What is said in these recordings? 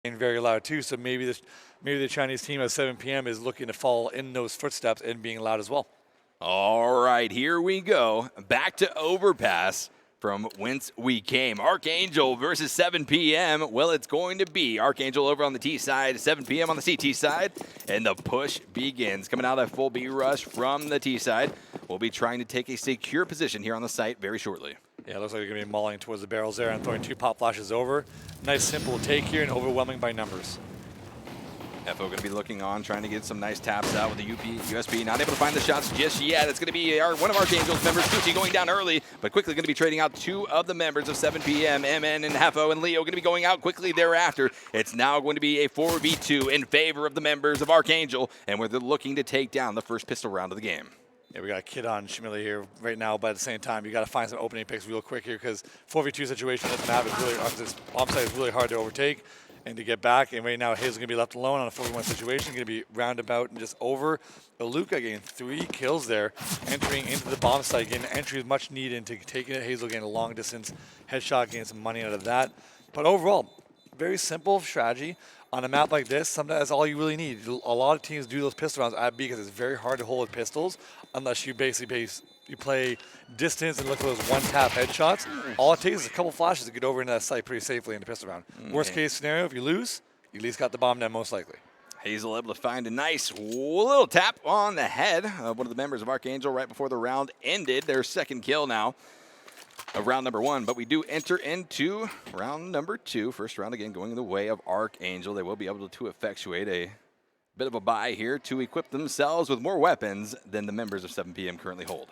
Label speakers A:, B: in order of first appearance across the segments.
A: and very loud too. So maybe the Chinese team at 7 p.m. is looking to follow in those footsteps and being loud as well.
B: All right, here we go. Back to Overpass from whence we came. Archangel versus 7 p.m. Well, it's going to be Archangel over on the T side, 7 p.m. on the CT side, and the push begins. Coming out of full B rush from the T side. We'll be trying to take a secure position here on the site very shortly.
A: Yeah, it looks like they're going to be mauling towards the barrels there and throwing 2 pop flashes over. Nice simple take here and overwhelming by numbers.
B: FO going to be looking on, trying to get some nice taps out with the USP. Not able to find the shots just yet. It's going to be one of Archangel's members, Gucci, going down early, but quickly going to be trading out 2 of the members of 7 p.m. MN and Hefo and Leo going to be going out quickly thereafter. It's now going to be a 4v2 in favor of the members of Archangel, and where they're looking to take down the first pistol round of the game.
A: Yeah, we got a kid on Schmilly here right now, but at the same time, you got to find some opening picks real quick here because 4v2 situation this map is really, this bomb site is really hard to overtake and to get back. And right now, Hazel's going to be left alone on a 4v1 situation, going to be roundabout and just over. But Luca getting 3 kills there, entering into the bomb site, getting entry is much needed into taking it. Hazel getting a long distance headshot, getting some money out of that. But overall, very simple strategy. On a map like this, sometimes that's all you really need. A lot of teams do those pistol rounds at B because it's very hard to hold with pistols unless you basically you play distance and look for those one-tap headshots. All it takes is a couple flashes to get over into that site pretty safely in the pistol round. Worst case scenario, if you lose, you at least got the bomb down most likely.
B: Hazel able to find a nice little tap on the head of one of the members of Archangel right before the round ended. Their second kill now of round number 1, but we do enter into round number 2. First round again going the way of Archangel. They will be able to effectuate a bit of a buy here to equip themselves with more weapons than the members of 7 p.m. currently hold.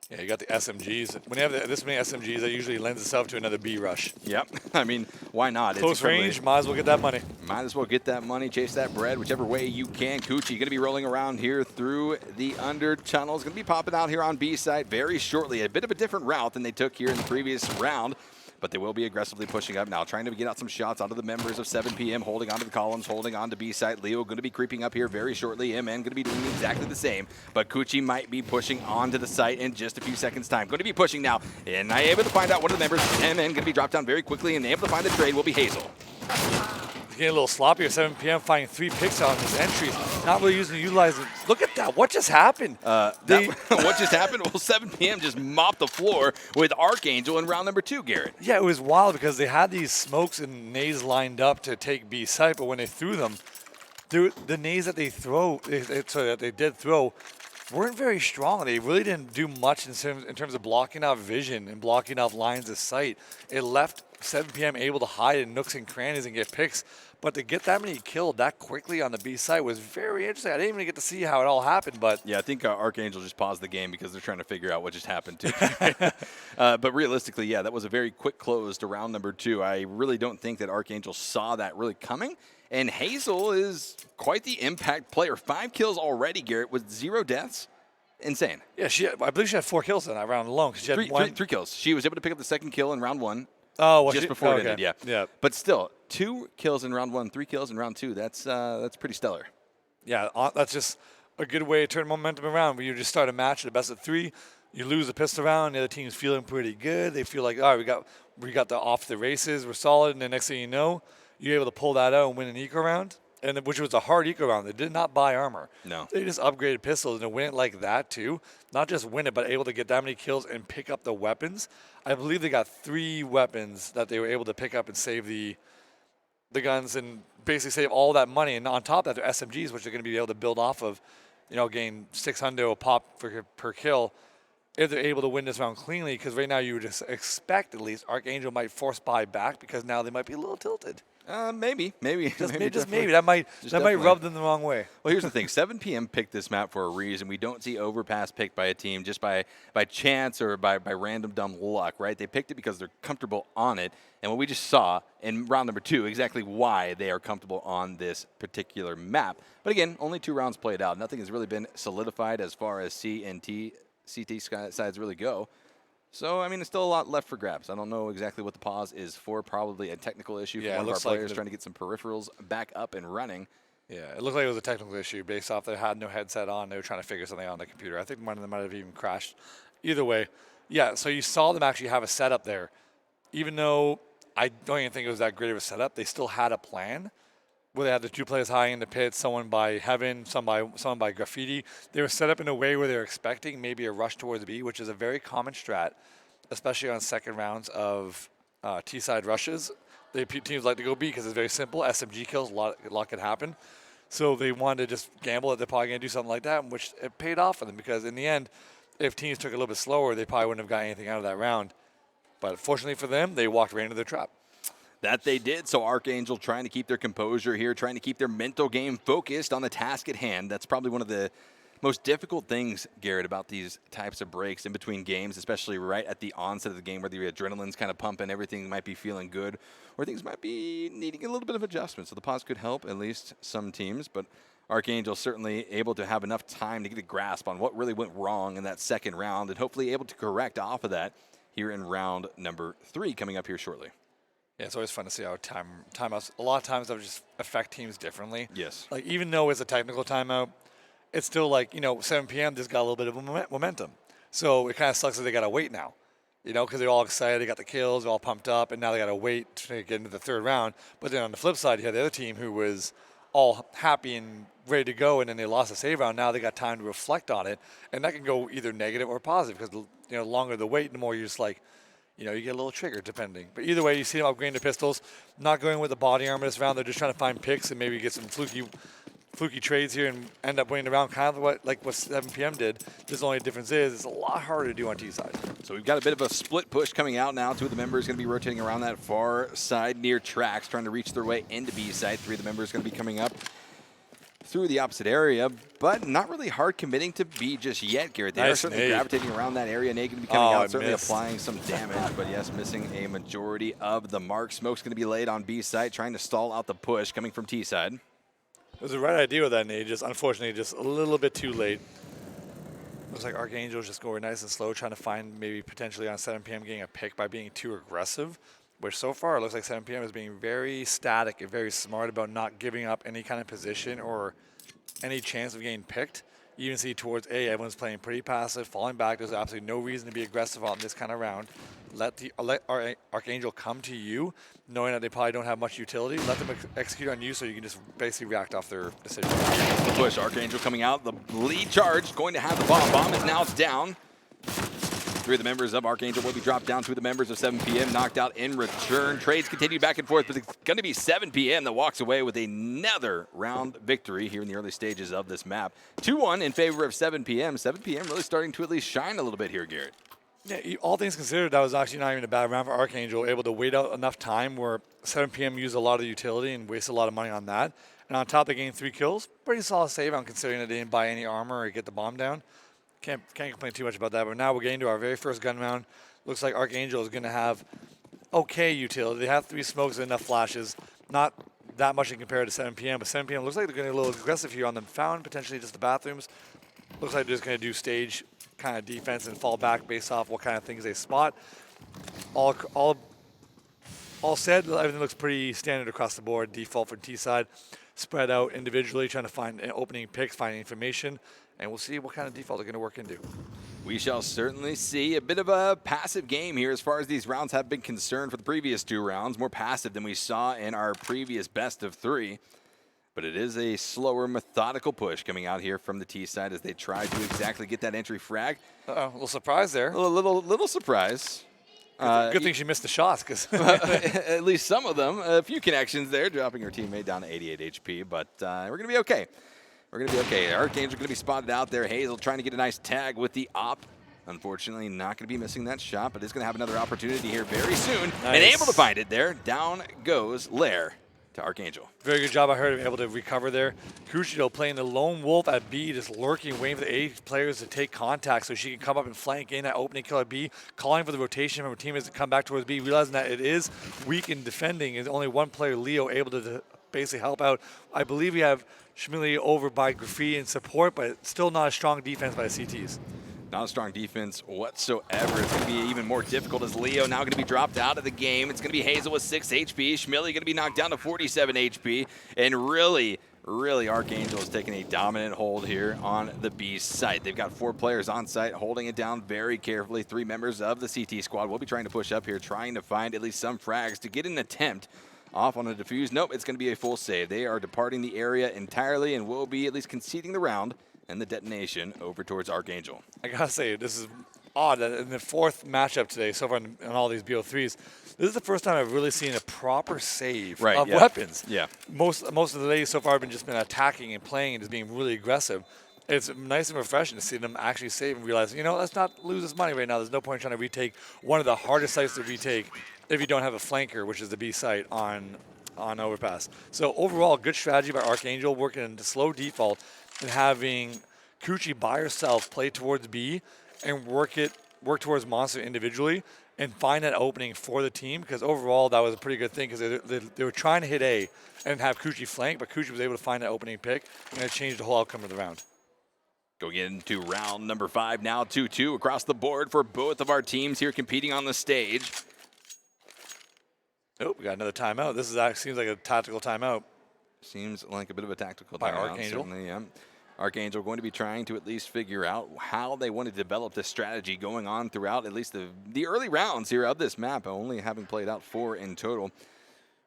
A: Yeah, you got the SMGs. When you have this many SMGs, that usually lends itself to another B rush.
B: Yep. I mean, why not?
A: Close range, might as well get that money.
B: Might as well get that money, chase that bread, whichever way you can. Coochie going to be rolling around here through the under tunnels. Going to be popping out here on B side very shortly. A bit of a different route than they took here in the previous round. But they will be aggressively pushing up now, trying to get out some shots out of the members of 7 p.m., holding onto the columns, holding on to B side. Leo going to be creeping up here very shortly. MN going to be doing exactly the same. But Coochie might be pushing onto the site in just a few seconds' time. Going to be pushing now. And I able to find out one of the members. MN going to be dropped down very quickly, and able to find the trade will be Hazel.
A: Getting a little sloppy at 7 p.m., finding 3 picks out in his entries. Not really utilizing. Look at that. What just happened?
B: What just happened? Well, 7 p.m. just mopped the floor with Archangel in round number 2, Garrett.
A: Yeah, it was wild because they had these smokes and nades lined up to take B site, but when they threw them, the nades that they did throw weren't very strong. They really didn't do much in terms of blocking out vision and blocking off lines of sight. It left 7 p.m. able to hide in nooks and crannies and get picks. But to get that many killed that quickly on the B site was very interesting. I didn't even get to see how it all happened, but
B: yeah, I think Archangel just paused the game because they're trying to figure out what just happened too. But realistically, yeah, that was a very quick close to round number 2. I really don't think that Archangel saw that really coming. And Hazel is quite the impact player. 5 kills already, Garrett, with 0 deaths. Insane.
A: Yeah, I believe she had 4 kills in that round alone. She had
B: 3 kills. She was able to pick up the second kill in round 1.
A: Oh, well,
B: just before it ended,
A: yeah.
B: But still, 2 kills in round 1, 3 kills in round 2. That's pretty stellar.
A: Yeah, that's just a good way to turn momentum around. Where you just start a match at a best of 3, you lose the pistol round, the other team's feeling pretty good. They feel like, all right, we got the off the races, we're solid, and the next thing you know, you're able to pull that out and win an eco round. And which was a hard eco round. They did not buy armor.
B: No.
A: They just upgraded pistols and to win it like that too. Not just win it, but able to get that many kills and pick up the weapons. I believe they got 3 weapons that they were able to pick up and save the guns and basically save all that money. And on top of that, they're SMGs, which they're going to be able to build off of, gain 600 a pop per kill if they're able to win this round cleanly. Because right now you would just expect at least Archangel might force buy back because now they might be a little tilted.
B: Maybe.
A: Just maybe. That might rub them the wrong way.
B: Well, here's the thing. 7 p.m. picked this map for a reason. We don't see Overpass picked by a team just by chance or by random dumb luck, right? They picked it because they're comfortable on it. And what we just saw in round number 2, exactly why they are comfortable on this particular map. But again, only 2 rounds played out. Nothing has really been solidified as far as C and CT sides really go. So, I mean, there's still a lot left for grabs. I don't know exactly what the pause is for. Probably a technical issue for one of our players trying to get some peripherals back up and running.
A: Yeah, it looked like it was a technical issue based off they had no headset on. They were trying to figure something out on the computer. I think one of them might have even crashed. Either way, yeah, so you saw them actually have a setup there. Even though I don't even think it was that great of a setup. They still had a plan where they had the 2 players high in the pit, someone by Heaven, someone by Graffiti. They were set up in a way where they were expecting maybe a rush towards B, which is a very common strat, especially on second rounds of T-side rushes. Teams like to go B because it's very simple. SMG kills, a lot can happen. So they wanted to just gamble that they're probably going to do something like that, which it paid off for them because in the end, if teams took it a little bit slower, they probably wouldn't have got anything out of that round. But fortunately for them, they walked right into their trap.
B: That they did. So ArkAngel trying to keep their composure here, trying to keep their mental game focused on the task at hand. That's probably one of the most difficult things, Garrett, about these types of breaks in between games, especially right at the onset of the game where the adrenaline's kind of pumping, everything might be feeling good, or things might be needing a little bit of adjustment. So the pause could help at least some teams, but ArkAngel certainly able to have enough time to get a grasp on what really went wrong in that second round and hopefully able to correct off of that here in round number 3 coming up here shortly.
A: Yeah, it's always fun to see how timeouts, a lot of times, that just affect teams differently.
B: Yes.
A: Like, even though it's a technical timeout, it's still like, 7 p.m. just got a little bit of momentum. So it kind of sucks that they got to wait now, because they're all excited. They got the kills, they're all pumped up, and now they got to wait to get into the third round. But then on the flip side, you had the other team who was all happy and ready to go, and then they lost a save round. Now they got time to reflect on it, and that can go either negative or positive because, the longer the wait, the more you're just like, you get a little triggered depending. But either way, you see them upgrading to pistols, not going with the body armor this round. They're just trying to find picks and maybe get some fluky trades here and end up winning the round, kind of what 7 p.m. did. Just the only difference is it's a lot harder to do on T side.
B: So we've got a bit of a split push coming out now. 2 of the members going to be rotating around that far side near tracks, trying to reach their way into B side. 3 of the members going to be coming up through the opposite area, but not really hard committing to B just yet, Garrett. They are certainly gravitating around that area. Nate going to be coming out, certainly applying some damage, but yes, missing a majority of the mark. Smoke's going to be laid on B side, trying to stall out the push coming from T side.
A: It was the right idea with that, Nate. Just unfortunately, just a little bit too late. Looks like ArkAngel's just going nice and slow, trying to find maybe potentially on 7 p.m. getting a pick by being too aggressive, which so far it looks like 7 p.m. is being very static and very smart about not giving up any kind of position or any chance of getting picked. You even see towards A, everyone's playing pretty passive, falling back. There's absolutely no reason to be aggressive on this kind of round. Let ArkAngel come to you, knowing that they probably don't have much utility. Let them execute on you so you can just basically react off their decision.
B: The push, ArkAngel coming out. The lead charge, going to have the bomb. Bomb is now down. 3 of the members of ArkAngel will be dropped down. 2 of the members of 7 p.m. knocked out in return. Trades continue back and forth, but it's going to be 7 p.m. that walks away with another round victory here in the early stages of this map. 2-1 in favor of 7 p.m. 7 p.m. really starting to at least shine a little bit here, Garrett.
A: Yeah, all things considered, that was actually not even a bad round for ArkAngel, able to wait out enough time where 7 p.m. used a lot of utility and wasted a lot of money on that. And on top, they gained 3 kills. Pretty solid save round considering that they didn't buy any armor or get the bomb down. Can't complain too much about that, but now we're getting to our very first gun round. Looks like ArkAngel is going to have okay utility. They have 3 smokes and enough flashes. Not that much in compared to 7 p.m., but 7 p.m. looks like they're going to be a little aggressive here on them. Found potentially just the bathrooms. Looks like they're just going to do stage kind of defense and fall back based off what kind of things they spot. All said, everything looks pretty standard across the board. Default for T side. Spread out individually, trying to find opening picks, finding information. And we'll see what kind of default they're going to work into.
B: We shall certainly see a bit of a passive game here as far as these rounds have been concerned for the previous 2 rounds. More passive than we saw in our previous best of 3. But it is a slower, methodical push coming out here from the T side as they try to exactly get that entry frag.
A: Uh-oh, a little surprise there.
B: A little surprise.
A: Good thing she missed the shots, because
B: at least some of them. A few connections there, dropping her teammate down to 88 HP, but we're going to be okay. We're going to be okay. ArkAngel going to be spotted out there. Hazel trying to get a nice tag with the op. Unfortunately, not going to be missing that shot, but is going to have another opportunity here very soon. Nice. And able to find it there. Down goes Lair to ArkAngel.
A: Very good job, I heard, able to recover there. Crucial playing the lone wolf at B, just lurking, waiting for the A players to take contact so she can come up and flank in that opening kill at B, calling for the rotation from her teammates to come back towards B, realizing that it is weak in defending. Is only one player, Leo, able to basically help out. I believe we have Schmilly over by Graffiti in support, but still not a strong defense by the CTs.
B: Not a strong defense whatsoever. It's going to be even more difficult as Leo now going to be dropped out of the game. It's going to be Hazel with 6 HP. Schmilly going to be knocked down to 47 HP. And really really Archangel is taking a dominant hold here on the B site. They've got 4 players on site holding it down very carefully. 3 members of the CT squad will be trying to push up here, trying to find at least some frags to get an attempt off on a defuse. Nope, it's going to be a full save. They are departing the area entirely and will be at least conceding the round and the detonation over towards Archangel.
A: I gotta say, this is odd that in the 4th matchup today, so far in all these BO3s, this is the first time I've really seen a proper save of weapons.
B: Yeah.
A: Most of the days so far have just been attacking and playing and just being really aggressive. It's nice and refreshing to see them actually save and realize, you know, let's not lose this money right now. There's no point in trying to retake one of the hardest sites to retake if you don't have a flanker, which is the B site on Overpass. So overall, good strategy by Archangel, working into slow default and having Kuchi by herself play towards B and work towards Monster individually and find that opening for the team, because overall that was a pretty good thing, because they were trying to hit A and have Kuchi flank, but Kuchi was able to find that opening pick, and it changed the whole outcome of the round.
B: Going into round number 5 now, 2-2 across the board for both of our teams here competing on the stage.
A: Oh, we got another timeout. This seems like a tactical timeout.
B: Seems like a bit of a tactical
A: by
B: timeout.
A: Archangel.
B: Certainly, yeah. Archangel going to be trying to at least figure out how they want to develop this strategy going on throughout at least the early rounds here of this map, only having played out 4 in total.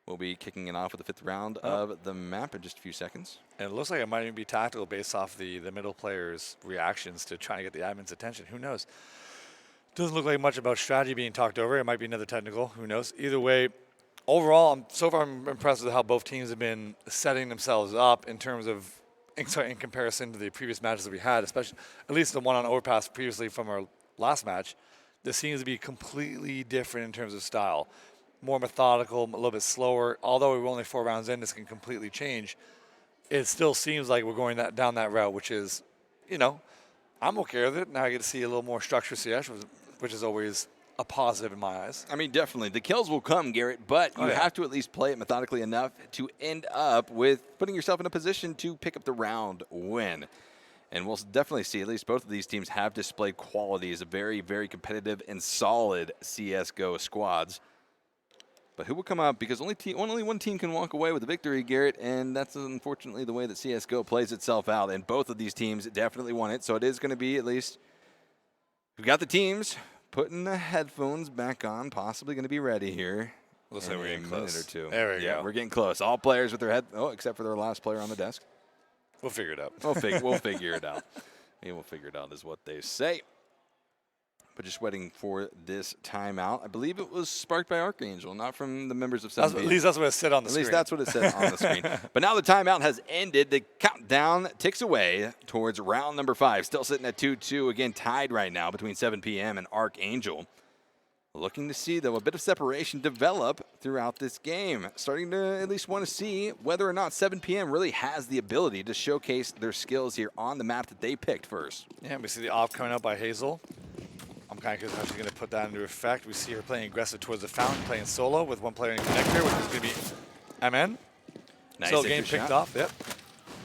B: We'll be kicking it off with the 5th round of the map in just a few seconds.
A: And it looks like it might even be tactical based off the middle players' reactions to trying to get the admin's attention. Who knows? Doesn't look like much about strategy being talked over. It might be another technical. Who knows? Either way, overall, so far I'm impressed with how both teams have been setting themselves up in terms of, in comparison to the previous matches that we had, especially at least the one on Overpass previously from our last match. This seems to be completely different in terms of style. More methodical, a little bit slower. Although we're only 4 rounds in, this can completely change. It still seems like we're going down that route, which is, you know, I'm okay with it. Now I get to see a little more structure CS, which is always a positive in my eyes.
B: I mean, definitely. The kills will come, Garrett, but you have to at least play it methodically enough to end up with putting yourself in a position to pick up the round win. And we'll definitely see at least both of these teams have displayed quality as a very, very competitive and solid CSGO squads. But who will come out? Because only one team can walk away with the victory, Garrett, and that's unfortunately the way that CSGO plays itself out. And both of these teams definitely won it, so it is going to be at least we've got the teams putting the headphones back on, possibly going to be ready here.
A: Looks like we're getting close.
B: Minute or 2.
A: There we go.
B: We're getting close. All players with their head, except for their last player on the desk.
A: We'll figure it out.
B: We'll figure it out. Maybe we'll figure it out is what they say. But just waiting for this timeout. I believe it was sparked by Archangel, not from the members of 7PM.
A: At least that's what it said on the screen.
B: At least that's what it said on the screen. But now the timeout has ended. The countdown ticks away towards round number 5. Still sitting at 2-2. Again, tied right now between 7PM and ArkAngel. Looking to see, though, a bit of separation develop throughout this game. Starting to at least want to see whether or not 7PM really has the ability to showcase their skills here on the map that they picked first.
A: Yeah, we see the off coming out by Hazel. I'm kind of curious how she's going to put that into effect. We see her playing aggressive towards the fountain, playing solo with one player in connector, which is going to be MN.
B: Nice.
A: So game picked off, yep.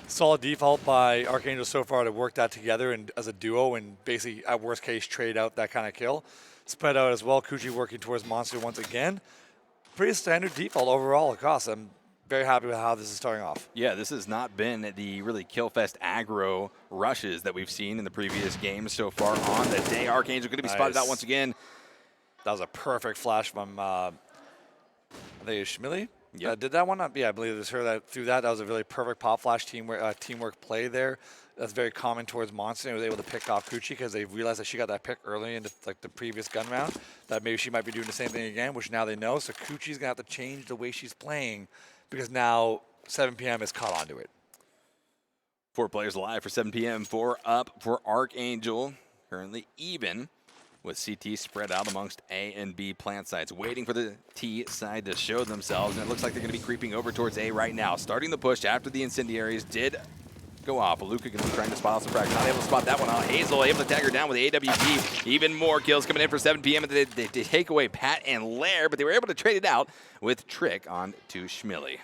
A: Solid default by Archangel so far to work that together and as a duo and basically, at worst case, trade out that kind of kill. Spread out as well. Kuchi working towards Monster once again. Pretty standard default overall across. I'm very happy with how this is starting off.
B: Yeah, this has not been the really killfest aggro rushes that we've seen in the previous games so far on the day. Archangel going to be spotted out once again.
A: That was a perfect flash from, I think it's Schmilly.
B: Yeah,
A: did that one? Yeah, I believe it was her that threw that. That was a really perfect pop flash teamwork play there. That's very common towards Monster. And was able to pick off Kuchi because they realized that she got that pick early in the previous gun round. That maybe she might be doing the same thing again, which now they know. So Kuchi's gonna have to change the way she's playing because now 7PM has caught onto it.
B: 4 players alive for 7PM, 4 up for ArkAngel. Currently even with CT spread out amongst A and B plant sites, waiting for the T side to show themselves. And it looks like they're going to be creeping over towards A right now. Starting the push after the incendiaries did go off. Luka going to be trying to spot out some frags. Not able to spot that one out. Hazel able to tag her down with the AWP. Even more kills coming in for 7PM. And they take away Pat and Lair, but they were able to trade it out with Trick on to Schmilly.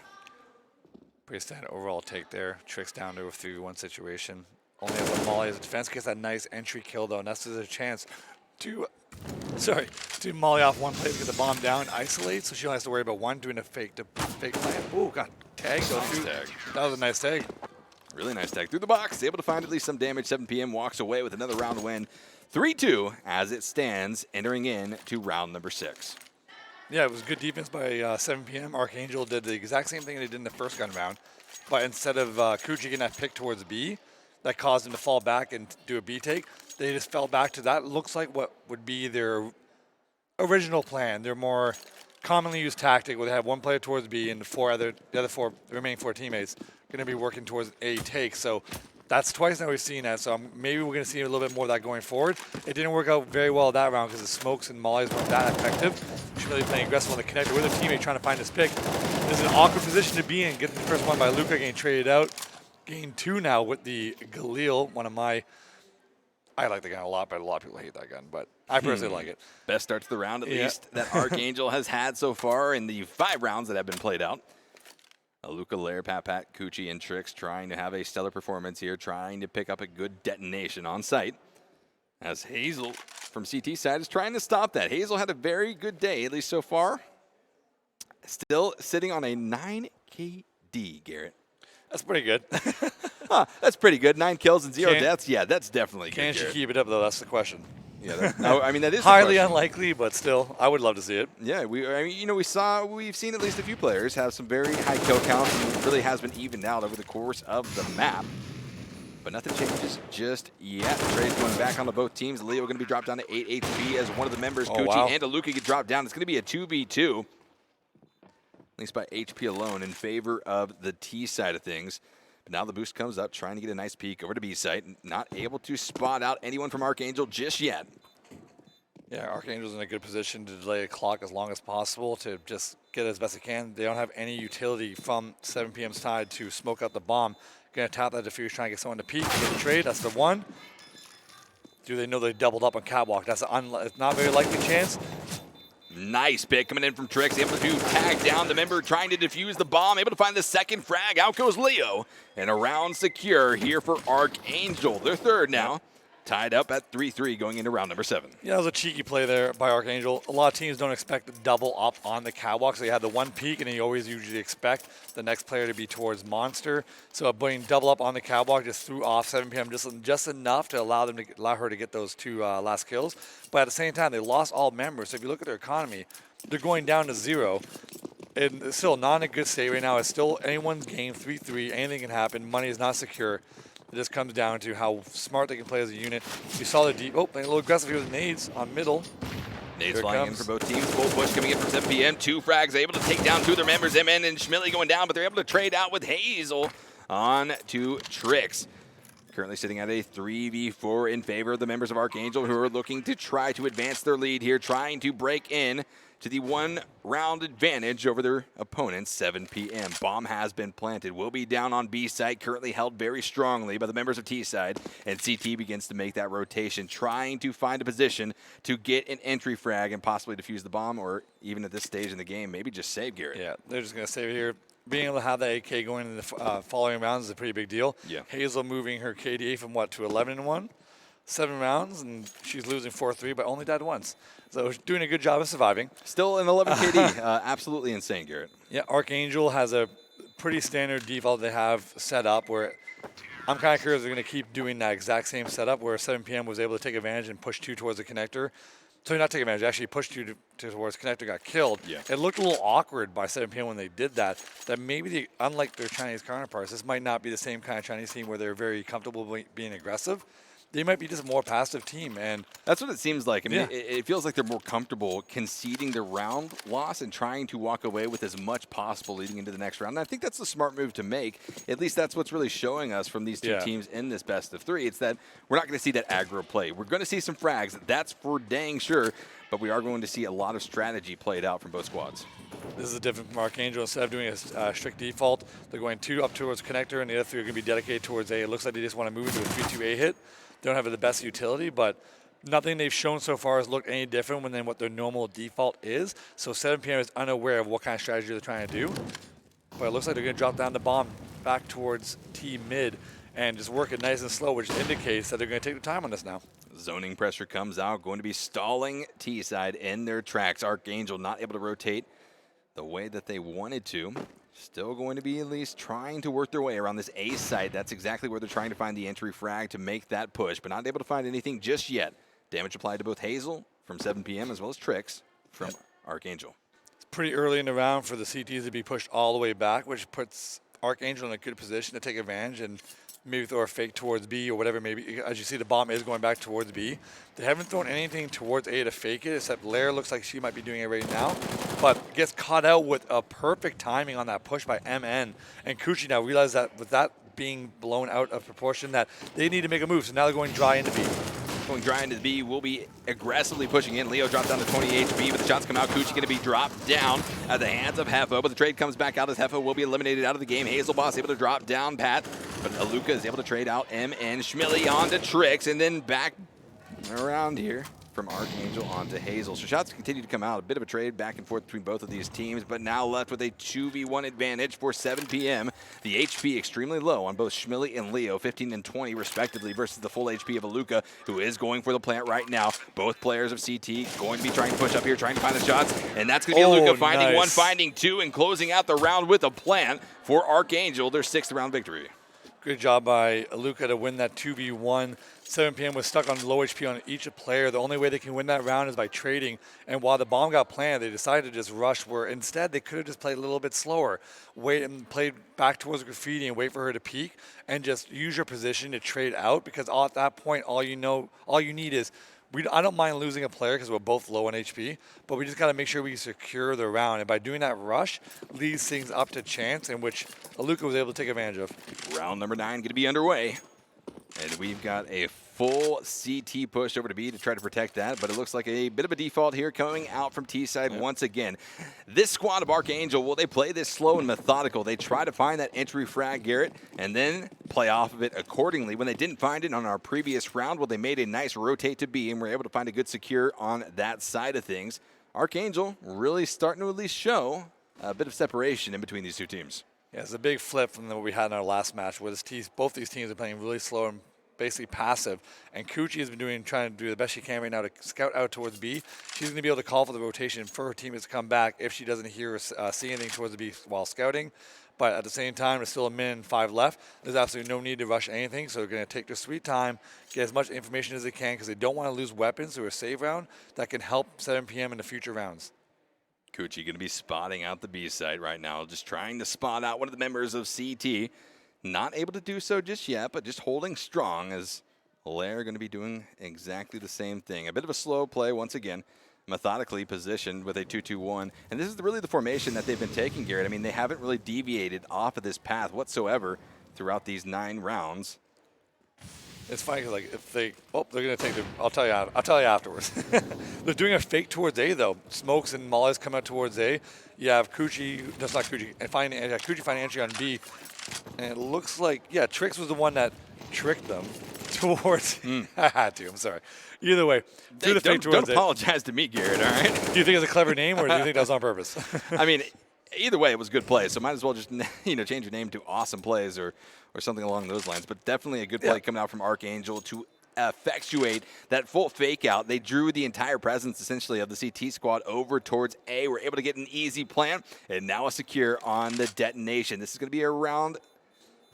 A: Pretty standard overall take there. Trick's down to a 3v1 situation. Only has a Molly as a defense. Gets that nice entry kill though, and that's a chance to Molly off one play to get the bomb down, isolate, so she only has to worry about one doing a fake plan. Oh, got tag, though, too.
B: Tag.
A: That was a nice tag.
B: Really nice tag through the box. Able to find at least some damage. 7PM walks away with another round win. 3-2 as it stands, entering in to round number 6.
A: Yeah, it was good defense by 7PM. Archangel did the exact same thing they did in the first gun round, but instead of Coochie getting that pick towards B, that caused him to fall back and do a B take, they just fell back to that. Looks like what would be their original plan. Their more commonly used tactic where they have one player towards B and the remaining four teammates going to be working towards A take. So that's twice now we've seen that. So maybe we're going to see a little bit more of that going forward. It didn't work out very well that round because the smokes and mollies weren't that effective. She's really playing aggressive on the connector with her teammate trying to find this pick. This is an awkward position to be in. Getting the first one by Luke, getting traded out. Gain 2 now with the Galil, one of my... I like the gun a lot, but a lot of people hate that gun, but I personally like it.
B: Best start to the round, at least, that Archangel has had so far in the 5 rounds that have been played out. Luca, Lair, Pat, Coochie, and Trix trying to have a stellar performance here, trying to pick up a good detonation on site. As Hazel from CT side is trying to stop that. Hazel had a very good day, at least so far. Still sitting on a 9 KD, Garrett.
A: That's pretty good.
B: That's pretty good. 9 kills and 0 deaths. Yeah, that's definitely good.
A: Can she keep it up, though? That's the question.
B: Yeah, I mean, that is
A: highly unlikely, but still, I would love to see it.
B: Yeah, we've seen at least a few players have some very high kill counts, and it really has been evened out over the course of the map. But nothing changes just yet. Trade's going back onto both teams. Leo going to be dropped down to 8 HP as one of the members. Coochie and Aluka get dropped down. It's going to be a 2v2, at least by HP alone, in favor of the T side of things. But now the boost comes up, trying to get a nice peek over to B site. Not able to spot out anyone from Archangel just yet.
A: Yeah, Archangel's in a good position to delay a clock as long as possible to just get it as best it can. They don't have any utility from 7PM's side to smoke out the bomb. Going to tap that defuse, trying to get someone to peek, get the trade. That's the one. Do they know they doubled up on Catwalk? That's it's not a very likely chance.
B: Nice pick coming in from Trix, able to tag down the member trying to defuse the bomb, able to find the second frag. Out goes Leo, and a round secure here for Archangel. They're third now, tied up at 3-3 going into round number 7.
A: Yeah, that was a cheeky play there by Archangel. A lot of teams don't expect to double up on the Catwalk, so you had the one peak, and you always usually expect the next player to be towards Monster. So putting double up on the Catwalk just threw off 7PM just enough to allow her to get those 2 last kills. But at the same time, they lost all members. So if you look at their economy, they're going down to 0. And it's still not in a good state right now. It's still anyone's game, 3-3. Anything can happen. Money is not secure. It just comes down to how smart they can play as a unit. You saw the deep, playing a little aggressive here with nades on middle.
B: Nades flying in for both teams. Full push coming in from 7PM. 2 frags, able to take down 2 of their members. MN and Schmilly going down, but they're able to trade out with Hazel on to Trix. Currently sitting at a 3v4 in favor of the members of Archangel, who are looking to try to advance their lead here, trying to break in to the 1-round advantage over their opponents, 7PM. Bomb has been planted. Will be down on B site, currently held very strongly by the members of T side, and CT begins to make that rotation, trying to find a position to get an entry frag and possibly defuse the bomb, or even at this stage in the game, maybe just save Garrett.
A: Yeah, they're just going to save it here. Being able to have that AK going in the following rounds is a pretty big deal.
B: Yeah.
A: Hazel moving her KDA from what to 11-1, 7 rounds, and she's losing 4-3, but only died once. So doing a good job of surviving.
B: Still an 11 KD, absolutely insane, Garrett.
A: Yeah, Archangel has a pretty standard default they have set up where I'm kind of curious if they're going to keep doing that exact same setup where 7PM was able to take advantage and push 2 towards the connector. So not take advantage, actually pushed 2 towards connector, got killed.
B: Yeah.
A: It looked a little awkward by 7PM when they did that. That maybe, unlike their Chinese counterparts, this might not be the same kind of Chinese team where they're very comfortable being aggressive. They might be just a more passive team, and
B: that's what it seems like. I mean, it feels like they're more comfortable conceding the round loss and trying to walk away with as much possible leading into the next round. And I think that's the smart move to make. At least that's what's really showing us from these 2 teams in this best of 3. It's that we're not going to see that aggro play. We're going to see some frags. That's for dang sure. But we are going to see a lot of strategy played out from both squads.
A: This is different from Archangel. Instead of doing a strict default, they're going 2 up towards connector, and the other 3 are going to be dedicated towards A. It looks like they just want to move into a 3-2 A hit. They don't have the best utility, but nothing they've shown so far has looked any different than what their normal default is. So 7PM is unaware of what kind of strategy they're trying to do. But it looks like they're going to drop down the bomb back towards T mid and just work it nice and slow, which indicates that they're going to take their time on this now.
B: Zoning pressure comes out, going to be stalling T side in their tracks. Archangel not able to rotate the way that they wanted to. Still going to be at least trying to work their way around this A site. That's exactly where they're trying to find the entry frag to make that push, but not able to find anything just yet. Damage applied to both Hazel from 7PM as well as Trix from ArkAngel.
A: It's pretty early in the round for the CTs to be pushed all the way back, which puts ArkAngel in a good position to take advantage and maybe throw a fake towards B or whatever. Maybe, as you see, the bomb is going back towards B. They haven't thrown anything towards A to fake it, except Lair looks like she might be doing it right now, but gets caught out with a perfect timing on that push by MN. And Kuchi now realized that with that being blown out of proportion, that they need to make a move. So now they're going dry into B.
B: Going dry into the B, will be aggressively pushing in. Leo dropped down to 20 HP, but the shots come out. Kuchi going to be dropped down at the hands of Heffa, but the trade comes back out as Heffa will be eliminated out of the game. Hazelboss able to drop down Pat, but Aluka is able to trade out MN. Schmilly onto Trix, and then back around here from ArkAngel onto Hazel. So shots continue to come out. A bit of a trade back and forth between both of these teams, but now left with a 2v1 advantage for 7PM. The HP extremely low on both Schmilly and Leo, 15 and 20 respectively, versus the full HP of Aluka, who is going for the plant right now. Both players of CT going to be trying to push up here, trying to find the shots, and that's going to be Aluka finding one, finding two, and closing out the round with a plant for ArkAngel, their 6th round victory.
A: Good job by Aluka to win that 2v1. 7PM was stuck on low HP on each player. The only way they can win that round is by trading. And while the bomb got planted, they decided to just rush, where instead they could have just played a little bit slower. Wait and played back towards Graffiti and wait for her to peek and just use your position to trade out, because at that point, all you need is, I don't mind losing a player because we're both low on HP, but we just got to make sure we secure the round. And by doing that rush, leaves things up to chance, in which Aluka was able to take advantage of.
B: Round number 9 going to be underway. And we've got a full CT push over to B to try to protect that, but it looks like a bit of a default here coming out from T side once again. This squad of ArkAngel, well, they play this slow and methodical. They try to find that entry frag, Garrett, and then play off of it accordingly. When they didn't find it on our previous round, well, they made a nice rotate to B and were able to find a good secure on that side of things. ArkAngel really starting to at least show a bit of separation in between these two teams.
A: Yeah, it's a big flip from what we had in our last match, where both these teams are playing really slow and basically passive. And Kuchi has been trying to do the best she can right now to scout out towards B. She's going to be able to call for the rotation for her teammates to come back if she doesn't hear or see anything towards the B while scouting. But at the same time, there's still a minute and 5 left. There's absolutely no need to rush anything, so they're going to take their sweet time, get as much information as they can, because they don't want to lose weapons through a save round that can help 7PM in the future rounds.
B: Kuchi going to be spotting out the B site right now, just trying to spot out one of the members of CT. Not able to do so just yet, but just holding strong, as Lair going to be doing exactly the same thing. A bit of a slow play once again, methodically positioned with a 2-2-1. And this is really the formation that they've been taking, Garrett. I mean, they haven't really deviated off of this path whatsoever throughout these 9 rounds.
A: It's funny because, like, if they're gonna take the. I'll tell you afterwards. They're doing a fake towards A though. Smokes and Molly's come out towards A. You have Kuchi. That's not Kuchi. And Kuchi finding entry on B, and it looks like Trix was the one that tricked them towards. I had to. I'm sorry. Either way, do the fake towards A.
B: Don't apologize to me, Garrett. All right.
A: Do you think it's a clever name, or do you think that was on purpose?
B: I mean, either way, it was good play. So might as well just change your name to Awesome Plays or something along those lines. But definitely a good play coming out from ArkAngel to effectuate that full fake out. They drew the entire presence essentially of the CT squad over towards A. We're able to get an easy plant, and now a secure on the detonation. This is going to be a round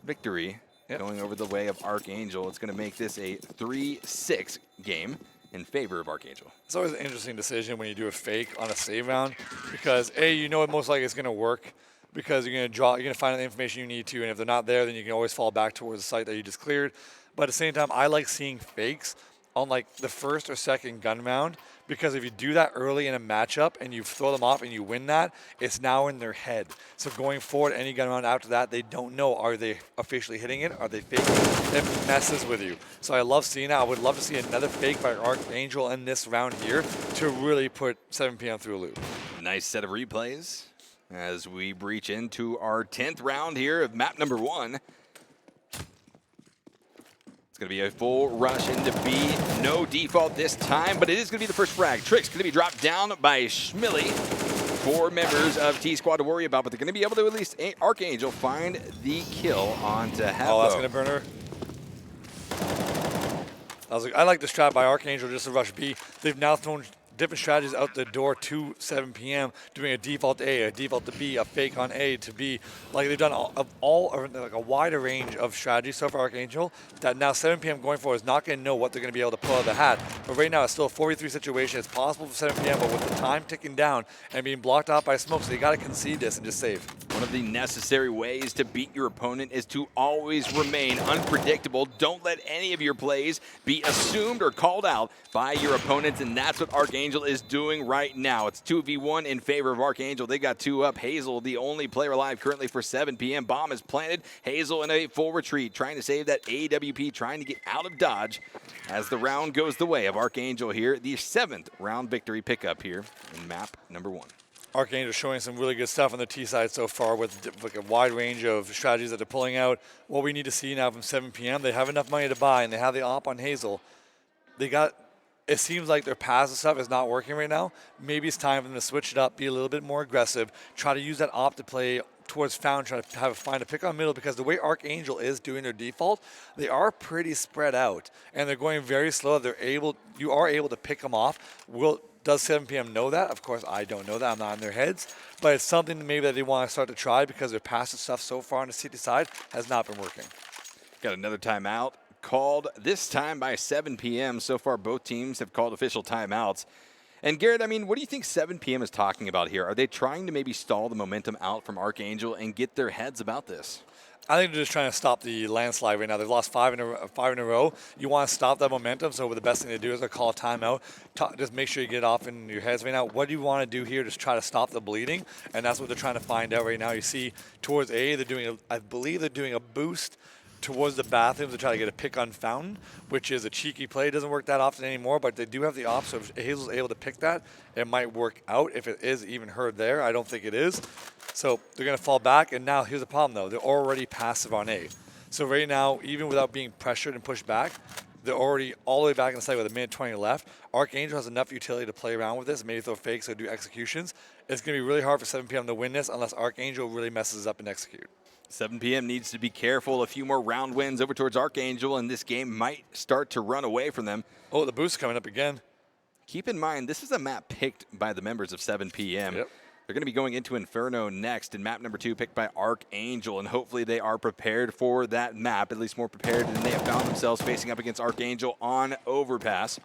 B: victory going over the way of ArkAngel. It's going to make this a 3-6 game in favor of ArkAngel.
A: It's always an interesting decision when you do a fake on a save round, because A, you know it most likely it's going to work, because you're going to find the information you need to, and if they're not there, then you can always fall back towards the site that you just cleared. But at the same time, I like seeing fakes on like the first or second gun round, because if you do that early in a matchup and you throw them off and you win that, it's now in their head. So going forward, any gun round after that, they don't know, are they officially hitting it? Are they faking it? It messes with you. So I love seeing that. I would love to see another fake by ArkAngel in this round here to really put 7PM through a loop.
B: Nice set of replays as we breach into our 10th round here of map number 1. Going to be a full rush into B. No default this time, but it is going to be the first frag. Trix going to be dropped down by Schmilly. 4 members of T-Squad to worry about, but they're going to be able to at least ArkAngel find the kill onto Heffa.
A: Oh, that's going to burn her. I like the strat by ArkAngel just to rush B. They've now thrown different strategies out the door to 7 p.m. doing a default A, a default to B, a fake on A to B. Like they've done like a wider range of strategies so far, Archangel, that now 7 p.m. going forward is not going to know what they're going to be able to pull out of the hat. But right now it's still a 4v3 situation. It's possible for 7 p.m., but with the time ticking down and being blocked out by smoke, so you got to concede this and just save.
B: One of the necessary ways to beat your opponent is to always remain unpredictable. Don't let any of your plays be assumed or called out by your opponents, and that's what ArkAngel is doing right now. It's 2v1 in favor of ArkAngel. They got 2 up. Hazel, the only player alive currently for 7 p.m. Bomb is planted. Hazel in a full retreat, trying to save that AWP, trying to get out of dodge as the round goes the way of ArkAngel here. The 7th round victory pickup here in map number 1.
A: ArkAngel showing some really good stuff on the T side so far with like a wide range of strategies that they're pulling out. What we need to see now from 7 p.m., they have enough money to buy, and they have the op on Hazel. It seems like their passive stuff is not working right now. Maybe it's time for them to switch it up, be a little bit more aggressive, try to use that op to play towards Found, try to find a pick on middle, because the way ArkAngel is doing their default, they are pretty spread out, and they're going very slow. You are able to pick them off. Does 7 p.m. know that? Of course, I don't know that. I'm not in their heads. But it's something maybe that they want to start to try, because their passive stuff so far on the city side has not been working.
B: Got another timeout called this time by 7 p.m. So far, both teams have called official timeouts. And Garrett, I mean, what do you think 7 p.m. is talking about here? Are they trying to maybe stall the momentum out from ArkAngel and get their heads about this?
A: I think they're just trying to stop the landslide right now. They've lost 5 in a row. You want to stop that momentum, so the best thing to do is to call a timeout. Just make sure you get off in your heads right now. What do you want to do here? Just try to stop the bleeding, and that's what they're trying to find out right now. You see towards A, I believe they're doing a boost towards the bathrooms to try to get a pick on Fountain, which is a cheeky play. It doesn't work that often anymore, but they do have the op, so if Hazel's able to pick that, it might work out. If it is even heard there, I don't think it is. So they're going to fall back, and now here's the problem, though. They're already passive on A. So right now, even without being pressured and pushed back, they're already all the way back in the site with a minute 20 left. ArkAngel has enough utility to play around with this, maybe throw fakes or do executions. It's going to be really hard for 7 p.m. to win this unless ArkAngel really messes up and execute.
B: 7 p.m. needs to be careful. A few more round wins over towards ArkAngel, and this game might start to run away from them.
A: Oh, the boost coming up again.
B: Keep in mind, this is a map picked by the members of 7 p.m.
A: Yep.
B: They're going to be going into Inferno next, and map number 2 picked by ArkAngel, and hopefully they are prepared for that map, at least more prepared than they have found themselves facing up against ArkAngel on Overpass.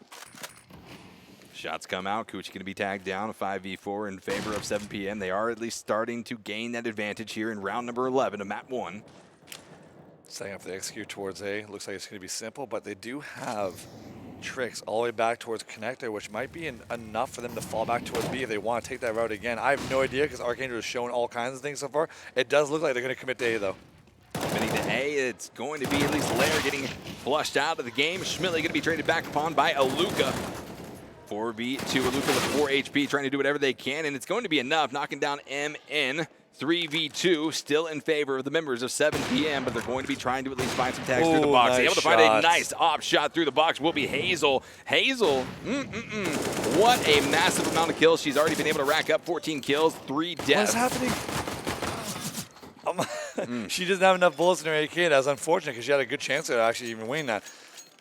B: Shots come out. Coochie going to be tagged down, a 5v4 in favor of 7 p.m. They are at least starting to gain that advantage here in round number 11 of map 1.
A: Setting up the execute towards A. Looks like it's going to be simple, but they do have tricks all the way back towards connector, which might be enough for them to fall back towards B if they want to take that route again. I have no idea, because ArkAngel has shown all kinds of things so far. It does look like they're going to commit to A, though.
B: Committing to A, it's going to be at least Lair getting flushed out of the game. Schmille going to be traded back upon by Aluka. 4v2, Aluka with 4 HP, trying to do whatever they can, and it's going to be enough, knocking down MN. 3v2, still in favor of the members of 7 p.m., but they're going to be trying to at least find some tags through the box.
A: Nice
B: Able to find a nice op shot through the box will be Hazel. Hazel, what a massive amount of kills. She's already been able to rack up 14 kills, 3 deaths.
A: What's happening? She doesn't have enough bullets in her AK. That's unfortunate, because she had a good chance to actually even win that.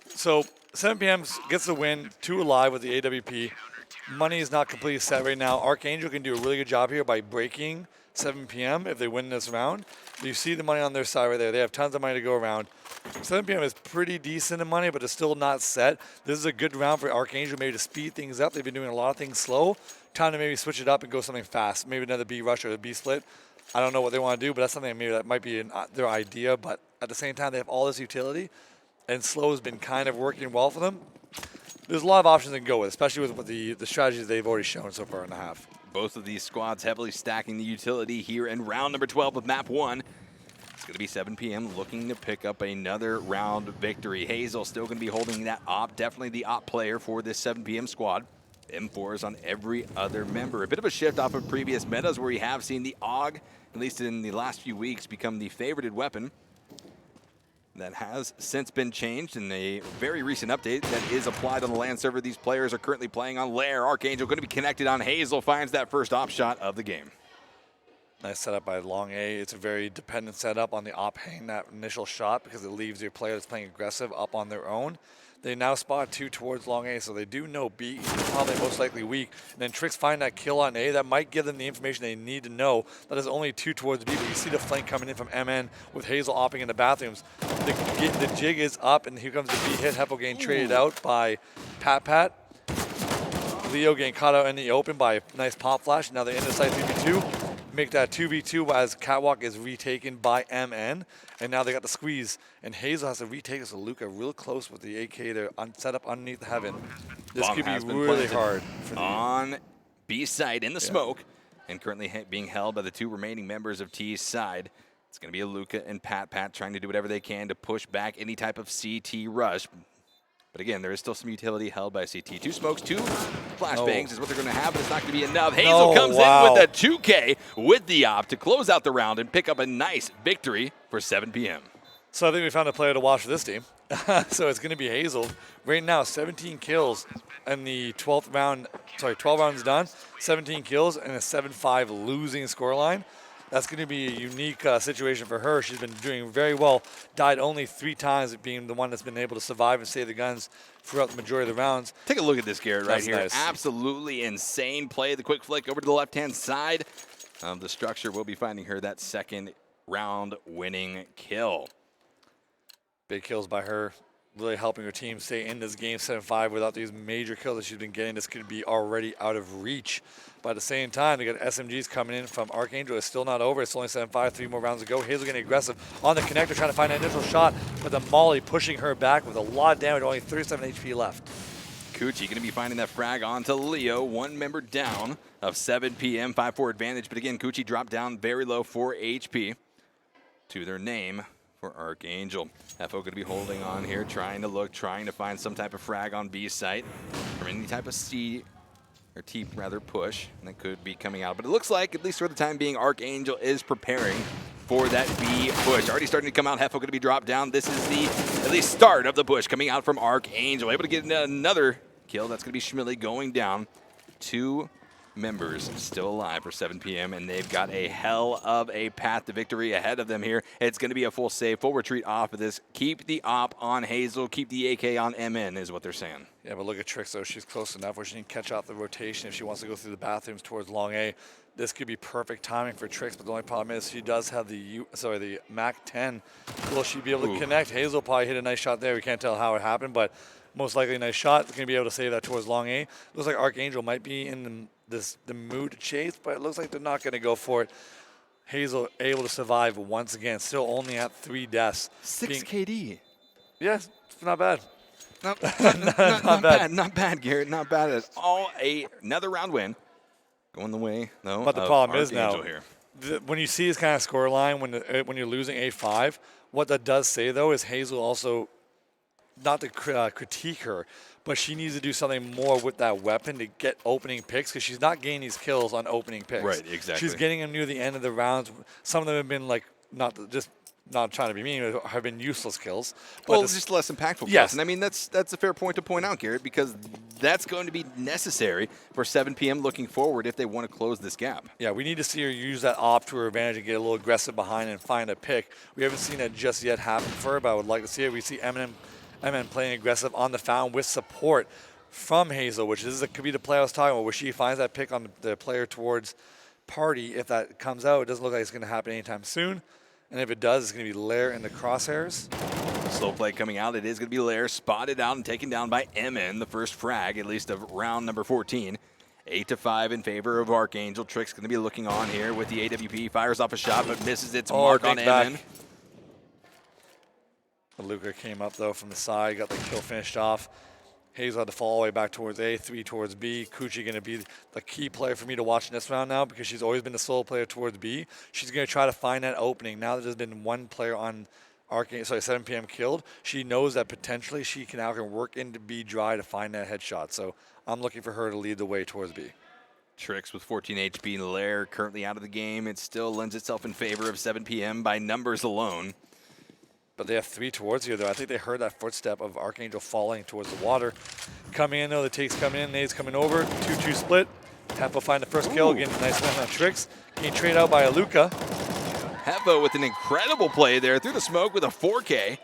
A: So 7 p.m. gets the win, 2 alive with the AWP. Money is not completely set right now. ArkAngel can do a really good job here by breaking 7 p.m. if they win this round. You see the money on their side right there. They have tons of money to go around. 7 p.m. is pretty decent in money, but it's still not set. This is a good round for ArkAngel maybe to speed things up. They've been doing a lot of things slow. Time to maybe switch it up and go something fast. Maybe another B rush or a B split. I don't know what they want to do, but that's something maybe that might be their idea. But at the same time, they have all this utility, and slow has been kind of working well for them. There's a lot of options they can go with, especially with the strategies they've already shown so far in the half.
B: Both of these squads heavily stacking the utility here in round number 12 of map 1. It's going to be 7 p.m. looking to pick up another round victory. Hazel still going to be holding that op, definitely the op player for this 7 p.m. squad. M4 is on every other member. A bit of a shift off of previous metas where we have seen the AUG, at least in the last few weeks, become the favorited weapon. That has since been changed in a very recent update that is applied on the LAN server. These players are currently playing on Lair. ArkAngel going to be connected on Hazel, finds that first op shot of the game.
A: Nice setup by Long A. It's a very dependent setup on the op hitting that initial shot, because it leaves your player that's playing aggressive up on their own. They now spot 2 towards long A, so they do know B is probably most likely weak. And then Tricks find that kill on A. That might give them the information they need to know that is only 2 towards B. But you see the flank coming in from MN with Hazel opping in the bathrooms. The jig is up, and here comes the B hit. Hefo getting traded out by Pat. Leo getting caught out in the open by a nice pop flash. Now they're in the side 3v2. Make that 2v2 as Catwalk is retaken by MN. And now they got the squeeze. And Hazel has to retake us. So Luca real close with the AK to set up underneath the heaven. This could be really hard for
B: on B side in the smoke. And currently being held by the 2 remaining members of T's side. It's going to be a Luca and Pat trying to do whatever they can to push back any type of CT rush. But again, there is still some utility held by CT. 2 smokes, 2 flashbangs is what they're going to have, but it's not going to be enough. Hazel comes in with a 2K with the op to close out the round and pick up a nice victory for 7PM.
A: So I think we found a player to watch for this team. So it's going to be Hazel. Right now, 17 kills in the 12th round. Sorry, 12 rounds done, 17 kills, and a 7-5 losing scoreline. That's going to be a unique situation for her. She's been doing very well. Died only 3 times, being the one that's been able to survive and save the guns throughout the majority of the rounds.
B: Take a look at this, Garrett, right here.
A: Nice.
B: Absolutely insane play. The quick flick over to the left-hand side of the structure will be finding her that 2nd round winning kill.
A: Big kills by her, really helping her team stay in this game 7-5 without these major kills that she's been getting. This could be already out of reach. But at the same time, they got SMGs coming in from ArkAngel. It's still not over. It's only 7-5, 3 more rounds to go. Hazel getting aggressive on the connector, trying to find an initial shot, but the Molly pushing her back with a lot of damage, only 37 HP left.
B: Coochie going to be finding that frag onto Leo. 1 member down of 7PM, 5-4 advantage. But again, Coochie dropped down very low, 4 HP to their name for ArkAngel. FO going to be holding on here, trying to find some type of frag on B site from any type of C or T rather push, and that could be coming out. But it looks like, at least for the time being, ArkAngel is preparing for that B push. Already starting to come out. Hefo going to be dropped down. This is the, at least, start of the push coming out from ArkAngel. Able to get another kill. That's going to be Schmilly going down. 2 members still alive for 7PM, and they've got a hell of a path to victory ahead of them here. It's going to be a full save, full retreat off of this. Keep the op on Hazel, keep the AK on MN is what they're saying. Yeah,
A: but look at Trix, though. She's close enough where she can catch out the rotation if she wants to go through the bathrooms towards long A. This could be perfect timing for Trix, but the only problem is she does have the MAC-10. Will she be able to connect? Hazel probably hit a nice shot there. We can't tell how it happened, but most likely a nice shot. It's going to be able to save that towards long A. Looks like ArkAngel might be in the mood to chase, but it looks like they're not going to go for it. Hazel able to survive once again, still only at 3 deaths.
B: 6 KD.
A: Yes, it's not bad.
B: Not bad. Not bad, Garrett. Not bad at all. Another round win. Going the way, though.
A: But the problem is now,
B: here.
A: When you see this kind of score line, when you're losing A5, what that does say, though, is Hazel also, not to critique her, but she needs to do something more with that weapon to get opening picks, because she's not getting these kills on opening picks.
B: Right, exactly.
A: She's getting them near the end of the rounds. Some of them have been like, not trying to be mean, have been useless kills.
B: But well, just less impactful kills.
A: Yes.
B: And I mean, that's a fair point to point out, Garrett, because that's going to be necessary for 7PM looking forward if they want to close this gap.
A: Yeah, we need to see her use that op to her advantage and get a little aggressive behind and find a pick. We haven't seen that just yet happen for her, but I would like to see it. We see MN playing aggressive on the found with support from Hazel, which could be the play I was talking about, where she finds that pick on the player towards party. If that comes out, it doesn't look like it's going to happen anytime soon. And if it does, it's going to be Lair in the crosshairs.
B: Slow play coming out. It is going to be Lair spotted out and taken down by MN, the first frag, at least of round number 14. 8-5 in favor of ArkAngel. Trick's going to be looking on here with the AWP. Fires off a shot, but misses its mark on MN.
A: Luca came up, though, from the side, got the kill finished off. Hazel had to fall all the way back towards A, 3 towards B. Coochie going to be the key player for me to watch in this round now, because she's always been the solo player towards B. She's going to try to find that opening. Now that there's been 1 player on 7PM killed, she knows that potentially she can work into B dry to find that headshot. So I'm looking for her to lead the way towards B.
B: Trix with 14 HP. Lair currently out of the game. It still lends itself in favor of 7PM by numbers alone.
A: But they have 3 towards here, though. I think they heard that footstep of ArkAngel falling towards the water. Coming in, though. The takes coming in. Nade's coming over. 2-2 split. Hefo find the first kill. Getting a nice win on Trix. Getting traded out by Aluka.
B: Hefo with an incredible play there through the smoke with a 4K.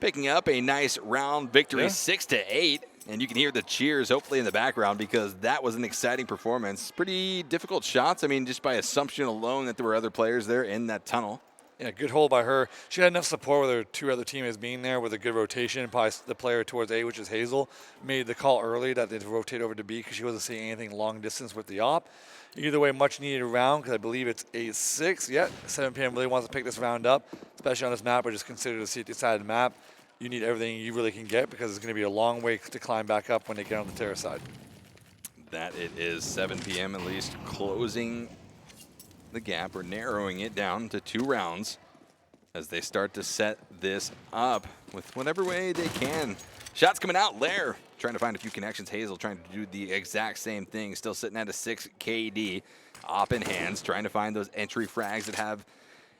B: Picking up a nice round victory, 6-8. And you can hear the cheers, hopefully, in the background because that was an exciting performance. Pretty difficult shots. I mean, just by assumption alone that there were other players there in that tunnel.
A: Yeah, good hold by her. She had enough support with her two other teammates being there with a good rotation. Probably the player towards A, which is Hazel, made the call early that they'd rotate over to B because she wasn't seeing anything long distance with the op. Either way, much needed round because I believe it's 8-6. Yeah, 7PM really wants to pick this round up, especially on this map, which is considered a CT-sided map. You need everything you really can get because it's going to be a long way to climb back up when they get on the terrace side.
B: That it is 7 p.m. at least, closing the gap or narrowing it down to 2 rounds as they start to set this up with whatever way they can. Shots coming out, Lair trying to find a few connections. Hazel trying to do the exact same thing, still sitting at a 6 KD. Op in hands, trying to find those entry frags that have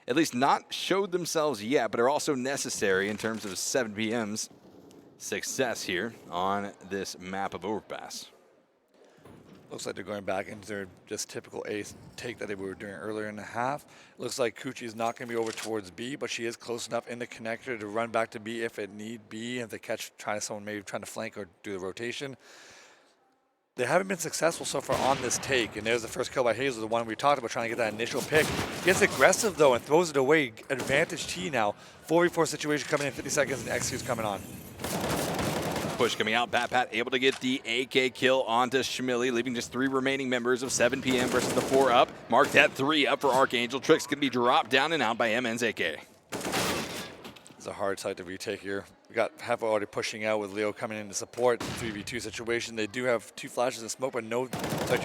B: at least not showed themselves yet, but are also necessary in terms of 7 PM's success here on this map of Overpass.
A: Looks like they're going back into their just typical A take that they were doing earlier in the half. Looks like Coochie's not going to be over towards B, but she is close enough in the connector to run back to B if it need be, if they catch someone maybe trying to flank or do the rotation. They haven't been successful so far on this take, and there's the first kill by Hazel, the one we talked about, trying to get that initial pick. Gets aggressive, though, and throws it away. Advantage T now. 4v4 situation coming in 50 seconds, and X2's coming on.
B: Push coming out, Pat able to get the AK kill onto Schmilly, leaving just 3 remaining members of 7 PM versus the 4 up. Mark that 3 up for ArkAngel. Trick's going to be dropped down and out by MN's AK.
A: It's a hard site to retake here. We got half already pushing out with Leo coming in to support the 3v2 situation. They do have 2 flashes and smoke, but 2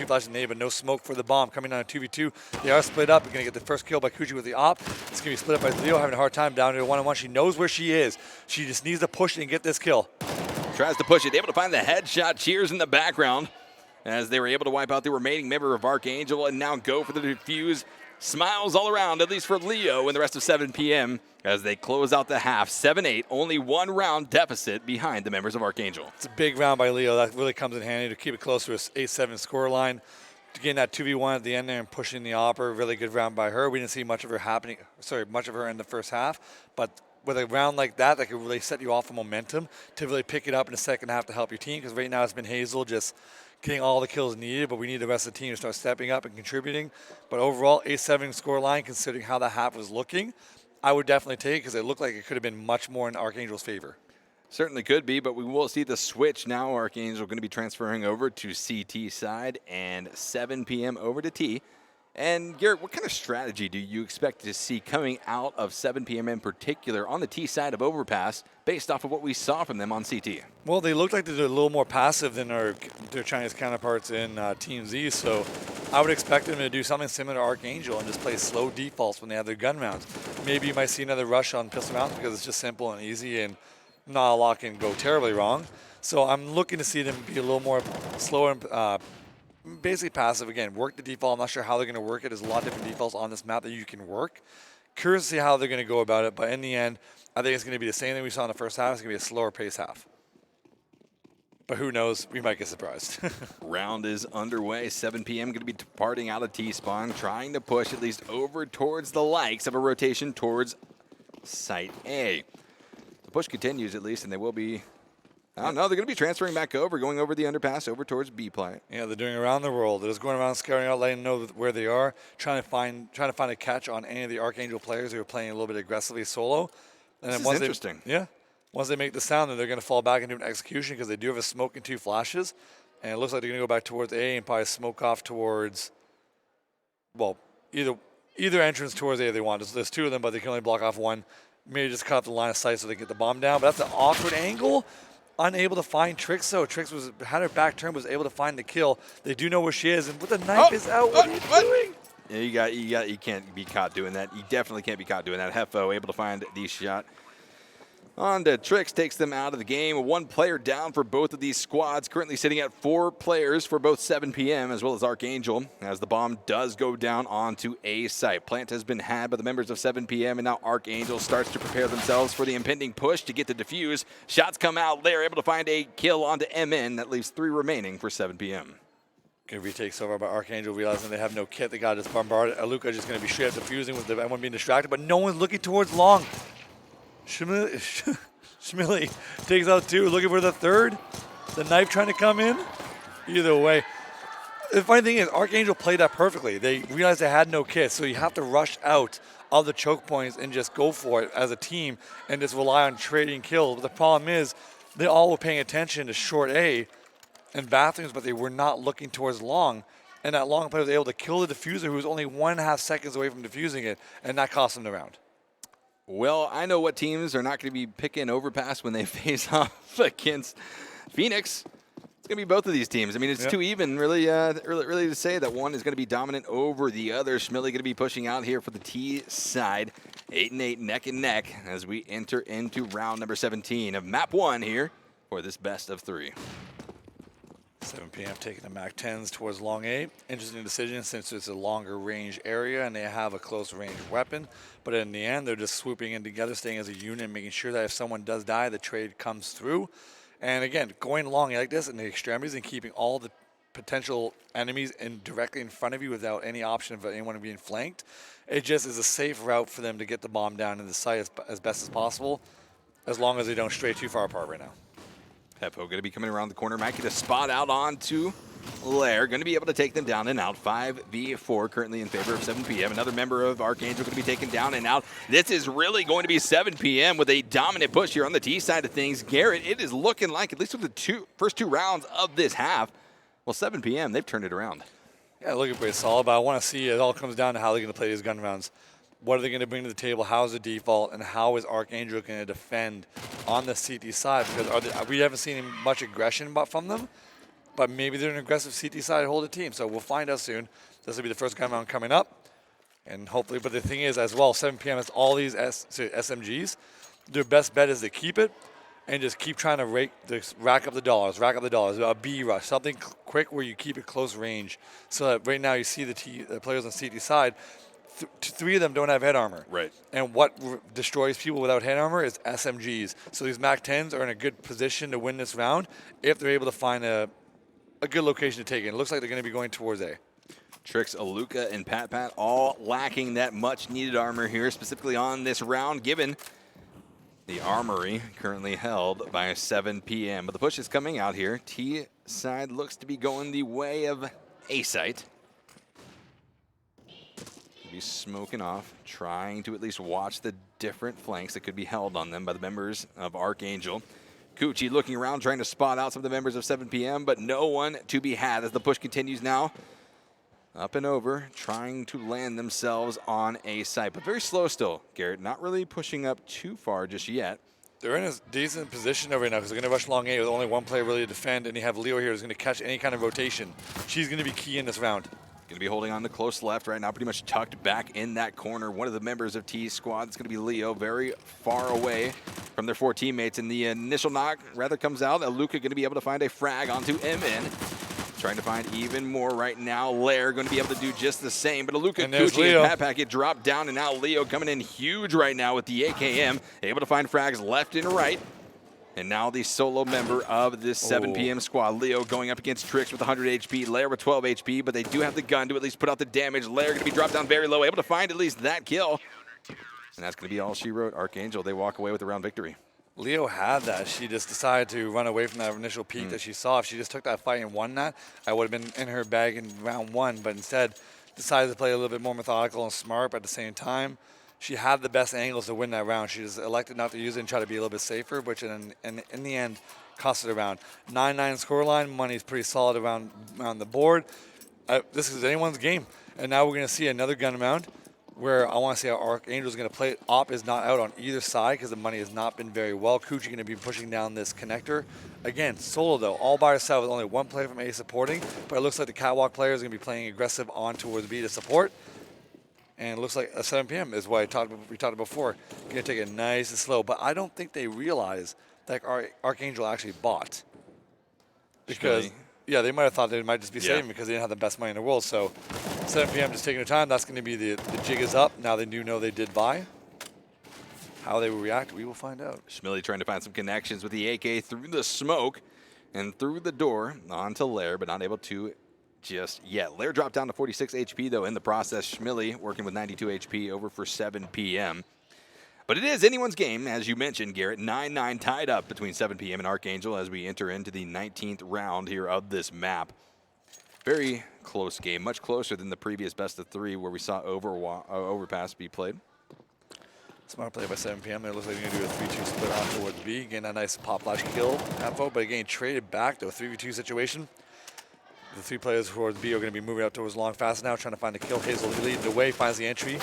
A: flashes in nade, but no smoke for the bomb. Coming on a 2v2, they are split up. They're going to get the first kill by Coochie with the op. It's going to be split up by Leo, having a hard time down to a 1-on-1. She knows where she is. She just needs to push it and get this kill.
B: Tries to push it, able to find the headshot. Cheers in the background as they were able to wipe out the remaining member of ArkAngel and now go for the defuse. Smiles all around, at least for Leo and the rest of 7 PM as they close out the half. 7-8, only 1 round deficit behind the members of ArkAngel.
A: It's a big round by Leo. That really comes in handy to keep it close to an 8-7 score line. To getting that 2v1 at the end there and pushing the opper, really good round by her. We didn't see much of her in the first half, but with a round like that could really set you off a momentum to really pick it up in the second half to help your team, because right now it's been Hazel just getting all the kills needed, but we need the rest of the team to start stepping up and contributing. But overall, 8-7 score line, considering how the half was looking, I would definitely take it because it looked like it could have been much more in ArkAngel's favor.
B: Certainly could be, but we will see the switch now. ArkAngel going to be transferring over to CT side and 7 PM over to T. And Garrett, what kind of strategy do you expect to see coming out of 7 PM in particular on the T side of Overpass based off of what we saw from them on CT?
A: Well, they look like they're a little more passive than their Chinese counterparts in Team Z, so I would expect them to do something similar to ArkAngel and just play slow defaults when they have their gun rounds. Maybe you might see another rush on pistol rounds because it's just simple and easy and not a lot can go terribly wrong. So I'm looking to see them be a little more slower and basically passive. Again, work the default. I'm not sure how they're going to work it. There's a lot of different defaults on this map that you can work. Curious to see how they're going to go about it, but in the end, I think it's going to be the same thing we saw in the first half. It's going to be a slower pace half. But who knows? We might get surprised.
B: Round is underway. 7 PM going to be departing out of T-spawn, trying to push at least over towards the likes of a rotation towards Site A. The push continues at least, and they will be, I don't know, they're going to be transferring back over, going over the underpass, over towards B plant.
A: Yeah, they're doing around the world. They're just going around scouting out, letting them know where they are, trying to find a catch on any of the ArkAngel players who are playing a little bit aggressively solo. And
B: This
A: then
B: is interesting.
A: Once they make the sound, then they're going to fall back into an execution because they do have a smoke and 2 flashes. And it looks like they're going to go back towards A and probably smoke off towards, well, either entrance towards A they want. There's 2 of them, but they can only block off 1. Maybe just cut off the line of sight so they can get the bomb down. But that's an awkward angle. Unable to find Trix, though. Trix had her back turned, was able to find the kill. They do know where she is, and with the knife is out, what are you doing?
B: Yeah, you can't be caught doing that. You definitely can't be caught doing that. Hefo able to find the shot. On to Trix, takes them out of the game. 1 player down for both of these squads. Currently sitting at 4 players for both 7 PM as well as ArkAngel, as the bomb does go down onto A site. Plant has been had by the members of 7 PM, and now ArkAngel starts to prepare themselves for the impending push to get the defuse. Shots come out. They're able to find a kill onto MN. That leaves 3 remaining for 7 PM.
A: Good retake so far by ArkAngel, realizing they have no kit. They got just bombarded. Aluka just going to be straight up defusing with everyone being distracted, but no one's looking towards long. Schmilly takes out 2, looking for the 3rd. The knife trying to come in. Either way. The funny thing is, ArkAngel played that perfectly. They realized they had no kit, so you have to rush out of the choke points and just go for it as a team and just rely on trading kills. But the problem is, they all were paying attention to short A and bathrooms, but they were not looking towards long. And that long player was able to kill the diffuser, who was only 1.5 seconds away from diffusing it, and that cost them the round.
B: Well, I know what teams are not going to be picking Overpass when they face off against Phoenix. It's going to be both of these teams. I mean, it's too even, really to say that one is going to be dominant over the other. Schmilly going to be pushing out here for the T side. 8-8, neck and neck, as we enter into round number 17 of map 1 here for this best of 3.
A: 7 PM taking the MAC 10s towards long A. Interesting decision since it's a longer range area and they have a close range weapon. But in the end, they're just swooping in together, staying as a unit, making sure that if someone does die, the trade comes through. And again, going long like this in the extremities and keeping all the potential enemies directly in front of you without any option of anyone being flanked, it just is a safe route for them to get the bomb down in the site as best as possible, as long as they don't stray too far apart right now.
B: Heppo going to be coming around the corner. Might get a spot out onto Lair. Going to be able to take them down and out. 5v4 currently in favor of 7 PM. Another member of ArkAngel going to be taken down and out. This is really going to be 7 PM with a dominant push here on the T side of things. Garrett, it is looking like, at least with the first two rounds of this half, well, 7 PM, they've turned it around.
A: Yeah, looking pretty solid, but I want to see it all comes down to how they're going to play these gun rounds. What are they going to bring to the table? How is the default? And how is ArkAngel going to defend on the CT side? Because we haven't seen much aggression from them, but maybe they're an aggressive CT side holder team. So we'll find out soon. This will be the first gun round coming up. And hopefully, but the thing is as well, 7 PM has all these SMGs. Their best bet is to keep it and just keep trying to rack up the dollars, a B rush, something quick where you keep it close range. So that right now you see the players on CT side, 3 of them don't have head armor.
B: Right.
A: And what destroys people without head armor is SMGs. So these MAC 10s are in a good position to win this round if they're able to find a good location to take it. It looks like they're going to be going towards A.
B: Trix, Aluka, and Pat all lacking that much needed armor here, specifically on this round, given the armory currently held by 7 PM. But the push is coming out here. T side looks to be going the way of A site. Be smoking off, trying to at least watch the different flanks that could be held on them by the members of ArkAngel. Coochie looking around, trying to spot out some of the members of 7 PM, but no one to be had as the push continues now. Up and over, trying to land themselves on a site, but very slow still, Garrett. Not really pushing up too far just yet.
A: They're in a decent position over now because they're going to rush long A with only one player really to defend, and you have Leo here who's going to catch any kind of rotation. She's going to be key in this round.
B: Going to be holding on the close left right now, pretty much tucked back in that corner. One of the members of T's squad, it's going to be Leo, very far away from their 4 teammates. And the initial knock rather comes out. Luka going to be able to find a frag onto MN. Trying to find even more right now. Lair going to be able to do just the same. But Luka, Gucci, and Pat Packet drop down, and now Leo coming in huge right now with the AKM. Able to find frags left and right. And now the solo member of this 7 PM squad, Leo, going up against Trix with 100 HP, Lair with 12 HP, but they do have the gun to at least put out the damage. Lair going to be dropped down very low, able to find at least that kill. And that's going to be all she wrote. ArkAngel, they walk away with a round victory.
A: Leo had that. She just decided to run away from that initial peak that she saw. If she just took that fight and won that, I would have been in her bag in round 1, but instead decided to play a little bit more methodical and smart, but at the same time, she had the best angles to win that round. She just elected not to use it and try to be a little bit safer, which in the end cost it a round. 9-9 scoreline. Money's pretty solid around the board. This is anyone's game. And now we're going to see another gun round where I want to see how ArkAngel's going to play it. Op is not out on either side because the money has not been very well. Coochie going to be pushing down this connector. Again, solo though, all by herself with only one player from A supporting, but it looks like the catwalk player is going to be playing aggressive on towards B to support. And it looks like a 7 PM is what we talked about before. Going to take it nice and slow. But I don't think they realize that ArkAngel actually bought. Because, yeah, they might have thought they might just be saving because they didn't have the best money in the world. So 7 PM just taking their time. That's going to be the jig is up. Now they do know they did buy. How they will react, we will find out.
B: Schmilly trying to find some connections with the AK through the smoke and through the door onto Lair, but not able to just yet. Lair dropped down to 46 HP, though, in the process. Schmilly working with 92 HP over for 7 PM. But it is anyone's game, as you mentioned, Garrett. 9-9 tied up between 7PM and ArkAngel as we enter into the 19th round here of this map. Very close game, much closer than the previous best of 3 where we saw Overpass be played.
A: Smart play by 7PM. It looks like they're going to do a 3-2 split off towards B. Getting a nice pop flash kill info, but again, traded back to a 3v2 situation. The 3 players towards B are going to be moving up towards long fast now, trying to find the kill. Hazel leading the way, finds the entry.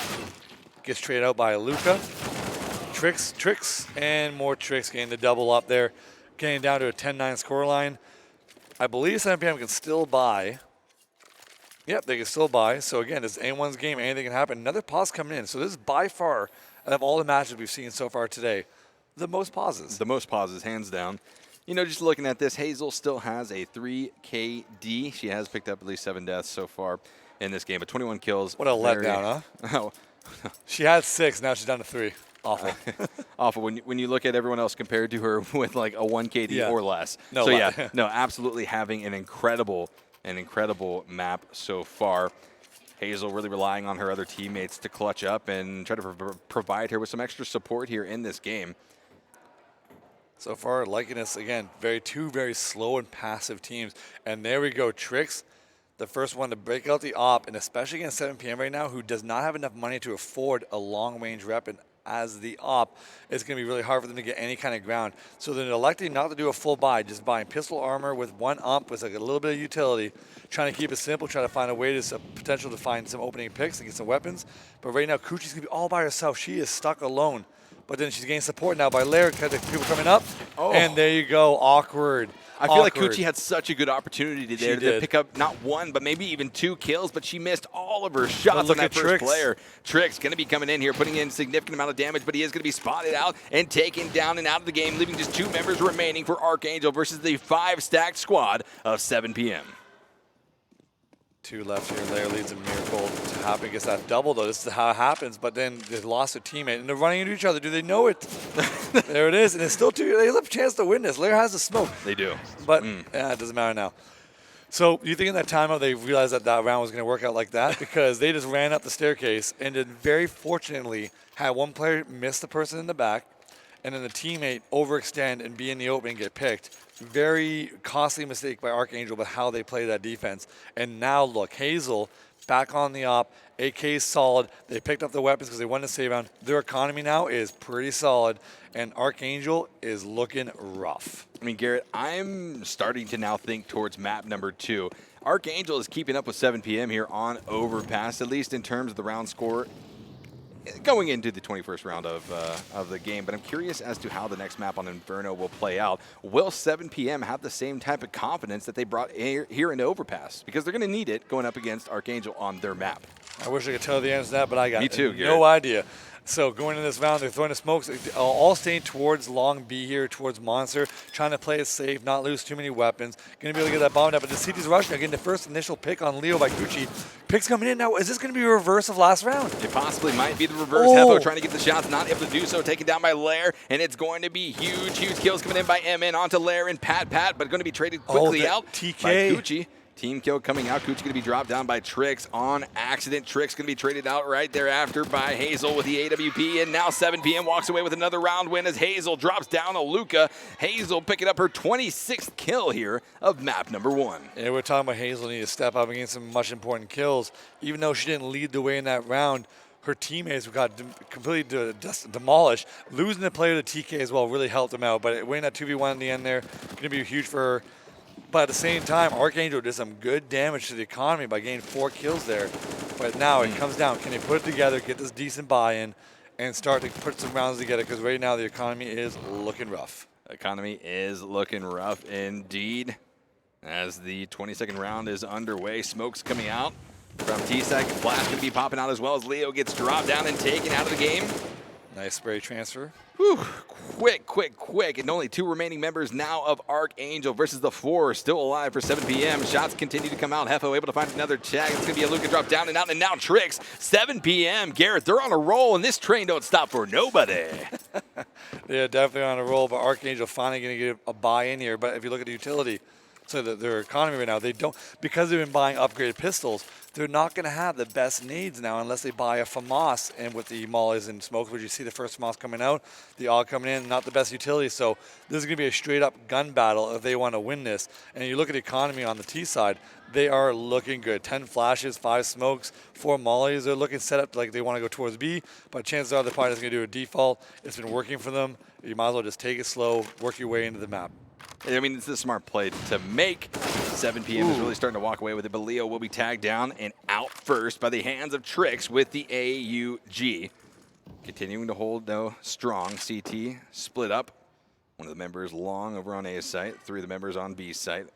A: Gets traded out by Luca. Tricks, and more tricks, getting the double up there. Getting down to a 10-9 scoreline. I believe 7PM can still buy. Yep, they can still buy. So again, it's anyone's game. Anything can happen. Another pause coming in. So this is by far, out of all the matches we've seen so far today, the most pauses.
B: The most pauses, hands down. You know, just looking at this, Hazel still has a 3 KD. She has picked up at least 7 deaths so far in this game, but 21 kills.
A: What a letdown, huh? She had 6, now she's down to 3. Awful.
B: Awful. When you look at everyone else compared to her with like a 1 KD or less.
A: No,
B: so yeah, no, absolutely having an incredible map so far. Hazel really relying on her other teammates to clutch up and try to provide her with some extra support here in this game.
A: So far, liking this, again, two very slow and passive teams. And there we go, Tricks, the first one to break out the op, and especially against 7PM right now, who does not have enough money to afford a long-range weapon as the op. It's going to be really hard for them to get any kind of ground. So they're electing not to do a full buy, just buying pistol armor with 1 ump with like a little bit of utility, trying to keep it simple, trying to find a way to potential to find some opening picks and get some weapons. But right now, Coochie's going to be all by herself. She is stuck alone. But then she's getting support now by Lair, because the people coming up. Oh. And there you go, awkward.
B: I feel like Coochie had such a good opportunity there to pick up not 1, but maybe even 2 kills, but she missed all of her shots on that first player. Tricks going to be coming in here, putting in a significant amount of damage, but he is going to be spotted out and taken down and out of the game, leaving just 2 members remaining for ArkAngel versus the 5-stacked squad of 7PM.
A: 2 left here. Lair leads a miracle to happen. Gets that double, though. This is how it happens. But then they lost a teammate, and they're running into each other. Do they know it? There it is. And it's still 2. They have a chance to win this. Lair has the smoke.
B: They do.
A: But yeah, it doesn't matter now. So you think in that timeout they realized that that round was going to work out like that? Because they just ran up the staircase and then very fortunately had one player miss the person in the back, and then the teammate overextend and be in the open and get picked. Very costly mistake by ArkAngel, but how they play that defense. And now look, Hazel back on the op. AK is solid. They picked up the weapons because they won the save round. Their economy now is pretty solid, and ArkAngel is looking rough.
B: I mean, Garrett, I'm starting to now think towards map number 2. ArkAngel is keeping up with 7PM here on Overpass, at least in terms of the round score going into the 21st round of the game. But I'm curious as to how the next map on Inferno will play out. Will 7PM have the same type of confidence that they brought here in Overpass? Because they're going to need it going up against ArkAngel on their map.
A: I wish I could tell the answer to that, but I got
B: Me too,
A: no idea. So going in this round, they're throwing the smokes, all staying towards long B here, towards Monster, trying to play it safe, not lose too many weapons. Going to be able to get that bomb down, but the CT's rushing. Again, the first initial pick on Leo by Gucci. Picks coming in now. Is this going to be a reverse of last round?
B: It possibly might be the reverse. Hefo trying to get the shots, not able to do so, taken down by Lair, and it's going to be huge kills coming in by MN onto Lair and Pat, but going to be traded quickly out
A: TK.
B: by Gucci. Team kill coming out. Coochie going to be dropped down by Tricks on accident. Tricks going to be traded out right thereafter by Hazel with the AWP. And now 7PM walks away with another round win as Hazel drops down to Luca. Hazel picking up her 26th kill here of map number 1.
A: Yeah, we're talking about Hazel need to step up and get some much important kills. Even though she didn't lead the way in that round, her teammates got completely demolished. Losing the player to TK as well really helped them out. But winning that 2v1 in the end there, going to be huge for her. But at the same time, ArkAngel did some good damage to the economy by getting 4 kills there. But now it comes down. Can they put it together, get this decent buy-in, and start to put some rounds together? Because right now the economy is looking rough.
B: Economy is looking rough indeed. As the 22nd round is underway, smoke's coming out from T-Sec. Flash going to be popping out as well as Leo gets dropped down and taken out of the game.
A: Nice spray transfer.
B: Whew. Quick. And only 2 remaining members now of ArkAngel versus the 4 still alive for 7PM. Shots continue to come out. Hefo able to find another tag. It's going to be a Luca drop down and out, and now Tricks. 7PM. Garrett, they're on a roll, and this train don't stop for nobody.
A: Yeah, definitely on a roll, but ArkAngel finally going to get a buy-in here. But if you look at the utility, so their economy right now, they don't, because they've been buying upgraded pistols, they're not going to have the best nades now unless they buy a FAMAS and with the mollies and smoke, which you see the first FAMAS coming out, the AUG coming in, not the best utility. So this is going to be a straight up gun battle if they want to win this. And you look at the economy on the T side, they are looking good. 10 flashes, 5 smokes, 4 mollies. They're looking set up like they want to go towards B, but chances are the party is going to do a default. It's been working for them. You might as well just take it slow, work your way into the map.
B: I mean, it's a smart play to make. 7 p.m. is really starting to walk away with it, but Leo will be tagged down and out first by the hands of Trix with the AUG. Continuing to hold, though, strong. CT split up. One of the members long over on A's site, 3 of the members on B's site.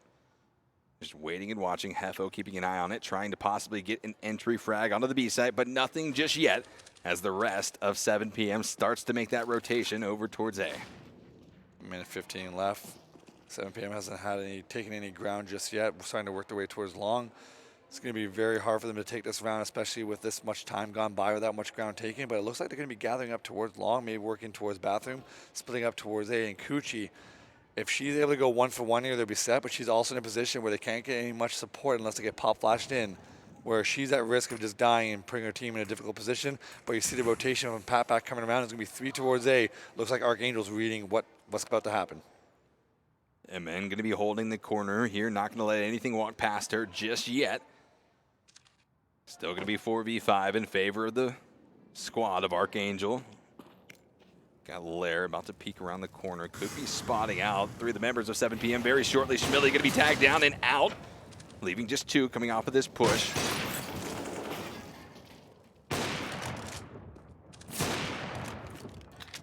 B: Just waiting and watching. Hefo keeping an eye on it, trying to possibly get an entry frag onto the B site, but nothing just yet as the rest of 7 p.m. starts to make that rotation over towards A.
A: Minute 15 left. 7 p.m. hasn't taken any ground just yet. We're starting to work their way towards long. It's going to be very hard for them to take this round, especially with this much time gone by without much ground taken. But it looks like they're going to be gathering up towards long, maybe working towards bathroom, splitting up towards A. And Coochie, if she's able to go 1 for 1 here, they'll be set. But she's also in a position where they can't get any much support unless they get pop flashed in, where she's at risk of just dying and putting her team in a difficult position. But you see the rotation from Pat back coming around. It's going to be 3 towards A. Looks like ArkAngel's reading what's about to happen.
B: MN going to be holding the corner here, not going to let anything walk past her just yet. Still going to be 4v5 in favor of the squad of ArkAngel. Got Lair about to peek around the corner. Could be spotting out 3 of the members of 7 p.m. very shortly. Schmilly going to be tagged down and out, leaving just 2 coming off of this push.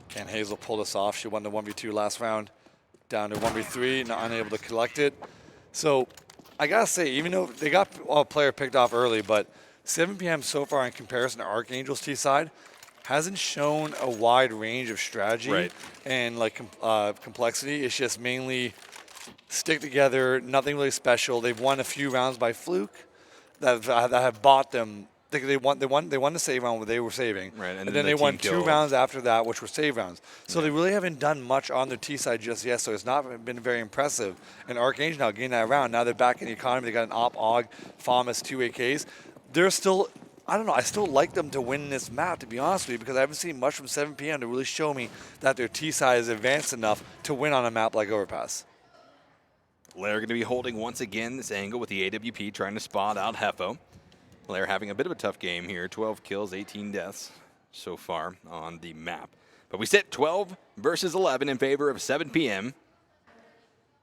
A: Can Hazel pull this off? She won the 1v2 last round. Down to 1v3, not unable to collect it. So I gotta say, even though they got a player picked off early, but 7 p.m. so far in comparison to ArkAngel's T side hasn't shown a wide range of strategy and like complexity. It's just mainly stick together, nothing really special. They've won a few rounds by fluke that have bought them. They won the save round where they were saving, and then they won 2 rounds after that, which were save rounds. So they really haven't done much on their T side just yet. So it's not been very impressive. And ArkAngel now getting that round. Now they're back in the economy. They got an op, AUG, FAMAS, 2 AKs. They're still, I don't know. I still like them to win this map, to be honest with you, because I haven't seen much from 7 p.m. to really show me that their T side is advanced enough to win on a map like Overpass.
B: Lair going to be holding once again this angle with the AWP, trying to spot out Hefo. Lair having a bit of a tough game here. 12 kills, 18 deaths so far on the map. But we sit 12 versus 11 in favor of 7 p.m.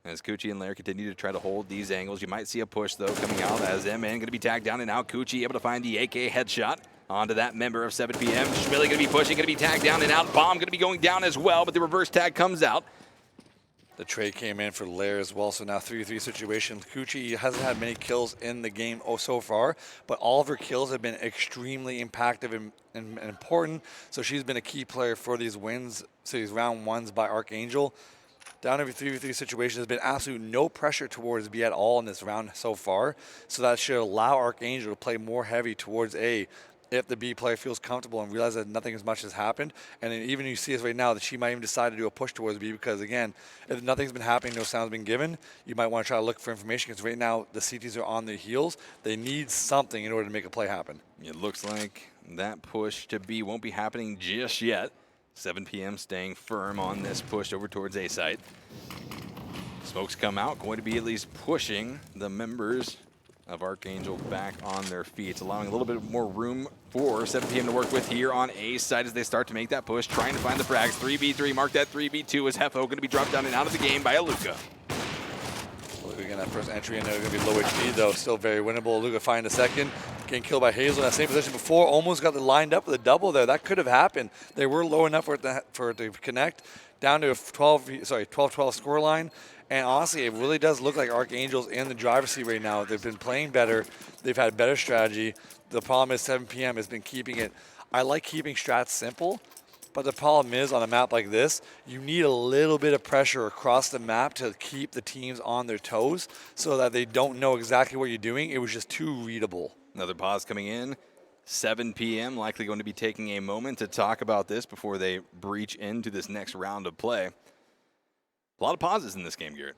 B: As Coochie and Lair continue to try to hold these angles. You might see a push, though, coming out as MN going to be tagged down and out. Coochie able to find the AK headshot onto that member of 7 p.m. Schmilly going to be pushing, going to be tagged down and out. Bomb going to be going down as well, but the reverse tag comes out.
A: The trade came in for Lair as well, so now 3v3 situation. Coochie hasn't had many kills in the game so far, but all of her kills have been extremely impactful and important. So she's been a key player for these wins, so these round 1s by ArkAngel. Down every 3v3 situation, there's been absolutely no pressure towards B at all in this round so far. So that should allow ArkAngel to play more heavy towards A if the B player feels comfortable and realizes that nothing as much has happened. And then even you see us right now that she might even decide to do a push towards B because, again, if nothing's been happening, no sound's been given, you might want to try to look for information because right now the CTs are on their heels. They need something in order to make a play happen.
B: It looks like that push to B won't be happening just yet. 7 p.m. staying firm on this push over towards A site. Smokes come out, going to be at least pushing the members of ArkAngel back on their feet. It's allowing a little bit more room for 7 p.m. to work with here on A side as they start to make that push, trying to find the frags. 3v3, mark that 3v2 as Hefo going to be dropped down and out of the game by Aluka.
A: Again, that first entry in there going to be low HP, though, still very winnable. Aluka find a second, getting killed by Hazel in that same position before, almost got lined up with a double there. That could have happened. They were low enough for it to connect, down to a 12-12 scoreline. And honestly, it really does look like ArkAngel's in the driver's seat right now. They've been playing better. They've had better strategy. The problem is 7 p.m. has been keeping it. I like keeping strats simple, but the problem is on a map like this, you need a little bit of pressure across the map to keep the teams on their toes so that they don't know exactly what you're doing. It was just too readable.
B: Another pause coming in. 7 p.m. likely going to be taking a moment to talk about this before they breach into this next round of play. A lot of pauses in this game, Garrett.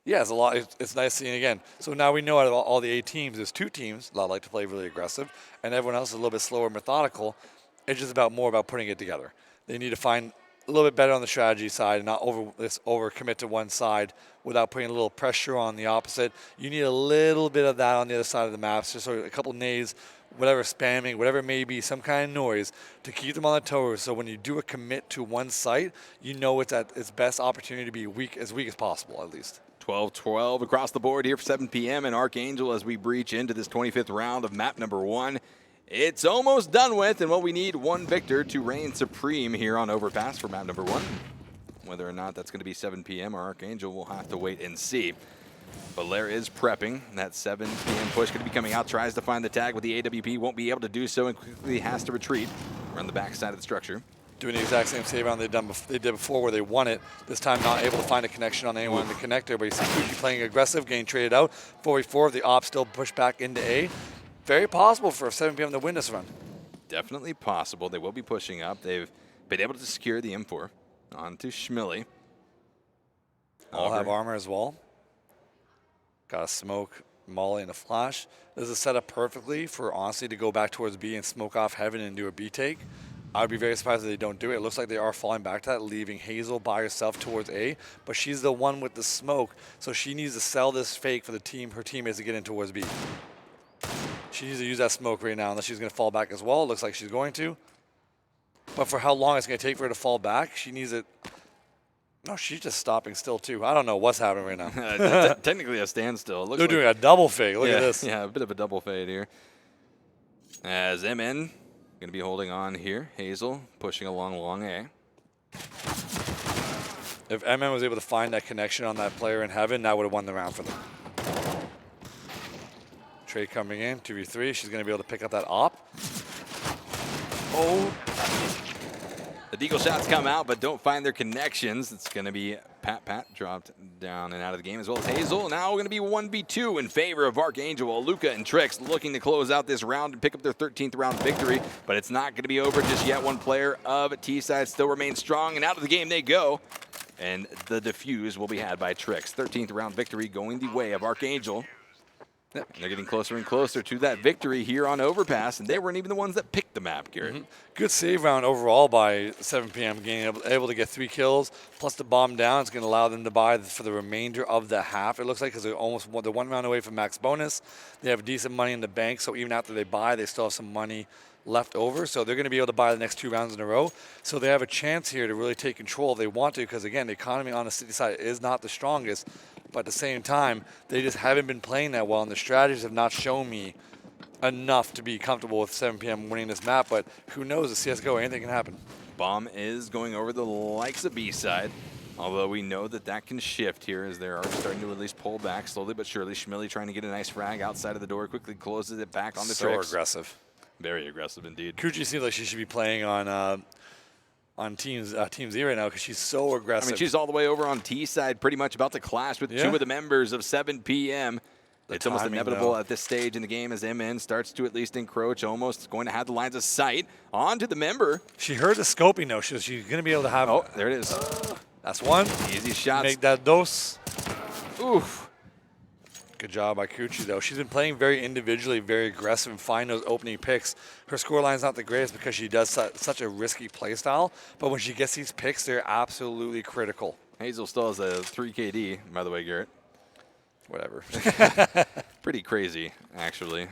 A: Yeah, it's a lot. It's nice seeing again. So now we know out of all the 8 teams, there's 2 teams that like to play really aggressive, and everyone else is a little bit slower, methodical. It's just more about putting it together. They need to find a little bit better on the strategy side and not over commit to one side without putting a little pressure on the opposite. You need a little bit of that on the other side of the map. So sort of a couple nades, whatever spamming, whatever it may be, some kind of noise to keep them on the toes. So when you do a commit to one site, you know it's at its best opportunity to be weak as possible, at least.
B: 12-12 across the board here for 7 p.m. and ArkAngel as we breach into this 25th round of map number 1. It's almost done with, and we need one victor to reign supreme here on Overpass for map number 1. Whether or not that's going to be 7 p.m. or ArkAngel, we'll have to wait and see. Belair is prepping. That 7 p.m. push going to be coming out, tries to find the tag with the AWP, won't be able to do so, and quickly has to retreat around the back side of the structure.
A: Doing the exact same save round they did before where they won it. This time not able to find a connection on anyone in the connector, but you see Kuchi playing aggressive, getting traded out. 4v4, the op still pushed back into A. Very possible for 7 p.m. to win this run.
B: Definitely possible. They will be pushing up. They've been able to secure the M4 onto Schmilly.
A: All have armor as well. Got a smoke, molly, and a flash. This is set up perfectly for Honestly to go back towards B and smoke off heaven and do a B take. I would be very surprised if they don't do it. It looks like they are falling back to that, leaving Hazel by herself towards A, but she's the one with the smoke, so she needs to sell this fake for the team, her teammates to get in towards B. She needs to use that smoke right now, unless she's going to fall back as well. It looks like she's going to. But for how long it's going to take for her to fall back, she needs it. No, she's just stopping still, too. I don't know what's happening right now.
B: Technically a standstill.
A: They're doing a double fake. Look at this.
B: Yeah, a bit of a double fade here. As MN going to be holding on here. Hazel pushing along long A.
A: If MN was able to find that connection on that player in heaven, that would have won the round for them. Trey coming in, 2v3. She's going to be able to pick up that op. Oh.
B: The deagle shots come out, but don't find their connections. It's going to be Pat dropped down and out of the game, as well as Hazel. Now we're going to be 1v2 in favor of ArkAngel, while Luca and Trix looking to close out this round and pick up their 13th round victory. But it's not going to be over just yet. One player of T-side still remains strong, and out of the game they go. And the defuse will be had by Trix. 13th round victory going the way of ArkAngel. Yep. They're getting closer and closer to that victory here on Overpass, and they weren't even the ones that picked the map, Garrett.
A: Good save round overall by 7 p.m. Getting able to get 3 kills, plus the bomb down. It's going to allow them to buy for the remainder of the half, it looks like, because they're they're 1 round away from max bonus. They have decent money in the bank, so even after they buy, they still have some money left over. So they're going to be able to buy the next 2 rounds in a row. So they have a chance here to really take control if they want to, because, again, the economy on the city side is not the strongest. But at the same time, they just haven't been playing that well, and the strategies have not shown me enough to be comfortable with 7 p.m. winning this map. But who knows, the CSGO, anything can happen.
B: Bomb is going over the likes of B-side, although we know that that can shift here as they are starting to at least pull back slowly but surely. Schmilly trying to get a nice frag outside of the door, quickly closes it back on the Trix.
A: So aggressive.
B: Very aggressive indeed.
A: Kuchi seems like she should be playing on Team Z right now because she's so aggressive.
B: I mean, she's all the way over on T side, pretty much about to clash with 2 of the members of 7 p.m. It's almost inevitable at this stage in the game as MN starts to at least encroach, almost going to have the lines of sight onto the member.
A: She heard the scoping though. She's going to be able to have.
B: Oh, there it is.
A: That's one.
B: Easy shots.
A: Make that dos.
B: Oof.
A: Good job by Kuchi, though. She's been playing very individually, very aggressive, and find those opening picks. Her scoreline's not the greatest because she does such a risky play style, but when she gets these picks, they're absolutely critical.
B: Hazel still has a 3 KD, by the way, Garrett.
A: Whatever.
B: Pretty crazy, actually.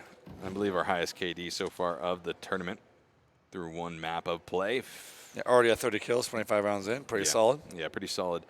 B: I believe our highest KD so far of the tournament through 1 map of play.
A: Yeah, already at 30 kills, 25 rounds in. Pretty solid.
B: Yeah, pretty solid.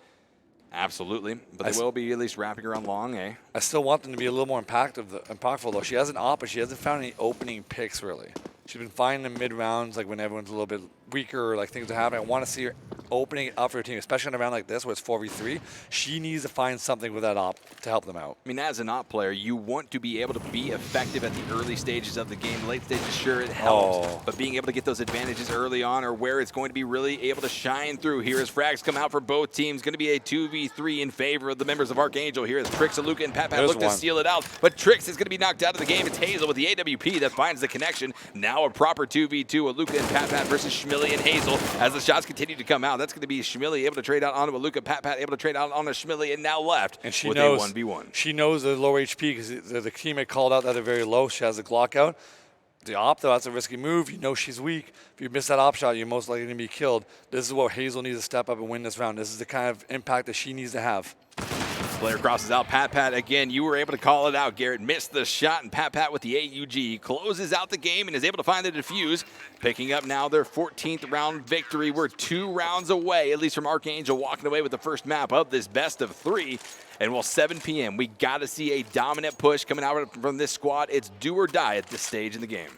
B: Absolutely, but they will be at least wrapping around long A.
A: I still want them to be a little more impactful, though. She has an op, but she hasn't found any opening picks, really. She's been finding them mid-rounds, like when everyone's a little bit weaker, or like things are happening. I want to see her opening it up for her team, especially in a round like this where it's 4v3. She needs to find something with that op to help them out.
B: I mean, as an op player, you want to be able to be effective at the early stages of the game. Late stages, sure, it helps, but being able to get those advantages early on are where it's going to be really able to shine through. Here as frags come out for both teams, going to be a 2v3 in favor of the members of ArkAngel. Here as Trix, Luca, and Pat look to seal it out, but Trix is going to be knocked out of the game. It's Hazel with the AWP that finds the connection. Now a proper 2v2 of Luca and Pat versus Schmilly and Hazel as the shots continue to come out. That's going to be Schmilly able to trade out onto a Luka. Pat able to trade out onto Schmilly, and now left
A: and she
B: with
A: knows,
B: a 1v1.
A: She knows they're low HP because the teammate called out that they're very low. She has a Glock out. The op, though, that's a risky move. You know she's weak. If you miss that op shot, you're most likely going to be killed. This is what Hazel needs to step up and win this round. This is the kind of impact that she needs to have.
B: Player crosses out. Pat again. You were able to call it out, Garrett. Missed the shot, and Pat with the AUG closes out the game and is able to find the defuse. Picking up now their 14th round victory. We're 2 rounds away, at least from ArkAngel walking away with the first map of this best of 3. And well, 7 p.m., we got to see a dominant push coming out from this squad. It's do or die at this stage in the game.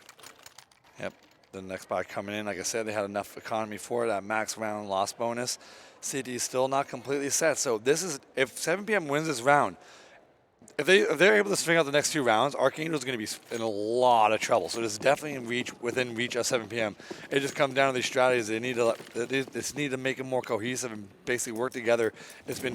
A: Yep, the next buy coming in. Like I said, they had enough economy for it. That max round loss bonus. City is still not completely set. So this is, if 7 p.m. wins this round, if they're able to string out the next 2 rounds, ArkAngel is going to be in a lot of trouble. So this is definitely within reach of 7 p.m. It just comes down to these strategies. They need to make it more cohesive and basically work together. It's been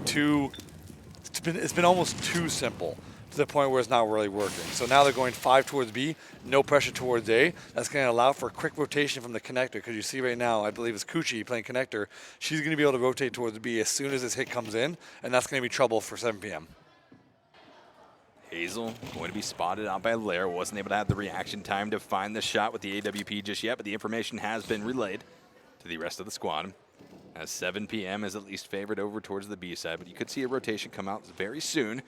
A: almost too simple to the point where it's not really working. So now they're going 5 towards B, no pressure towards A. That's going to allow for a quick rotation from the connector, because you see right now, I believe it's Coochie playing connector. She's going to be able to rotate towards B as soon as this hit comes in, and that's going to be trouble for 7 p.m.
B: Hazel going to be spotted out by Lair. Wasn't able to have the reaction time to find the shot with the AWP just yet, but the information has been relayed to the rest of the squad. As 7 p.m. is at least favored over towards the B side, but you could see a rotation come out very soon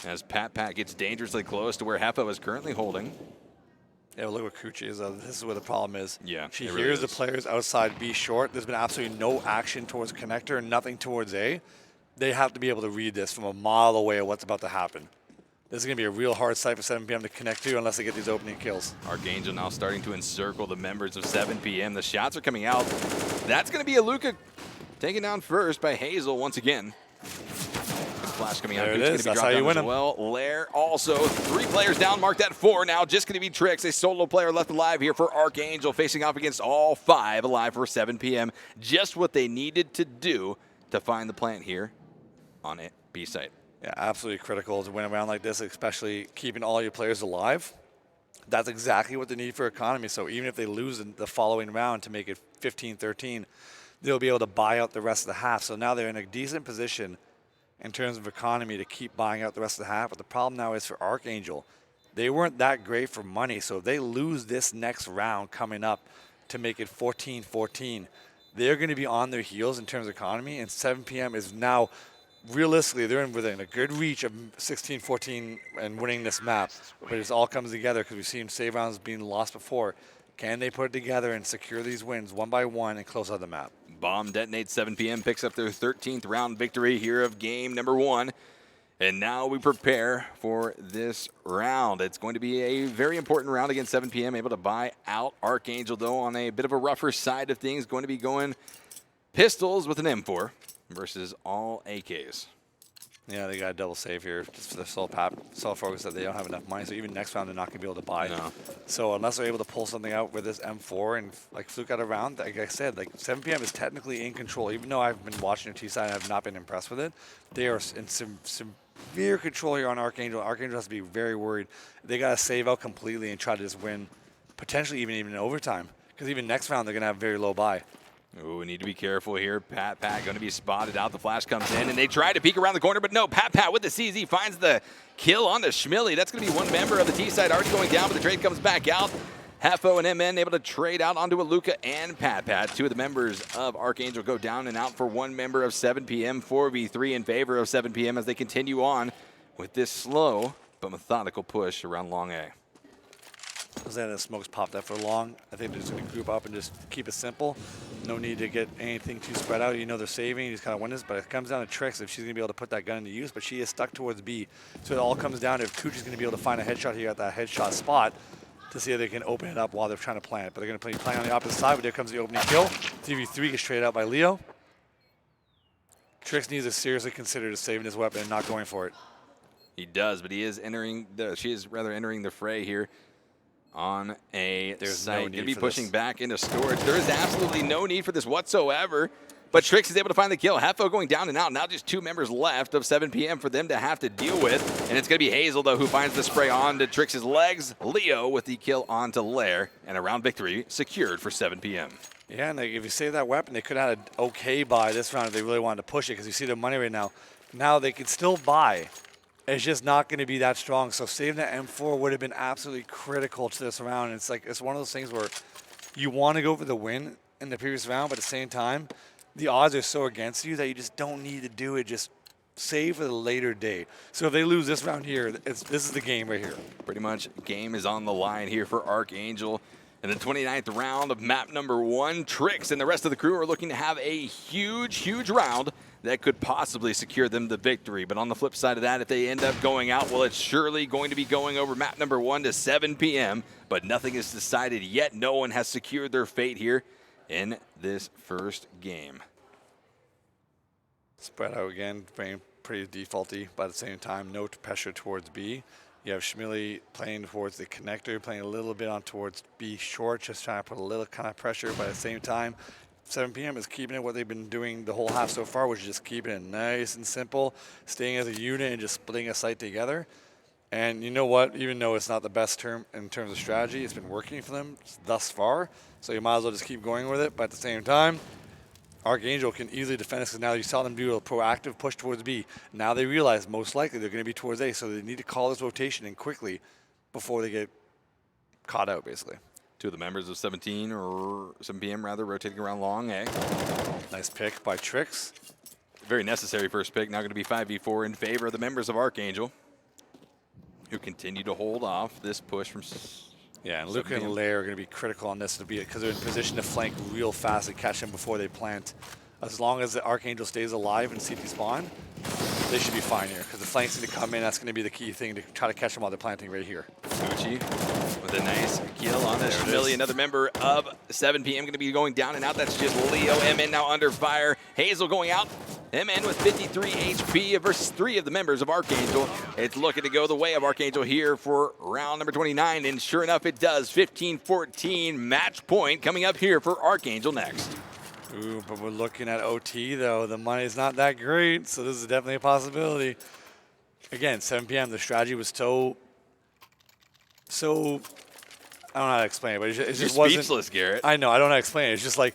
B: as Pat gets dangerously close to where Heffa is currently holding.
A: Yeah, look what Coochie is. This is where the problem is.
B: Yeah,
A: she
B: really
A: hears
B: is.
A: the players outside B short. There's been absolutely no action towards connector and nothing towards A. They have to be able to read this from a mile away of what's about to happen. This is going to be a real hard site for 7 p.m. to connect to unless they get these opening kills.
B: ArkAngel now starting to encircle the members of 7 p.m. The shots are coming out. That's going to be a Luka taken down first by Hazel once again. Flash coming out.
A: There it
B: It's
A: is.
B: going to be
A: That's how
B: dropped
A: you
B: down
A: win
B: as
A: 'em.
B: well. Lair also 3 players down, marked at 4 now. Just going to be Trix, a solo player left alive here for ArkAngel, facing off against all 5 alive for 7 p.m. Just what they needed to do to find the plant here on it B site.
A: Yeah, absolutely critical to win a round like this, especially keeping all your players alive. That's exactly what they need for economy. So even if they lose in the following round to make it 15-13, they'll be able to buy out the rest of the half. So now they're in a decent position in terms of economy to keep buying out the rest of the half. But the problem now is for ArkAngel, they weren't that great for money. So if they lose this next round coming up to make it 14-14, they're going to be on their heels in terms of economy. And 7 p.m. is now, realistically, they're within a good reach of 16-14 and winning this map. But it all comes together because we've seen save rounds being lost before. Can they put it together and secure these wins one by one and close out the map?
B: Bomb detonates. 7 p.m. picks up their 13th round victory here of game number 1. And now we prepare for this round. It's going to be a very important round against 7 p.m. Able to buy out ArkAngel, though, on a bit of a rougher side of things. Going to be going pistols with an M4 versus all AKs.
A: Yeah, they got a double save here just for the sole focus that they don't have enough money. So even next round, they're not going to be able to buy.
B: No.
A: So unless they're able to pull something out with this M4 and like fluke out a round, like I said, like 7 p.m. is technically in control. Even though I've been watching their T side and have not been impressed with it, they are in some severe control here on ArkAngel. ArkAngel has to be very worried. They got to save out completely and try to just win, potentially even in overtime. Because even next round, they're going to have very low buy.
B: Ooh, we need to be careful here. Pat going to be spotted out. The flash comes in, and they try to peek around the corner, but no. Pat with the CZ finds the kill on the Schmilly. That's going to be one member of the T side already going down, but the trade comes back out. Heffo and MN able to trade out onto a Luka and Pat. 2 of the members of ArkAngel go down and out for one member of 7 p.m. 4v3 in favor of 7 p.m. as they continue on with this slow but methodical push around long A.
A: Then the smoke's popped up for long. I think they're just going to group up and just keep it simple. No need to get anything too spread out. You know they're saving. You just kind of win this. But it comes down to Trix if she's going to be able to put that gun into use. But she is stuck towards B. So it all comes down to if Coochie's going to be able to find a headshot here at that headshot spot to see if they can open it up while they're trying to plant it. But they're going to play playing on the opposite side. But there comes the opening kill. 3v3 gets traded out by Leo. Trix needs to seriously consider just saving his weapon and not going for it.
B: He does, but she is entering the fray here on a site. Going to be pushing back into storage. There is absolutely no need for this whatsoever. But Trix is able to find the kill. Heffo going down and out. Now just 2 members left of 7 p.m. for them to have to deal with. And it's going to be Hazel, though, who finds the spray onto Trix's legs. Leo with the kill onto Lair. And a round victory secured for 7 p.m.
A: Yeah, and if you save that weapon, they could have had an okay buy this round if they really wanted to push it, because you see their money right now. Now they could still buy. It's just not going to be that strong. So saving that M4 would have been absolutely critical to this round. And it's one of those things where you want to go for the win in the previous round, but at the same time, the odds are so against you that you just don't need to do it. Just save for the later day. So if they lose this round here, this is the game right here.
B: Pretty much game is on the line here for ArkAngel. In the 29th round of map number 1, Trix and the rest of the crew are looking to have a huge round that could possibly secure them the victory. But on the flip side of that, if they end up going out, well, it's surely going to be going over map number 1 to 7 p.m. But nothing is decided yet. No one has secured their fate here in this first game.
A: Spread out again, playing pretty defaulty, but at the same time, no pressure towards B. You have Schmilly playing towards the connector, playing a little bit on towards B short, just trying to put a little kind of pressure, but at the same time, 7 p.m. is keeping it what they've been doing the whole half so far, which is just keeping it nice and simple, staying as a unit and just splitting a site together. And you know what? Even though it's not the best term in terms of strategy, it's been working for them thus far, so you might as well just keep going with it. But at the same time, ArkAngel can easily defend us, because now you saw them do a proactive push towards B. Now they realize most likely they're going to be towards A, so they need to call this rotation in quickly before they get caught out, basically.
B: Two of the members of 17 or 7 p.m. rather rotating around long A.
A: Nice pick by Trix.
B: Very necessary first pick. Now going to be 5v4 in favor of the members of ArkAngel, who continue to hold off this push from.
A: Yeah, and Luke and Lair are going to be critical on this, because they're in position to flank real fast and catch them before they plant. As long as the ArkAngel stays alive and CT spawn, they should be fine here, because the flanks need to come in. That's going to be the key thing to try to catch them while they're planting right here.
B: Gucci with a nice kill on this Schmilly. Another member of 7 p.m. going to be going down and out. That's just Leo. MN now under fire. Hazel going out. MN with 53 HP versus 3 of the members of ArkAngel. It's looking to go the way of ArkAngel here for round number 29, and sure enough it does. 15-14 match point coming up here for ArkAngel next.
A: Ooh, but we're looking at OT, though. The money's not that great, so this is definitely a possibility. Again, 7 p.m., the strategy was so I don't know how to explain it, but it just wasn't.
B: Speechless, Garrett.
A: I know, I don't know how to explain it. It's just like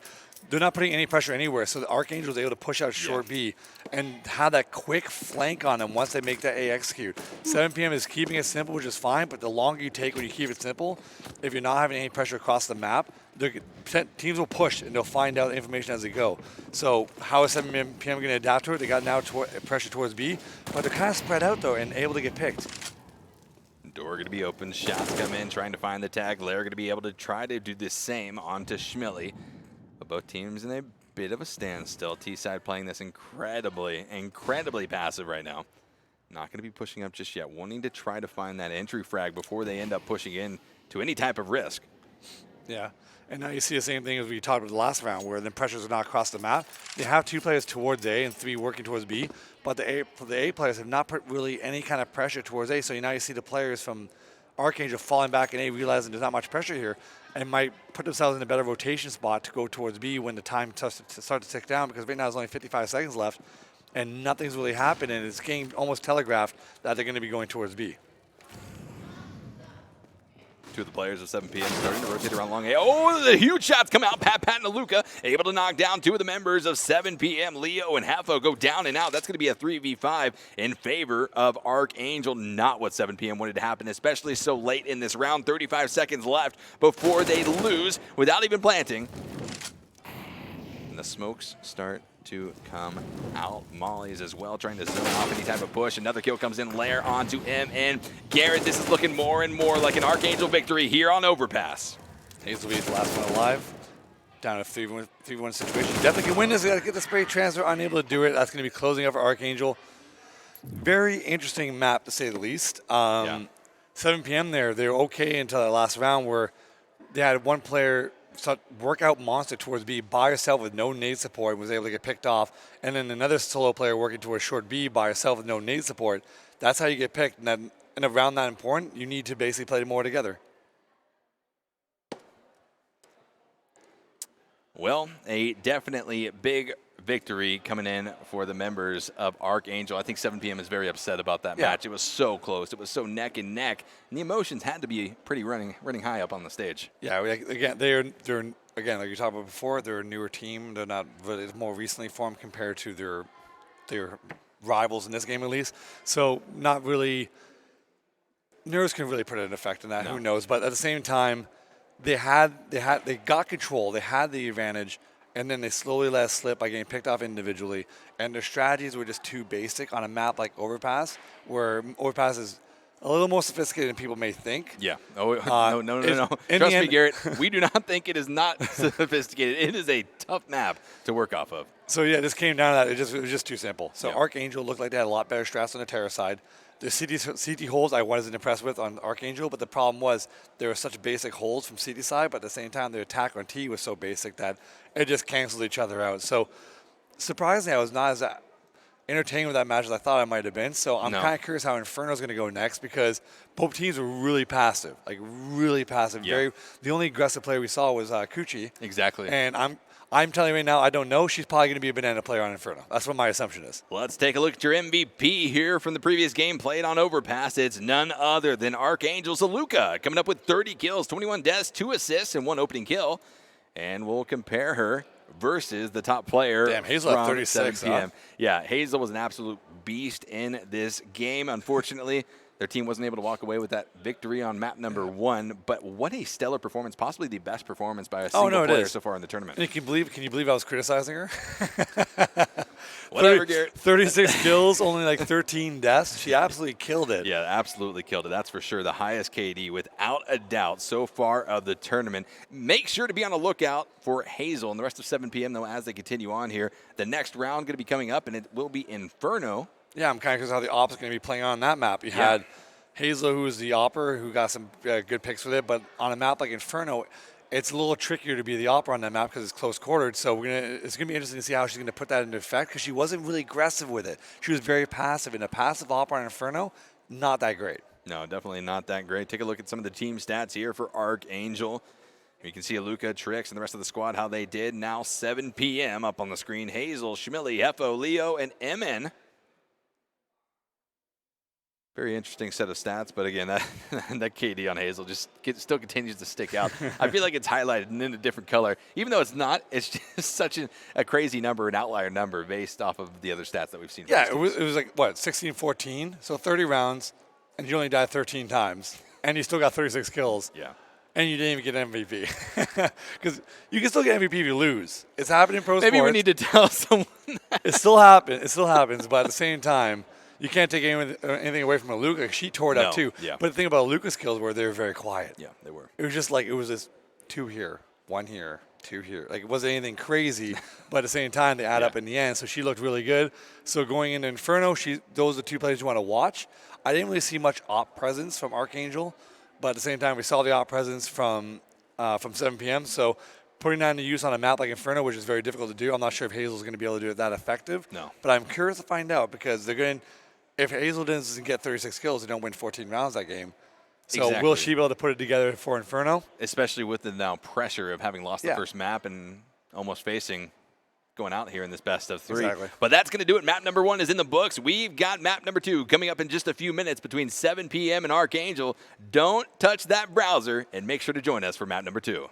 A: they're not putting any pressure anywhere, so the ArkAngel was able to push out short B and have that quick flank on them once they make that A execute. 7 p.m. is keeping it simple, which is fine, but the longer you take when you keep it simple, if you're not having any pressure across the map, teams will push and they'll find out the information as they go. So how is 7 p.m. going to adapt to it? They got now pressure towards B, but they're kind of spread out, though, and able to get picked.
B: Door going to be open. Shots come in, trying to find the tag. Lair going to be able to try to do the same onto Schmilly. But both teams in a bit of a standstill. T-side playing this incredibly passive right now. Not going to be pushing up just yet. Wanting to try to find that entry frag before they end up pushing in to any type of risk.
A: Yeah, and now you see the same thing as we talked about the last round, where the pressures are not across the map. They have 2 players towards A and 3 working towards B, but the A players have not put really any kind of pressure towards A. So now you see the players from ArkAngel falling back in A, realizing there's not much pressure here, and might put themselves in a better rotation spot to go towards B when the time starts to tick down, because right now there's only 55 seconds left, and nothing's really happened, and it's getting almost telegraphed that they're going to be going towards B.
B: 2 of the players of 7 p.m. starting to rotate around long A. Oh, the huge shots come out. Pat and Luca able to knock down 2 of the members of 7 p.m. Leo and Heffo go down and out. That's going to be a 3v5 in favor of ArkAngel. Not what 7 p.m. wanted to happen, especially so late in this round. 35 seconds left before they lose without even planting. And the smokes start to come out. Molly's as well, trying to zone off any type of push. Another kill comes in. Lair onto MN. Garrett, this is looking more and more like an ArkAngel victory here on Overpass.
A: Hazel will be the last one alive. Down to a 3v1 situation. Definitely can win this. Got to get the spray transfer. Unable to do it. That's going to be closing up for ArkAngel. Very interesting map, to say the least. 7 p.m. they're okay until that last round, where they had one player work out monster towards B by herself with no nade support, was able to get picked off, and then another solo player working towards short B by herself with no nade support. That's how you get picked. And then in a round that important, you need to basically play more together.
B: Well, a definitely big victory coming in for the members of ArkAngel. I think 7 p.m. is very upset about that match. It was so close. It was so neck and neck. And the emotions had to be pretty running high up on the stage.
A: Yeah, again, they're again, like you talked about before, they're a newer team. They're not really more recently formed compared to their rivals in this game, at least. So not really. Nerves can really put an effect on that.
B: No.
A: Who knows? But at the same time, they got control. They had the advantage, and then they slowly let it slip by getting picked off individually. And their strategies were just too basic on a map like Overpass, where Overpass is a little more sophisticated than people may think.
B: Yeah. Oh, no. Trust me, Garrett. We do not think it is not sophisticated. It is a tough map to work off of.
A: So, yeah, this came down to that. It was just too simple. So,
B: Yeah.
A: ArkAngel looked like they had a lot better strats on the Terra side. The CT holds I wasn't impressed with on ArkAngel, but the problem was there were such basic holds from CT side, but at the same time, their attack on T was so basic that it just canceled each other out. So, surprisingly, I was not as entertained with that match as I thought I might have been. So, I'm kind of curious how Inferno's going to go next because both teams were really passive, like really passive.
B: Yeah.
A: The only aggressive player we saw was Kuchi.
B: Exactly.
A: And I'm telling you right now, I don't know. She's probably going to be a banana player on Inferno. That's what my assumption is.
B: Let's take a look at your MVP here from the previous game played on Overpass. It's none other than ArkAngel Zaluka, coming up with 30 kills, 21 deaths, 2 assists, and 1 opening kill. And we'll compare her versus the top player.
A: Damn, Hazel had
B: from
A: 36,
B: 7PM.
A: huh?
B: Yeah, Hazel was an absolute beast in this game. Unfortunately, their team wasn't able to walk away with that victory on map number 1. But what a stellar performance, possibly the best performance by a single player so far in the tournament.
A: And can you believe I was criticizing her?
B: Whatever, Garrett.
A: 36 kills, only like 13 deaths. She absolutely killed it.
B: Yeah, absolutely killed it. That's for sure. The highest KD, without a doubt, so far of the tournament. Make sure to be on the lookout for Hazel and the rest of 7 p.m., though, as they continue on here. The next round going to be coming up, and it will be Inferno.
A: Yeah, I'm kind of curious how the Op's going to be playing on that map. You had Hazel, who was the Opper, who got some good picks with it, but on a map like Inferno, it's a little trickier to be the Opera on that map because it's close-quartered. So it's going to be interesting to see how she's going to put that into effect because she wasn't really aggressive with it. She was very passive. And a passive Opera on Inferno, not that great.
B: No, definitely not that great. Take a look at some of the team stats here for ArkAngel. You can see Luca, Trix, and the rest of the squad, how they did. Now 7 p.m. up on the screen. Hazel, Schmilly, Hefo, Leo, and MN. Very interesting set of stats, but again, that KD on Hazel just still continues to stick out. I feel like it's highlighted and in a different color. Even though it's not, it's just such a crazy number, an outlier number based off of the other stats that we've seen.
A: Yeah, it was like, what, 16-14? So 30 rounds, and you only died 13 times, and you still got 36 kills.
B: Yeah.
A: And you didn't even get MVP. Because you can still get MVP if you lose. It's happened in pro sports.
B: Maybe we need to tell someone that.
A: It still happens, but at the same time, you can't take anything away from Luca. She tore it up too.
B: Yeah.
A: But the thing about Luca's kills were they were very quiet.
B: Yeah, they were.
A: It was just like, it was just 2 here, 1 here, 2 here. Like, it wasn't anything crazy, but at the same time, they add up in the end. So she looked really good. So going into Inferno, those are the 2 players you want to watch. I didn't really see much op presence from ArkAngel, but at the same time, we saw the op presence from 7 p.m. So putting that into use on a map like Inferno, which is very difficult to do, I'm not sure if Hazel's going to be able to do it that effective.
B: No.
A: But I'm curious to find out because they're going to, if Hazel doesn't get 36 kills, they don't win 14 rounds that game. So
B: Exactly.
A: will she be able to put it together for Inferno?
B: Especially with the now pressure of having lost the first map and almost facing going out here in this best of 3.
A: Exactly.
B: But that's going to do it. Map number 1 is in the books. We've got map number 2 coming up in just a few minutes between 7 p.m. and ArkAngel. Don't touch that browser and make sure to join us for map number 2.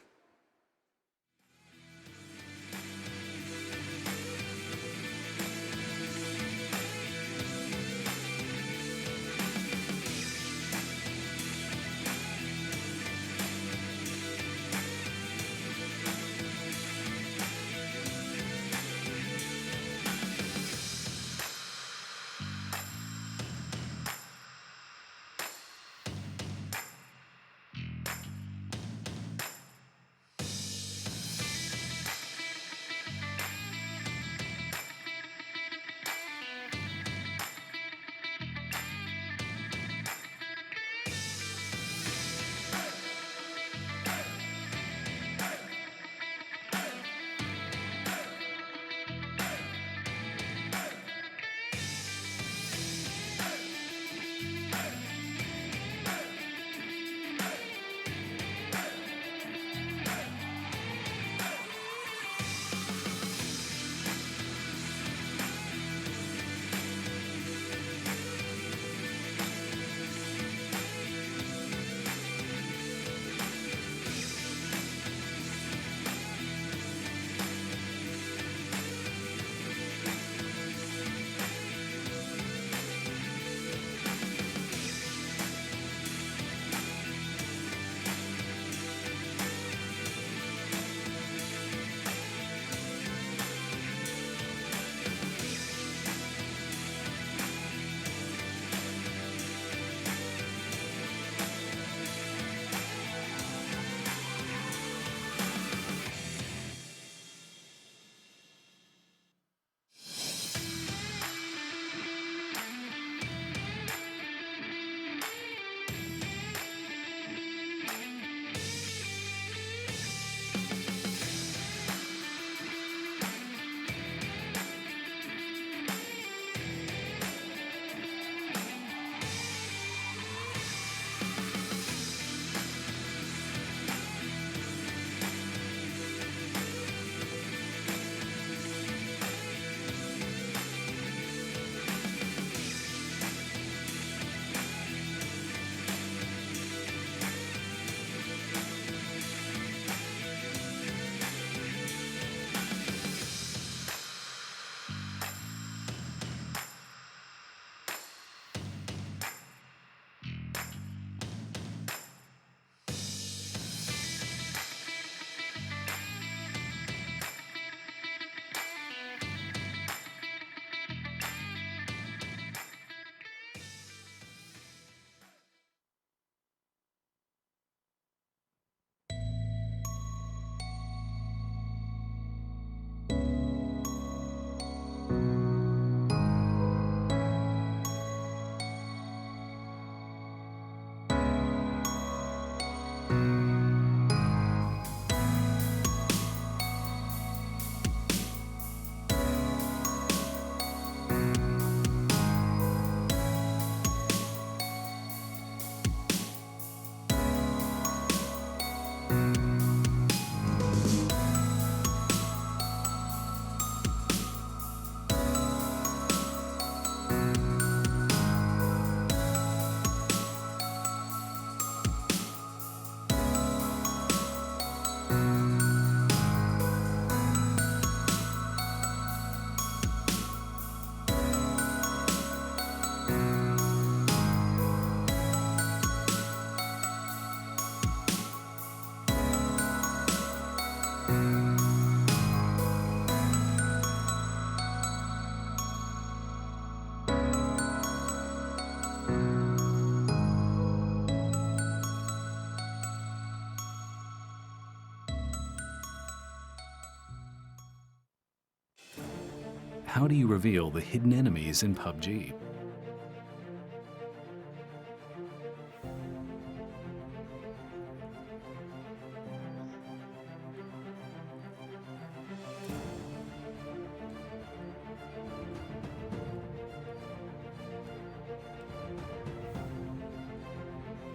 C: How do you reveal the hidden enemies in PUBG?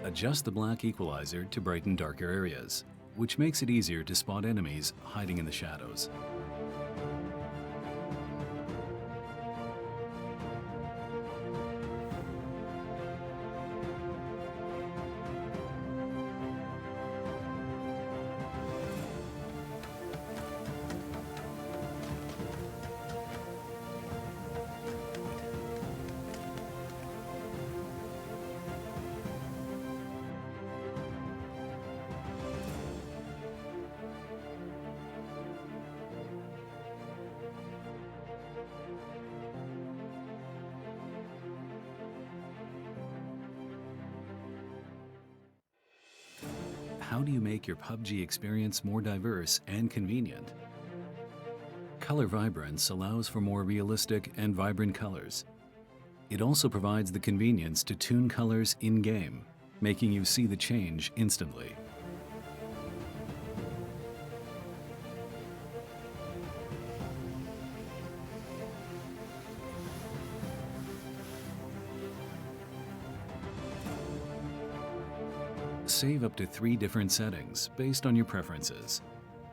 C: Adjust the black equalizer to brighten darker areas, which makes it easier to spot enemies hiding in the shadows. How do you make your PUBG experience more diverse and convenient? Color Vibrance allows for more realistic and vibrant colors. It also provides the convenience to tune colors in-game, making you see the change instantly. Save up to 3 different settings based on your preferences,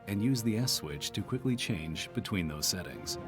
C: and use the S switch to quickly change between those settings.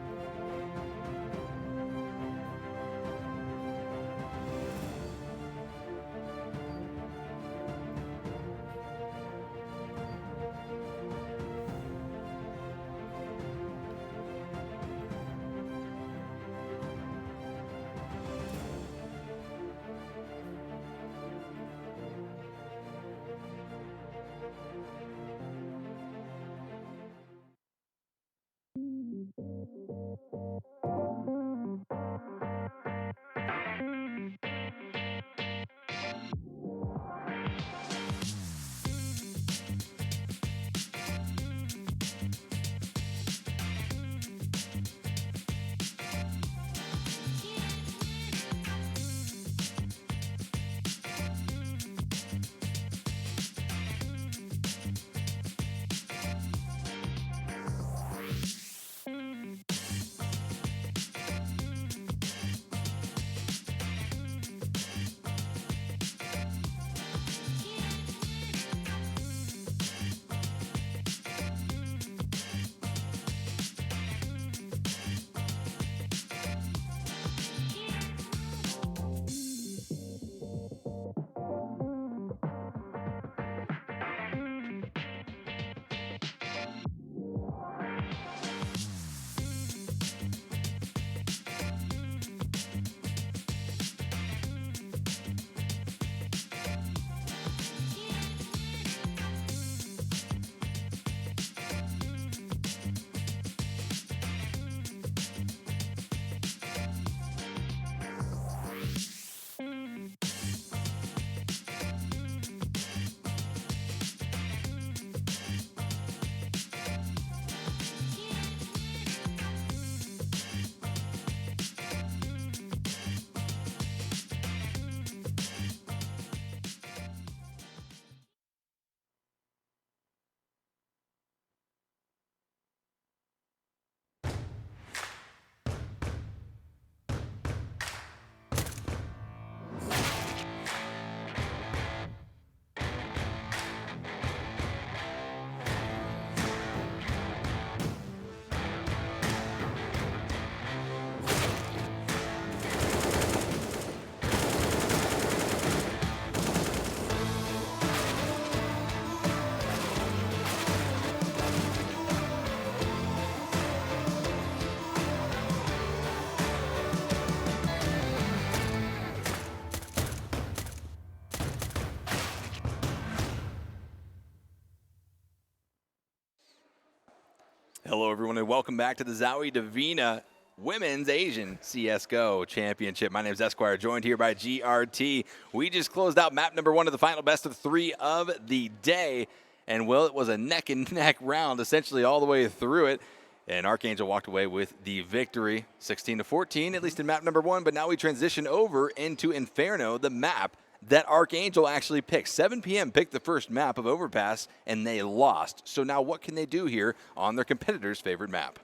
B: Hello, everyone, and welcome back to the ZOWIE DIVINA Women's Asian CSGO Championship. My name is Esquire, joined here by GRT. We just closed out map number 1 of the final best of 3 of the day. And, well, it was a neck-and-neck round, essentially all the way through it. And ArkAngel walked away with the victory, 16-14, at least in map number 1. But now we transition over into Inferno, the map that ArkAngel actually picked. 7 p.m. picked the first map of Overpass, and they lost. So now what can they do here on their competitor's favorite map?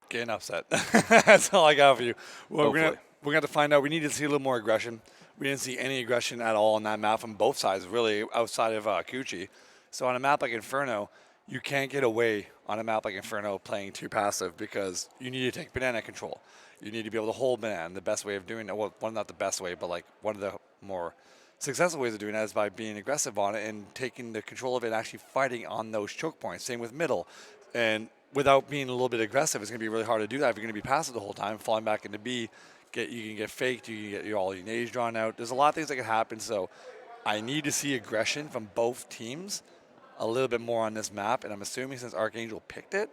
A: Getting upset. That's all I got for you. Well, we're
B: Hopefully.
A: gonna have to find out. We need to see a little more aggression. We didn't see any aggression at all on that map from both sides, really, outside of Kuchi. So on a map like Inferno, you can't get away on a map like Inferno playing too passive because you need to take banana control. You need to be able to hold banana. And the best way of doing it, well, not the best way, but like one of the more successful ways of doing that is by being aggressive on it and taking the control of it and actually fighting on those choke points. Same with middle. And without being a little bit aggressive, it's going to be really hard to do that if you're going to be passive the whole time, falling back into B. You can get faked, you can get all your nades drawn out. There's a lot of things that can happen, so I need to see aggression from both teams a little bit more on this map, and I'm assuming since ArkAngel picked it,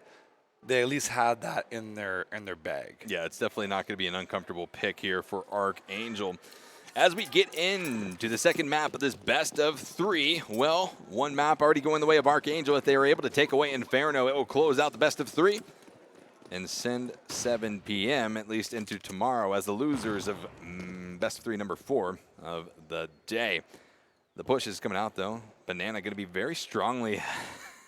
A: they at least had that in their bag.
B: Yeah, it's definitely not going to be an uncomfortable pick here for ArkAngel. As we get into the second map of this best of 3, well, one map already going the way of ArkAngel. If they are able to take away Inferno, it will close out the best of 3 and send 7 p.m. at least into tomorrow as the losers of best of 3 number 4 of the day. The push is coming out, though. Banana going to be very strongly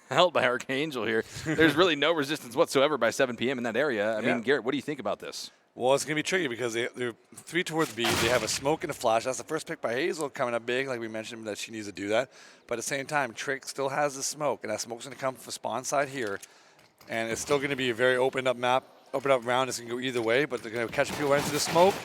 B: held by ArkAngel here. There's really no resistance whatsoever by 7 p.m. in that area. I mean, Garrett, what do you think about this?
A: Well, it's going to be tricky because they're 3 towards B. They have a smoke and a flash. That's the first pick by Hazel coming up big, like we mentioned, that she needs to do that. But at the same time, Trick still has the smoke, and that smoke's going to come from spawn side here. And it's still going to be a very opened up map, open up round. It's going to go either way, but they're going to catch people right into the smoke.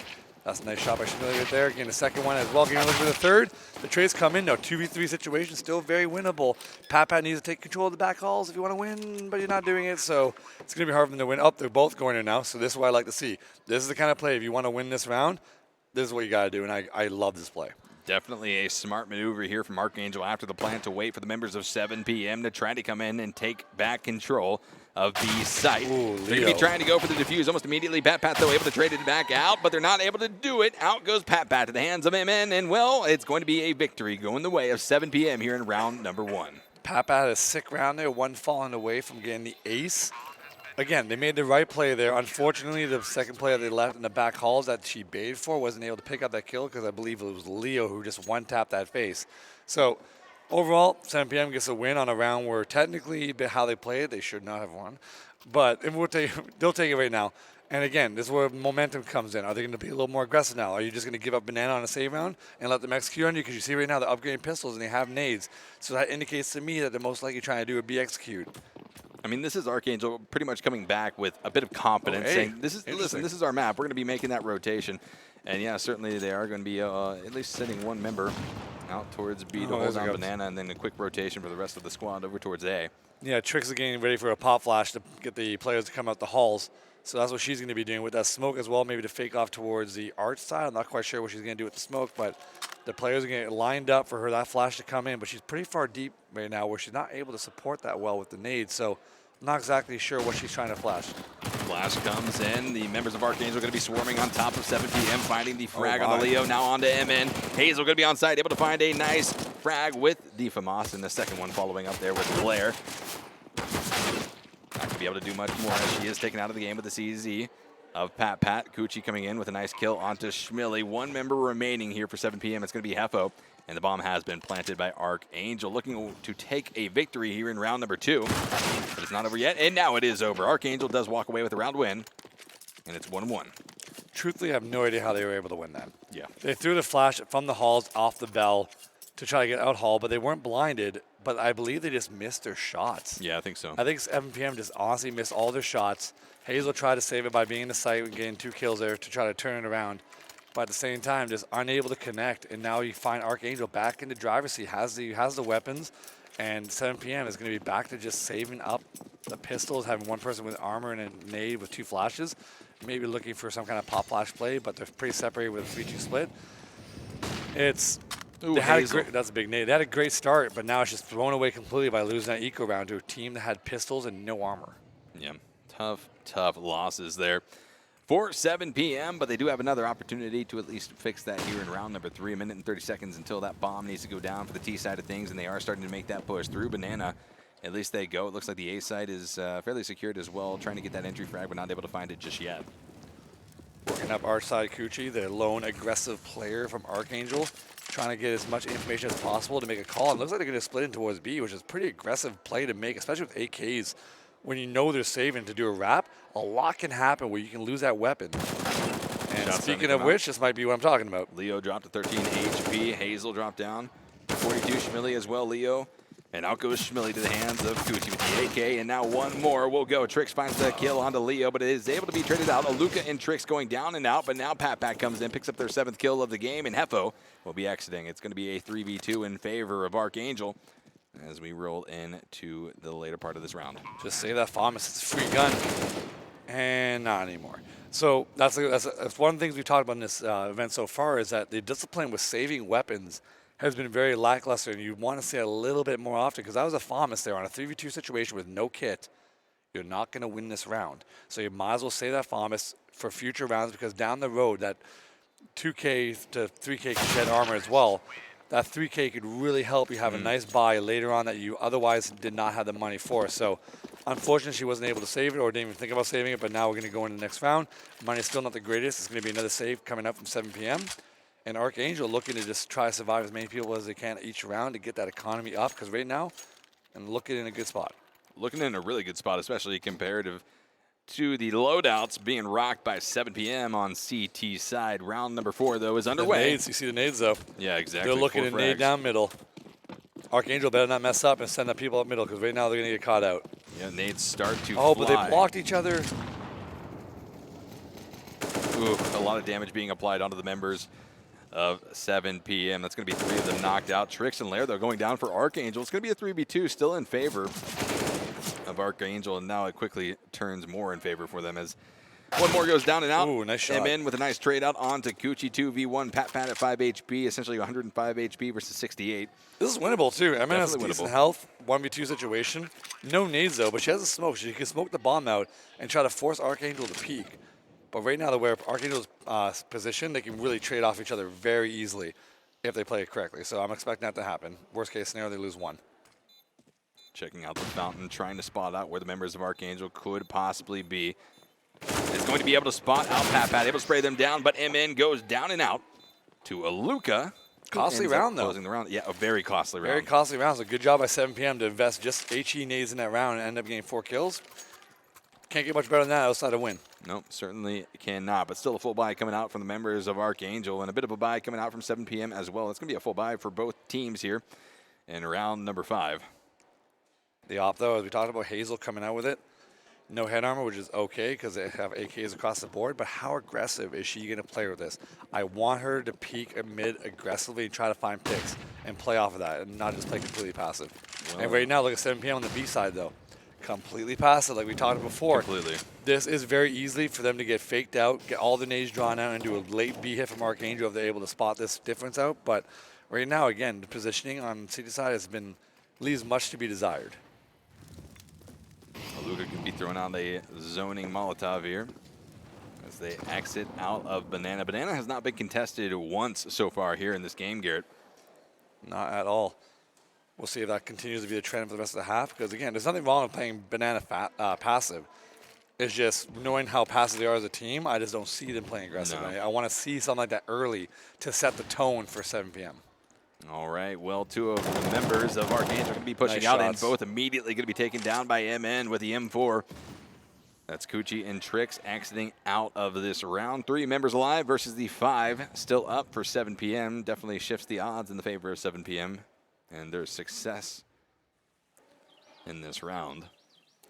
A: That's a nice shot by Shamili right there. Getting the second one as well. Getting a look for the third. The trades come in now. 2v3 situation, still very winnable. Pat needs to take control of the back halls if you want to win, but you're not doing it. So it's going to be hard for them to win. They're both going in now. So this is what I like to see. This is the kind of play. If you want to win this round, this is what you got to do. And I love this play.
B: Definitely a smart maneuver here from ArkAngel after the plan to wait for the members of 7 p.m. to try to come in and take back control of the site.
A: Ooh,
B: they're going to be trying to go for the defuse almost immediately. Pat, though, able to trade it back out, but they're not able to do it. Out goes Pat to the hands of MN, and, well, it's going to be a victory going the way of 7 p.m. here in round number 1.
A: Pat had a sick round there, one falling away from getting the ace. Again, they made the right play there. Unfortunately, the second player they left in the back halls that she baited for wasn't able to pick up that kill because I believe it was Leo who just one-tapped that face. So, overall, 7 p.m. gets a win on a round where technically how they played, they should not have won. But they'll take it right now. And again, this is where momentum comes in. Are they going to be a little more aggressive now? Are you just going to give up banana on a save round and let them execute on you? Because you see right now they're upgrading pistols and they have nades. So that indicates to me that they're most likely trying to do a B execute.
B: I mean, this is ArkAngel pretty much coming back with a bit of confidence, saying, this is our map. We're going to be making that rotation. And, yeah, certainly they are going to be at least sending one member out towards B to hold on banana, and then a quick rotation for the rest of the squad over towards A.
A: Yeah, Trix is getting ready for a pop flash to get the players to come out the halls. So that's what she's going to be doing with that smoke as well, maybe to fake off towards the arch side. I'm not quite sure what she's going to do with the smoke, but the players are getting lined up for her that flash to come in. But she's pretty far deep right now where she's not able to support that well with the nades. So I'm not exactly sure what she's trying to flash.
B: Flash comes in. The members of ArkAngel are going to be swarming on top of 7 p.m., finding the frag on the Leo. Now on to MN. Hazel going to be on site, able to find a nice frag with the FAMAS, and the second one following up there with Blair. Not going to be able to do much more as she is taken out of the game with the CZ of Pat. Kuchi coming in with a nice kill onto Shamili. One member remaining here for 7 p.m. It's going to be Hefo, and the bomb has been planted by ArkAngel, looking to take a victory here in round number 2. But it's not over yet, and now it is over. ArkAngel does walk away with a round win, and it's 1-1.
A: Truthfully, I have no idea how they were able to win that.
B: Yeah.
A: They threw the flash from the halls off the bell to try to get out hall, but they weren't blinded. But I believe they just missed their shots.
B: Yeah, I think so.
A: I think 7 p.m. just honestly missed all their shots. Hazel tried to save it by being in the site and getting 2 kills there to try to turn it around. But at the same time, just unable to connect. And now you find ArkAngel back in the driver's seat, has the weapons, and 7 p.m. is going to be back to just saving up the pistols, having one person with armor and a nade with 2 flashes, maybe looking for some kind of pop flash play, but they're pretty separated with a 3-2 split. That's a big nade. They had a great start, but now it's just thrown away completely by losing that eco round to a team that had pistols and no armor.
B: Yeah, tough losses there for 7 p.m., but they do have another opportunity to at least fix that here in round number 3. 1 minute and 30 seconds until that bomb needs to go down for the T side of things, and they are starting to make that push through. Banana at least they go. It looks like the A side is fairly secured as well, trying to get that entry frag, but not able to find it just yet.
A: Working up our side, Kuchi, the lone aggressive player from ArkAngel, trying to get as much information as possible to make a call. It looks like they're going to split in towards B, which is a pretty aggressive play to make, especially with AKs. When you know they're saving to do a wrap, a lot can happen where you can lose that weapon. And speaking of which, this might be what I'm talking about.
B: Leo dropped to 13 HP. Hazel dropped down. 42 Schmilly as well, Leo. And out goes Schmilly to the hands of Kuchi with the AK. And now one more will go. Trix finds the kill onto Leo, but it is able to be traded out. Aluka and Trix going down and out, but now Pat comes in, picks up their 7th kill of the game, and Hefo will be exiting. It's going to be a 3v2 in favor of ArkAngel as we roll into the later part of this round.
A: Just save that FAMAS. It's a free gun. And not anymore. So that's one of the things we've talked about in this event so far is that the discipline with saving weapons has been very lackluster, and you want to see it a little bit more often because that was a FAMAS there on a 3v2 situation with no kit. You're not going to win this round. So you might as well save that FAMAS for future rounds because down the road, that 2K to 3K can shed armor as well. That 3K could really help you have a nice buy later on that you otherwise did not have the money for. So unfortunately, she wasn't able to save it or didn't even think about saving it, but now we're going to go into the next round. Money is still not the greatest. It's going to be another save coming up from 7 p.m. And ArkAngel looking to just try to survive as many people as they can each round to get that economy up because right now, I'm looking in a good spot.
B: Looking in a really good spot, especially comparative to the loadouts being rocked by 7 p.m. on CT side. Round number 4, though, is underway.
A: The nades, you see the nades, though.
B: Yeah, exactly.
A: They're looking to nade down middle. ArkAngel better not mess up and send up people up middle because right now they're going to get caught out.
B: Yeah, nades start to
A: Oh,
B: fly.
A: but they blocked each other.
B: Ooh, a lot of damage being applied onto the members of 7 p.m. That's going to be 3 of them knocked out. Trix and Lair, though, going down for ArkAngel. It's going to be a 3v2, still in favor of ArkAngel, and now it quickly turns more in favor for them as one more goes down and out.
A: Ooh, nice shot.
B: MN with a nice trade out onto Kuchi 2v1. Pat at 5 HP, essentially 105 HP versus 68.
A: This is winnable, too. MN has
B: Definitely
A: decent
B: winnable.
A: health, 1v2 situation. No nades, though, but she has a smoke. She can smoke the bomb out and try to force ArkAngel to peek. But right now, the way ArkAngel's positioned, they can really trade off each other very easily if they play it correctly. So I'm expecting that to happen. Worst case scenario, they lose 1.
B: Checking out the fountain, trying to spot out where the members of ArkAngel could possibly be. Is going to be able to spot out Pat, able to spray them down, but MN goes down and out to Aluka.
A: Costly round, though.
B: Closing the round. Yeah, a very costly round.
A: Very costly round. So good job by 7 p.m. to invest just HE nades in that round and end up getting 4 kills. Can't get much better than that outside a win.
B: Nope, certainly cannot. But still a full buy coming out from the members of ArkAngel and a bit of a buy coming out from 7 p.m. as well. It's going to be a full buy for both teams here in round number 5.
A: The op, though, as we talked about, Hazel coming out with it. No head armor, which is okay because they have AKs across the board, but how aggressive is she going to play with this? I want her to peek mid aggressively and try to find picks and play off of that and not just play completely passive. Well, and right now, look at 7 p.m. on the B side, though. Completely passive, like we talked before.
B: Completely.
A: This is very easy for them to get faked out, get all the nades drawn out, and do a late B hit from ArkAngel if they're able to spot this difference out. But right now, again, the positioning on city side has been leaves much to be desired.
B: Luka could be throwing out a zoning Molotov here as they exit out of Banana. Banana has not been contested once so far here in this game, Garrett.
A: Not at all. We'll see if that continues to be the trend for the rest of the half. Because, again, there's nothing wrong with playing Banana passive. It's just knowing how passive they are as a team, I just don't see them playing aggressive.
B: No.
A: I want to see something like that early to set the tone for 7 p.m.
B: All right, well, 2 of the members of ArkAngel are going to be pushing
A: Nice
B: out,
A: shots.
B: and both immediately going to be taken down by MN with the M4. That's Kuchi and Trix exiting out of this round. 3 members alive versus the 5 still up for 7 p.m. Definitely shifts the odds in the favor of 7 p.m. and their success in this round.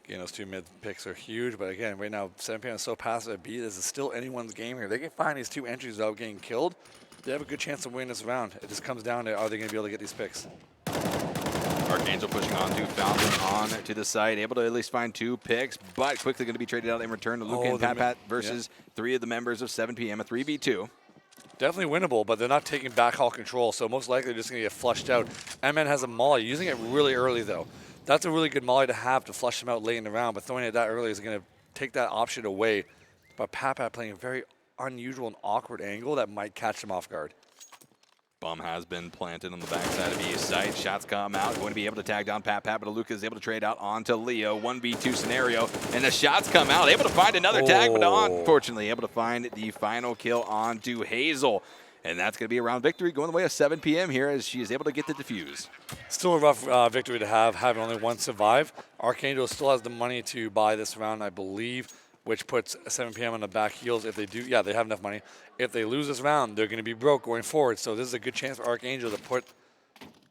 A: Again, those 2 mid picks are huge, but again, right now, 7 p.m. is so passive at B, this is still anyone's game here. They can find these 2 entries without getting killed. They have a good chance of winning this round. It just comes down to, are they going to be able to get these picks?
B: ArkAngel pushing on to Fountain on to the side, able to at least find 2 picks, but quickly going to be traded out in return to Luke and Pat versus 3 of the members of 7 p.m. a 3v2.
A: Definitely winnable, but they're not taking backhaul control, so most likely they're just going to get flushed out. MN has a molly, using it really early, though. That's a really good molly to have to flush them out late in the round, but throwing it that early is going to take that option away. But Pat playing a very unusual and awkward angle that might catch them off guard.
B: Bomb has been planted on the backside of East site. Shots come out. Going to be able to tag down Pat, but Luca is able to trade out onto Leo. 1v2 scenario. And the shots come out. Able to find another tag, but unfortunately able to find the final kill onto Hazel. And that's going to be a round victory going the way of 7 p.m. here as she is able to get the defuse.
A: Still a rough victory to have, having only one survive. Archangel still has the money to buy this round, I believe, which puts 7 p.m. on the back heels. If they do, yeah, they have enough money. If they lose this round, they're going to be broke going forward. So this is a good chance for Archangel to put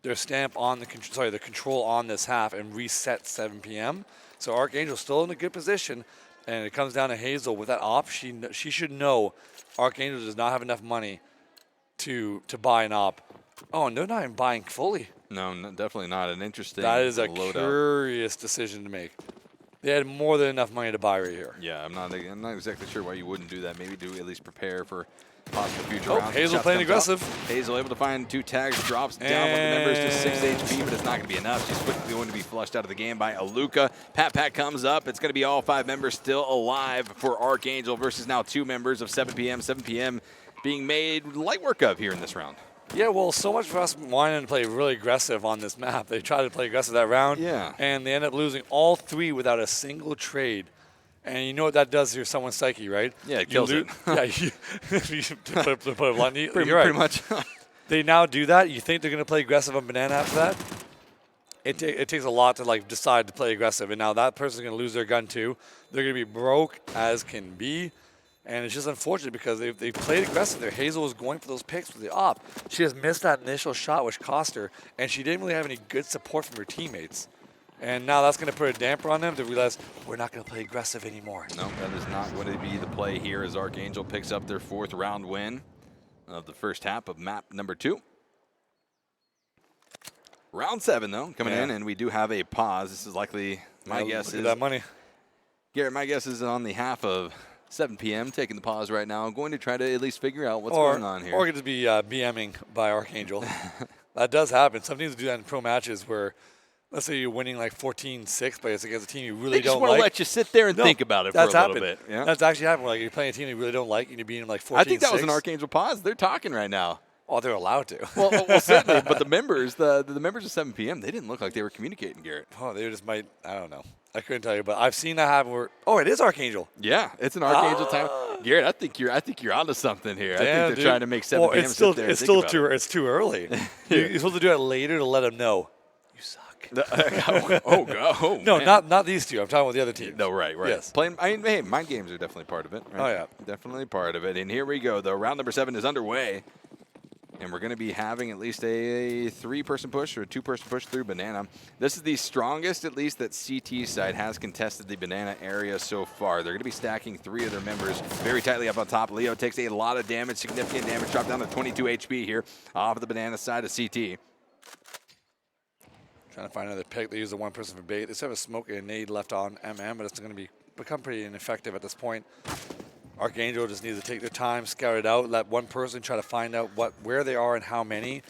A: their stamp on the control on this half and reset 7 p.m. So Archangel's still in a good position, and it comes down to Hazel with that op. She should know Archangel does not have enough money to buy an op. Oh, and they're not even buying fully.
B: No, definitely not. An interesting
A: That is a
B: loadout.
A: curious decision to make. They had more than enough money to buy right here.
B: Yeah, I'm not exactly sure why you wouldn't do that. Maybe do at least prepare for possible future
A: Oh,
B: rounds.
A: Hazel
B: Shots
A: playing
B: comes
A: aggressive.
B: out. Hazel able to find 2 tags, drops down one of the members to 6 HP, but it's not going to be enough. She's quickly going to be flushed out of the game by Aluka. Pat comes up. It's going to be all 5 members still alive for Archangel versus now 2 members of 7 p.m. 7 p.m. being made light work of here in this round.
A: Yeah, well, so much for us wanting to play really aggressive on this map. They tried to play aggressive that round,
B: Yeah.
A: and they end up losing all 3 without a single trade. And you know what that does to someone's psyche, right?
B: Yeah, it kills it.
A: Yeah, you put it bluntly,
B: Pretty
A: you're right.
B: much.
A: They now do that. You think they're going to play aggressive on Banana after that? It takes a lot to like decide to play aggressive, and now that person's going to lose their gun too. They're going to be broke as can be. And it's just unfortunate because they played aggressive there. Hazel was going for those picks with the op. She just missed that initial shot, which cost her, and she didn't really have any good support from her teammates. And now that's going to put a damper on them to realize we're not going to play aggressive anymore.
B: No, that is not going to be the play here as Archangel picks up their 4th round win of the first half of map number 2. Round 7, though, coming in, and we do have a pause. This is likely, my guess is,
A: that money.
B: Garrett, my guess is on the half of 7 p.m., taking the pause right now. I'm going to try to at least figure out what's going on here.
A: Or it could just be BMing by Archangel. That does happen. Some teams do that in pro matches where, let's say you're winning like 14-6, but it's against a team you really
B: They just
A: don't
B: want
A: like.
B: to let you sit there and think about it for a little bit. Yeah?
A: That's actually happened. Like you're playing a team you really don't like, and you're beating them like 14-6.
B: I think that was an Archangel pause. They're talking right now.
A: Oh, they're allowed to.
B: Well, certainly, but the members of 7 p.m., they didn't look like they were communicating, Garrett.
A: Oh, they just might. I don't know. I couldn't tell you, but I've seen that happen. Where it is Archangel.
B: Yeah, it's an Archangel time. Garrett, I think you're onto something here.
A: Damn,
B: I think they're trying to make 7 p.m.
A: It's still
B: sit there and
A: it's
B: think
A: still
B: about
A: too
B: it.
A: it's too early. You're supposed to do it later to let them know you suck. No,
B: man.
A: not these two. I'm talking about the other team.
B: No, right.
A: Yes.
B: Hey, mind games are definitely part of it. Right?
A: Oh, yeah.
B: Definitely part of it. And here we go, though. Round number 7 is underway. And we're going to be having at least a 3-person push or a 2-person push through Banana. This is the strongest, at least, that CT side has contested the Banana area so far. They're going to be stacking 3 of their members very tightly up on top. Leo takes a lot of damage, significant damage, dropped down to 22 HP here off of the Banana side of CT.
A: Trying to find another pick. They use the 1 person for bait. They still have a smoke and a nade left on MM, but it's going to become pretty ineffective at this point. Archangel just needs to take their time, scout it out, let 1 person try to find out where they are and how many.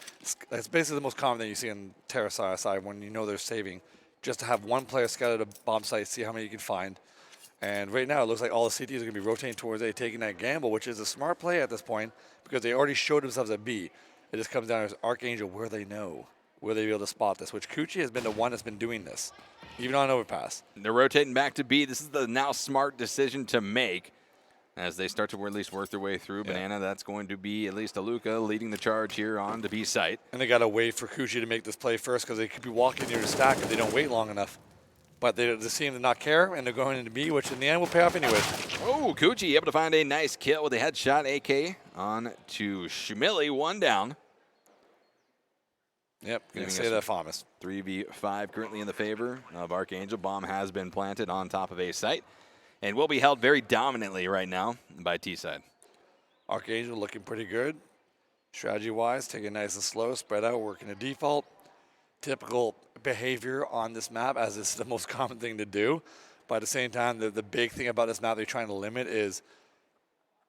A: That's basically the most common thing you see on Terra side when you know they're saving. Just to have 1 player scout at a bomb site, see how many you can find. And right now it looks like all the CTs are going to be rotating towards A, taking that gamble, which is a smart play at this point because they already showed themselves at B. It just comes down to Archangel where they know, where they be able to spot this, which Coochie has been the one that's been doing this, even on Overpass.
B: They're rotating back to B. This is the now smart decision to make. As they start to at least work their way through Banana, that's going to be at least Aluka leading the charge here on the B site.
A: And they got to wait for Coochie to make this play first because they could be walking near the stack if they don't wait long enough. But they seem to not care, and they're going into B, which in the end will pay off anyway.
B: Oh, Coochie able to find a nice kill with a headshot AK on to Shmilly, 1 down.
A: Yep, gonna
B: Giving
A: say
B: us
A: that, Thomas.
B: 3v5 currently in the favor of Archangel. Bomb has been planted on top of A site and will be held very dominantly right now by T side.
A: Archangel looking pretty good. Strategy-wise, taking it nice and slow, spread out, working a default. Typical behavior on this map, as it's the most common thing to do. But at the same time, the big thing about this map they're trying to limit is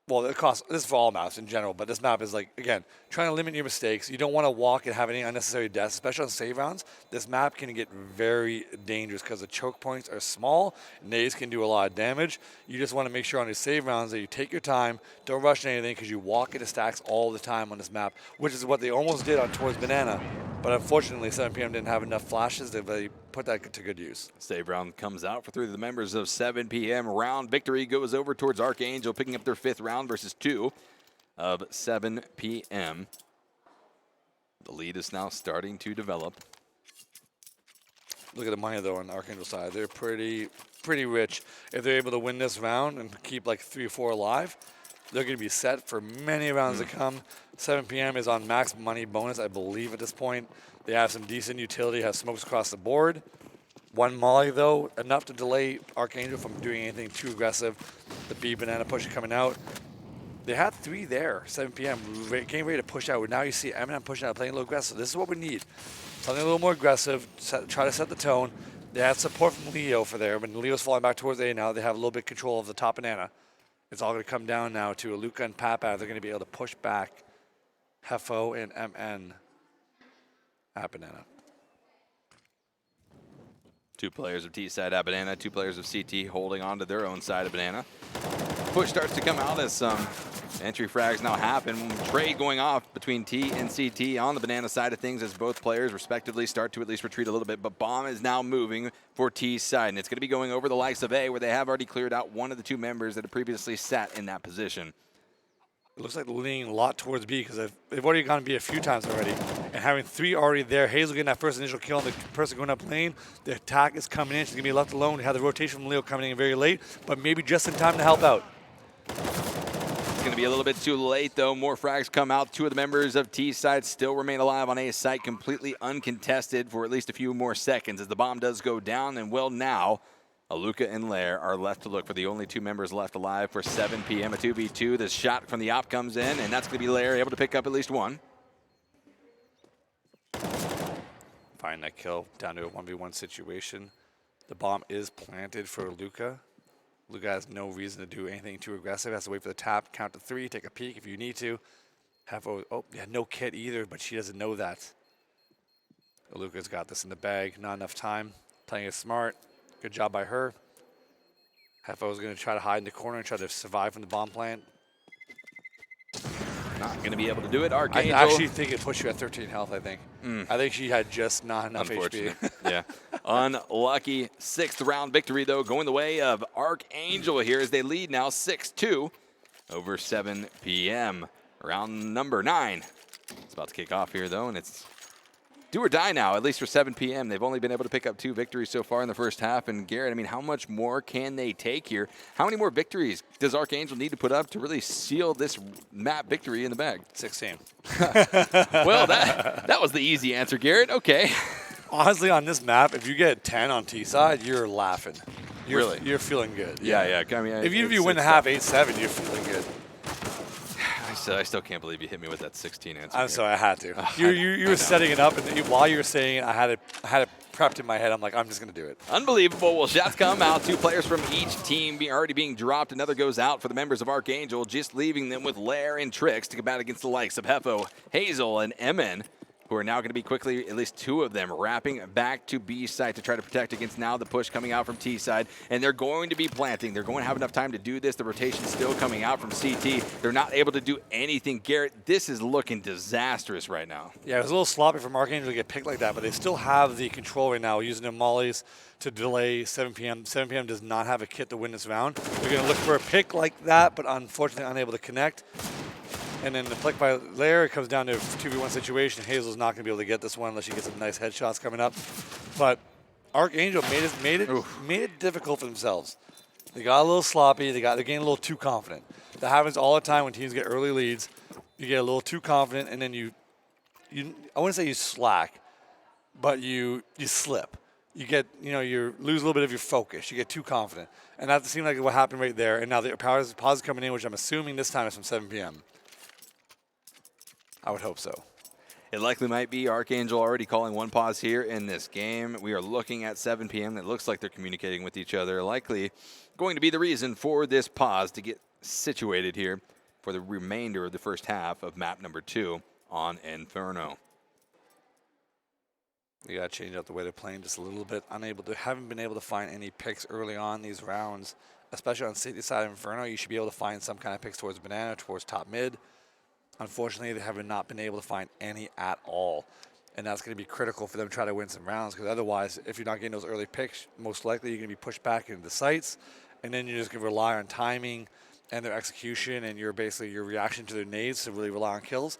A: well, it costs, this is for all maps in general, but this map is like, again, trying to limit your mistakes. You don't want to walk and have any unnecessary deaths, especially on save rounds. This map can get very dangerous because the choke points are small. Nades can do a lot of damage. You just want to make sure on your save rounds that you take your time, don't rush anything, because you walk into stacks all the time on this map, which is what they almost did on Towards Banana. But unfortunately, 7PM didn't have enough flashes to really put that to good use.
B: Save round comes out for 3 of the members of 7PM. Round victory goes over towards ArkAngel, picking up their 5th round versus 2 of 7PM. The lead is now starting to develop.
A: Look at the money, though, on the ArkAngel side. They're pretty rich. If they're able to win this round and keep like 3 or 4 alive, they're going to be set for many rounds to come. 7PM is on max money bonus, I believe, at this point. They have some decent utility, have smokes across the board. 1 molly, though, enough to delay ArkAngel from doing anything too aggressive. The B banana push coming out. They had 3 there, 7PM, getting ready to push out. Now you see Eminem pushing out, playing a little aggressive. This is what we need. Something a little more aggressive, try to set the tone. They had support from Leo for there, but Leo's falling back towards A now. They have a little bit of control of the top banana. It's all going to come down now to Luca and Papa. They're going to be able to push back Hefo and MN at banana.
B: 2 players of T side at banana, 2 players of CT holding on to their own side of banana. Push starts to come out as some entry frags now happen. Trade going off between T and CT on the banana side of things as both players respectively start to at least retreat a little bit. But bomb is now moving for T's side, and it's going to be going over the likes of A, where they have already cleared out one of the 2 members that had previously sat in that position.
A: It looks like they're leaning a lot towards B because they've already gone B a few times already. And having 3 already there, Hazel getting that first initial kill on the person going up lane. The attack is coming in. She's going to be left alone. We have the rotation from Leo coming in very late, but maybe just in time to help out.
B: It's going to be a little bit too late, though. More frags come out. 2 of the members of T side still remain alive on A site, completely uncontested for at least a few more seconds as the bomb does go down. And well, now Aluka and Lair are left to look for the only 2 members left alive for 7PM. A 2v2. The shot from the op comes in, and that's going to be Lair able to pick up at least 1.
A: Find that kill down to a 1v1 situation. The bomb is planted for Luca. Luca has no reason to do anything too aggressive. Has to wait for the tap, count to 3, take a peek if you need to. Oh, yeah, no kit either, but she doesn't know that. Luca's got this in the bag. Not enough time. Playing it smart. Good job by her. Heffo's going to try to hide in the corner and try to survive from the bomb plant.
B: Not going to be able to do it. ArkAngel.
A: I actually think it pushed you at 13 health, I think. I think she had just not enough HP.
B: Yeah. Unlucky 6th round victory, though, going the way of ArkAngel here as they lead now 6-2 over 7PM. Round number 9. It's about to kick off here, though, and it's do or die now, at least for 7PM. They've only been able to pick up 2 victories so far in the first half. And Garrett, I mean, how much more can they take here? How many more victories does ArkAngel need to put up to really seal this map victory in the bag?
A: 16.
B: Well, that was the easy answer, Garrett. Okay.
A: Honestly, on this map, if you get 10 on T side, you're laughing.
B: Really?
A: You're feeling good.
B: Yeah. I mean,
A: if you win the half 8-7, you're feeling good.
B: I still can't believe you hit me with that 16 answer.
A: I'm sorry, I had to. You were setting it up, and while you were saying it, I had it prepped in my head. I'm like, I'm just going to do it.
B: Unbelievable. Well, shots come out. 2 players from each team already being dropped. Another goes out for the members of ArkAngel, just leaving them with Lair and Trix to combat against the likes of Hefo, Hazel, and MN, who are now going to be quickly, at least 2 of them, wrapping back to B side to try to protect against now the push coming out from T side. And they're going to be planting. They're going to have enough time to do this. The rotation still coming out from CT. They're not able to do anything. Garrett, this is looking disastrous right now.
A: Yeah, it was a little sloppy from ArkAngel to get picked like that, but they still have the control right now, using their mollies to delay 7PM. 7PM does not have a kit to win this round. They're going to look for a pick like that, but unfortunately unable to connect. And then the flick by Lair, it comes down to a 2v1 situation. Hazel's not going to be able to get this one unless she gets some nice headshots coming up. But ArkAngel made it difficult for themselves. They got a little sloppy. They're getting a little too confident. That happens all the time when teams get early leads. You get a little too confident, and then you I wouldn't say you slack, but you slip. You lose a little bit of your focus. You get too confident. And that seemed like what happened right there. And now the pause is coming in, which I'm assuming this time is from 7PM. I would hope so.
B: It likely might be ArkAngel already calling 1 pause here in this game. We are looking at 7PM. It looks like they're communicating with each other. Likely going to be the reason for this pause to get situated here for the remainder of the first half of map number 2 on Inferno.
A: You got to change up the way they're playing just a little bit. Haven't been able to find any picks early on these rounds, especially on City side of Inferno. You should be able to find some kind of picks towards Banana, towards top mid. Unfortunately, they have not been able to find any at all. And that's going to be critical for them to try to win some rounds, because otherwise, if you're not getting those early picks, most likely you're going to be pushed back into the sites, and then you're just going to rely on timing and their execution and your reaction to their nades to really rely on kills.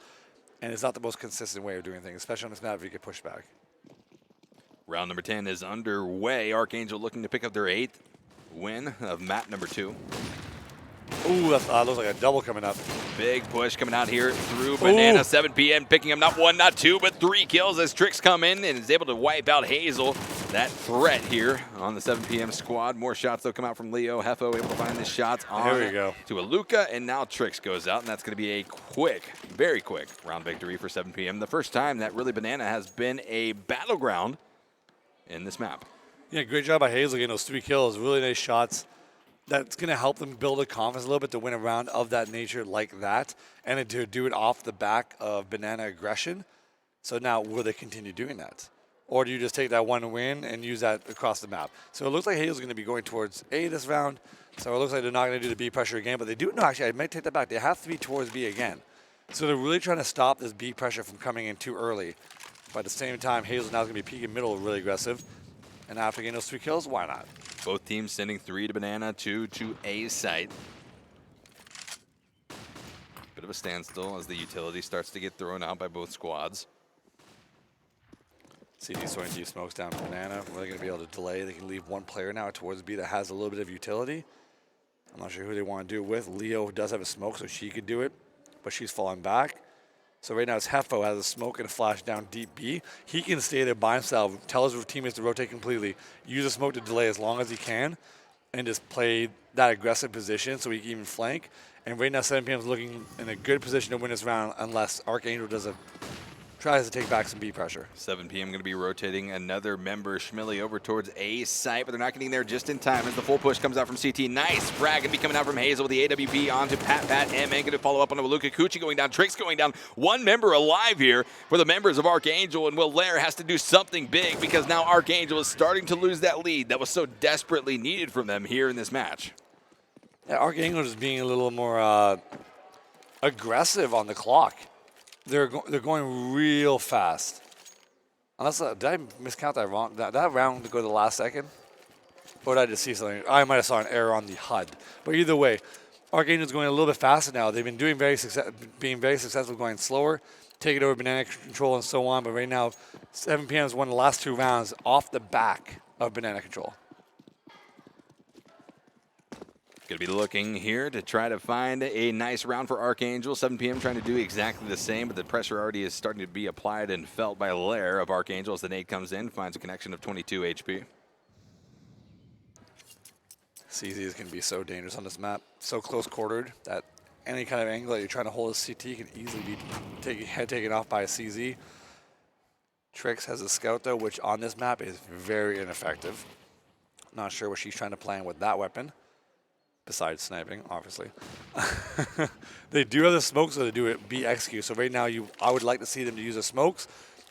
A: And it's not the most consistent way of doing things, especially on this map if you get pushed back.
B: Round number 10 is underway. ArkAngel looking to pick up their 8th win of map number 2.
A: Ooh, that looks like a double coming up.
B: Big push coming out here through Banana. 7PM picking up not 1, not 2, but 3 kills as Trix come in and is able to wipe out Hazel. That threat here on the 7PM squad. More shots though come out from Leo. Hefo able to find the shots on
A: there we go.
B: to Aluka, and now Trix goes out, and that's going to be a quick, very quick round victory for 7PM. The first time that really Banana has been a battleground in this map.
A: Yeah, great job by Hazel getting those 3 kills. Really nice shots. That's going to help them build a confidence a little bit to win a round of that nature like that, and to do it off the back of Banana aggression. So now, will they continue doing that? Or do you just take that one win and use that across the map? So it looks like Hazel's going to be going towards A this round. So it looks like they're not going to do the B pressure again, but they do, no, actually, I might take that back. They have to be towards B again. So they're really trying to stop this B pressure from coming in too early. But at the same time, Hazel now is going to be peeking middle really aggressive. And after getting those 3 kills, why not?
B: Both teams sending 3 to Banana, 2 to A site. Bit of a standstill as the utility starts to get thrown out by both squads.
A: CD's throwing deep smokes down to Banana. Really going to be able to delay. They can leave one player now towards B that has a little bit of utility. I'm not sure who they want to do it with. Leo does have a smoke, so she could do it, but she's falling back. So right now it's Hefo has a smoke and a flash down deep B. He can stay there by himself, tell his teammates to rotate completely, use a smoke to delay as long as he can, and just play that aggressive position so he can even flank. And right now 7PM is looking in a good position to win this round unless ArkAngel tries to take back some B pressure.
B: 7PM going to be rotating another member, Schmilly, over towards A site, but they're not getting there just in time as the full push comes out from CT. Nice frag going to be coming out from Hazel with the AWP onto Pat, MN going to follow up on Luka Kuchi going down, Trix going down. One member alive here for the members of ArkAngel, and Will Lair has to do something big because now ArkAngel is starting to lose that lead that was so desperately needed from them here in this match.
A: Yeah, ArkAngel is being a little more aggressive on the clock. They're going real fast. Unless, did I miscount that wrong? That round to go to the last second? Or did I just see something? I might have saw an error on the HUD. But either way, ArkAngel's going a little bit faster now. They've been being very successful going slower, taking over Banana control and so on. But right now, 7PM has won the last 2 rounds off the back of Banana control.
B: Going to be looking here to try to find a nice round for ArkAngel. 7PM trying to do exactly the same, but the pressure already is starting to be applied and felt by Lair of ArkAngel as the nade comes in, finds a connection of 22 HP.
A: CZ is going to be so dangerous on this map. So close quartered that any kind of angle that you're trying to hold a CT can easily be taken off by a CZ. Trix has a scout though, which on this map is very ineffective. Not sure what she's trying to plan with that weapon. Besides sniping, obviously. They do have the smokes, so they do it B execute. So right now, I would like to see them to use the smokes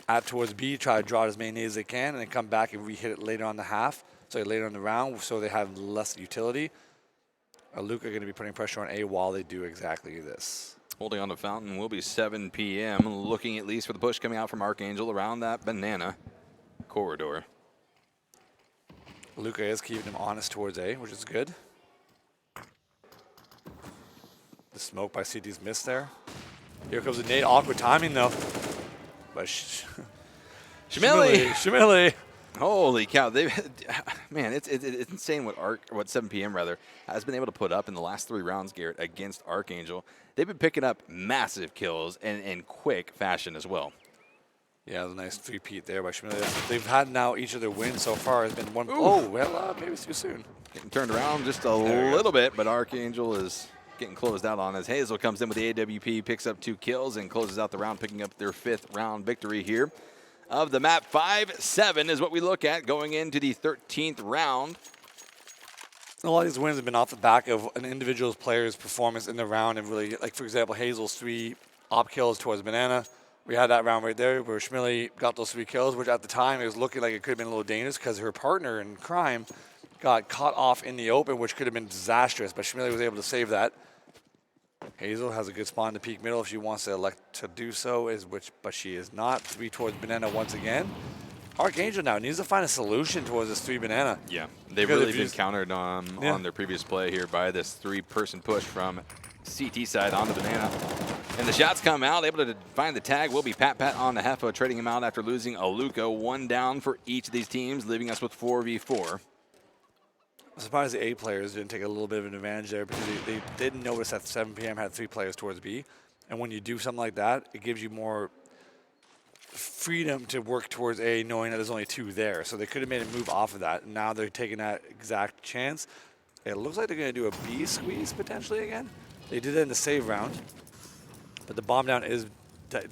A: at towards B, try to draw it as many nades as they can, and then come back and re-hit it later on the half, so later in the round, so they have less utility. Luka going to be putting pressure on A while they do exactly this.
B: Holding on to Fountain will be 7PM, looking at least for the push coming out from ArkAngel around that Banana corridor.
A: Luka is keeping him honest towards A, which is good. The smoke by CT's missed there. Here comes the nade. Awkward timing though. But Schmilly.
B: Holy cow! Man, it's insane what 7PM rather has been able to put up in the last 3 rounds, Garrett, against ArkAngel. They've been picking up massive kills and in quick fashion as well.
A: Yeah, the nice 3-peat there by Schmilly. They've had now each of their wins so far has been one. Ooh. Oh, well, maybe it's too soon.
B: Getting turned around just a little bit, but ArkAngel is getting closed out on as Hazel comes in with the AWP, picks up 2 kills, and closes out the round, picking up their 5th round victory here of the map. 5-7 is what we look at going into the 13th round.
A: A lot of these wins have been off the back of an individual player's performance in the round, and really, like for example, Hazel's 3 op kills towards Banana. We had that round right there where Schmilly got those 3 kills, which at the time it was looking like it could have been a little dangerous because her partner in crime got caught off in the open, which could have been disastrous, but Schmilly was able to save that. Hazel has a good spawn to peek middle if she wants to elect to do so, but she is not. 3 towards Banana once again. ArkAngel now needs to find a solution towards this 3 Banana.
B: Yeah, they've really been countered on their previous play here by this 3-person push from CT side on the Banana. And the shots come out, able to find the tag will be Pat on the Heffa, trading him out after losing a Luca. 1 down for each of these teams, leaving us with 4v4.
A: I'm surprised the A players didn't take a little bit of an advantage there because they didn't notice that 7PM had 3 players towards B. And when you do something like that, it gives you more freedom to work towards A, knowing that there's only 2 there. So they could have made a move off of that. And now they're taking that exact chance. It looks like they're going to do a B squeeze potentially again. They did it in the save round. But the bomb down is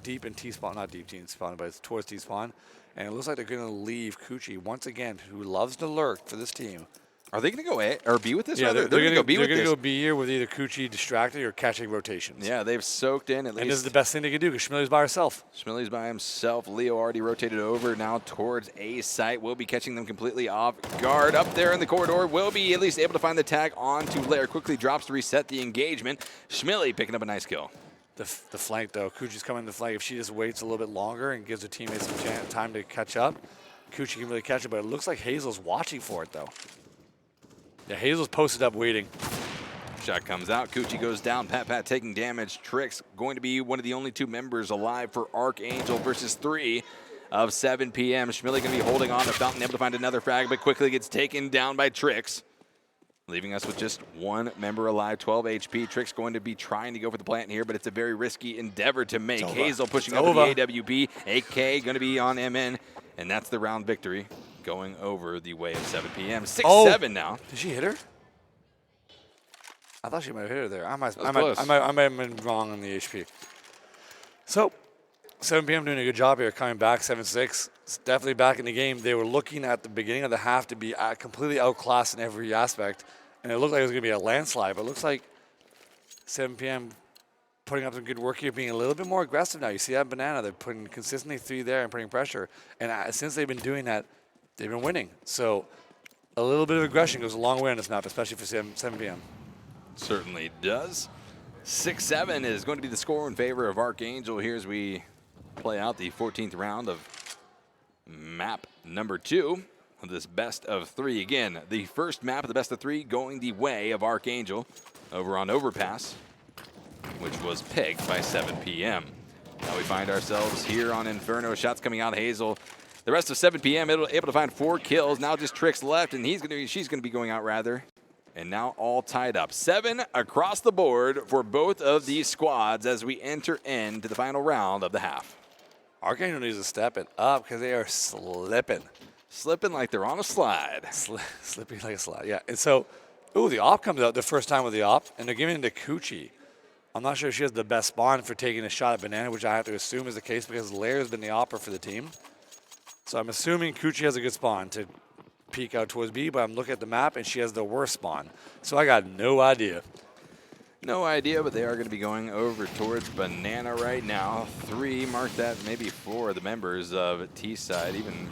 A: deep in T-spawn, not deep T-spawn, but it's towards T-spawn. And it looks like they're going to leave Coochie once again, who loves to lurk for this team.
B: Are they going to go A or B with this?
A: Yeah,
B: they're
A: going to
B: go B with this.
A: They're going to go B here with either Coochie distracted or catching rotations.
B: Yeah, they've soaked in at least.
A: And this is the best thing they can do because Schmilly's by herself.
B: Schmilly's by himself. Leo already rotated over now towards A site. Will be catching them completely off guard. Up there in the corridor. Will be at least able to find the tag onto Lair. Quickly drops to reset the engagement. Schmilly picking up a nice kill.
A: The flank, though. Coochie's coming to the flank. If she just waits a little bit longer and gives her teammates some time to catch up, Coochie can really catch it. But it looks like Hazel's watching for it, though. Yeah, Hazel's posted up waiting.
B: Shot comes out. Coochie goes down. Pat taking damage. Trix going to be one of the only 2 members alive for ArkAngel versus 3 of 7PM. Schmilly going to be holding on to Fountain, able to find another frag, but quickly gets taken down by Trix, leaving us with just 1 member alive, 12 HP. Trix going to be trying to go for the plant here, but it's a very risky endeavor to make. Hazel pushing over the AWP. AK going to be on MN, and that's the round victory going over the way of 7PM. 6-7 now.
A: Did she hit her? I thought she might have hit her there. I might have been wrong on the HP. So, 7PM doing a good job here, coming back 7-6. It's definitely back in the game. They were looking at the beginning of the half to be completely outclassed in every aspect, and it looked like it was going to be a landslide, but it looks like 7PM putting up some good work here, being a little bit more aggressive now. You see that Banana, they're putting consistently 3 there and putting pressure, and since they've been doing that, they've been winning. So a little bit of aggression goes a long way on this map, especially for 7PM.
B: Certainly does. 6-7 is going to be the score in favor of ArkAngel here as we play out the 14th round of map number 2 of this best of 3. Again, the first map of the best of 3 going the way of ArkAngel over on Overpass, which was pegged by 7PM. Now we find ourselves here on Inferno. Shots coming out. Hazel. The rest of 7PM able to find 4 kills. Now just Trix left, and she's going to be going out rather. And now all tied up. 7 across the board for both of these squads as we enter into the final round of the half.
A: ArkAngel needs to step it up because they are slipping.
B: Slipping like they're on a slide.
A: Slipping like a slide, yeah. And so, the op comes out the first time with the op, and they're giving it to Coochie. I'm not sure if she has the best spawn for taking a shot at Banana, which I have to assume is the case because Lair has been the opper for the team. So I'm assuming Coochie has a good spawn to peek out towards B, but I'm looking at the map, and she has the worst spawn. So I got no idea.
B: No idea, but they are going to be going over towards Banana right now. 3, mark that, maybe 4 of the members of T side, even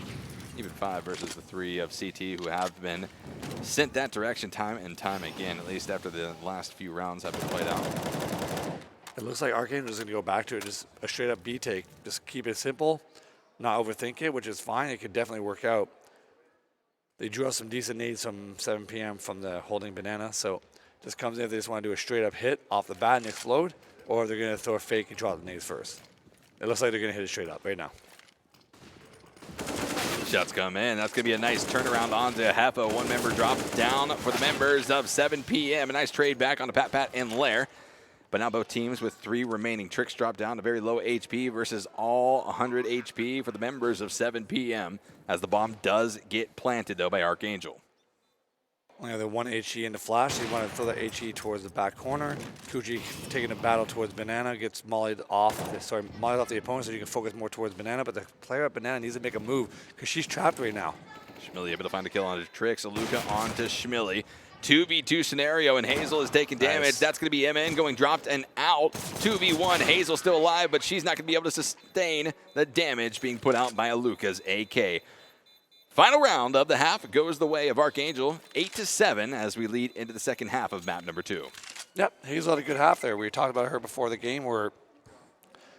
B: 5 versus the 3 of CT who have been sent that direction time and time again, at least after the last few rounds have been played out.
A: It looks like ArkAngel is going to go back to it, just a straight up B take. Just keep it simple, not overthink it, which is fine. It could definitely work out. They drew out some decent nades from 7PM from the holding Banana, so just comes in if they just want to do a straight up hit off the bat and explode, or they're going to throw a fake and draw the nades first. It looks like they're going to hit it straight up right now.
B: Shots come in. That's going to be a nice turnaround onto Heffa. 1 member dropped down for the members of 7PM. A nice trade back onto Pat and Lair. But now both teams with 3 remaining. Trix drop down to very low HP versus all 100 HP for the members of 7PM as the bomb does get planted, though, by ArkAngel.
A: Only the 1 HE into flash. They want to throw the HE towards the back corner. Coochie taking a battle towards Banana, gets mollied off the opponent so you can focus more towards Banana, but the player at Banana needs to make a move because she's trapped right now.
B: Schmilly able to find a kill onto Trix. Aluka onto Schmilly. 2v2 scenario, and Hazel is taking damage.
A: Nice.
B: That's going to be MN going dropped and out. 2v1. Hazel still alive, but she's not going to be able to sustain the damage being put out by Aluka's AK. Final round of the half goes the way of ArkAngel, 8-7, as we lead into the second half of map number 2.
A: Yep, Hazel had a good half there. We talked about her before the game where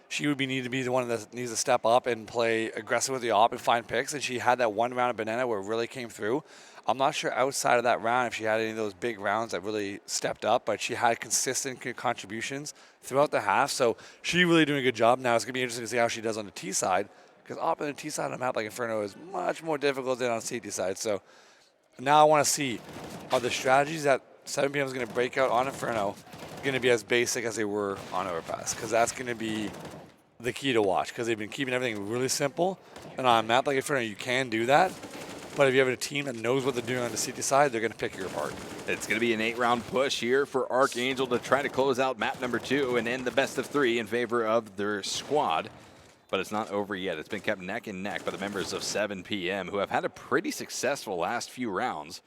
A: she would need to be the one that needs to step up and play aggressive with the op and find picks, and she had that one round of banana where it really came through. I'm not sure outside of that round if she had any of those big rounds that really stepped up, but she had consistent contributions throughout the half, so she really doing a good job. Now it's going to be interesting to see how she does on the T side, because op on the T side on a map like Inferno is much more difficult than on CT side. So now I want to see, are the strategies that 7PM is going to break out on Inferno going to be as basic as they were on Overpass? Because that's going to be the key to watch, because they've been keeping everything really simple. And on a map like Inferno, you can do that. But if you have a team that knows what they're doing on the CT side, they're going to pick you apart.
B: It's going to be an 8-round push here for ArkAngel to try to close out map number 2 and end the best of 3 in favor of their squad. But it's not over yet. It's been kept neck and neck by the members of 7PM, who have had a pretty successful last few rounds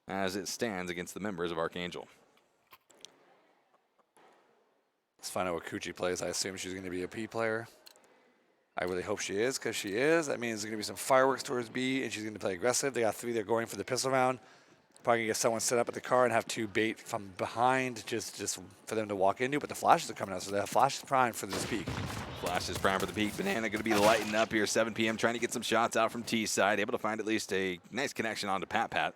B: as it stands against the members of ArkAngel.
A: Let's find out what Coochie plays. I assume she's going to be a P player. I really hope she is, because she is. That means there's going to be some fireworks towards B, and she's going to play aggressive. They got 3 there going for the pistol round. Probably going to get someone set up at the car and have 2 bait from behind just for them to walk into, but the flashes are coming out, so they have flashes primed for this peak.
B: Flash is primed for the peak. Banana going to be lighting up here. 7PM trying to get some shots out from T side. Able to find at least a nice connection onto Pat.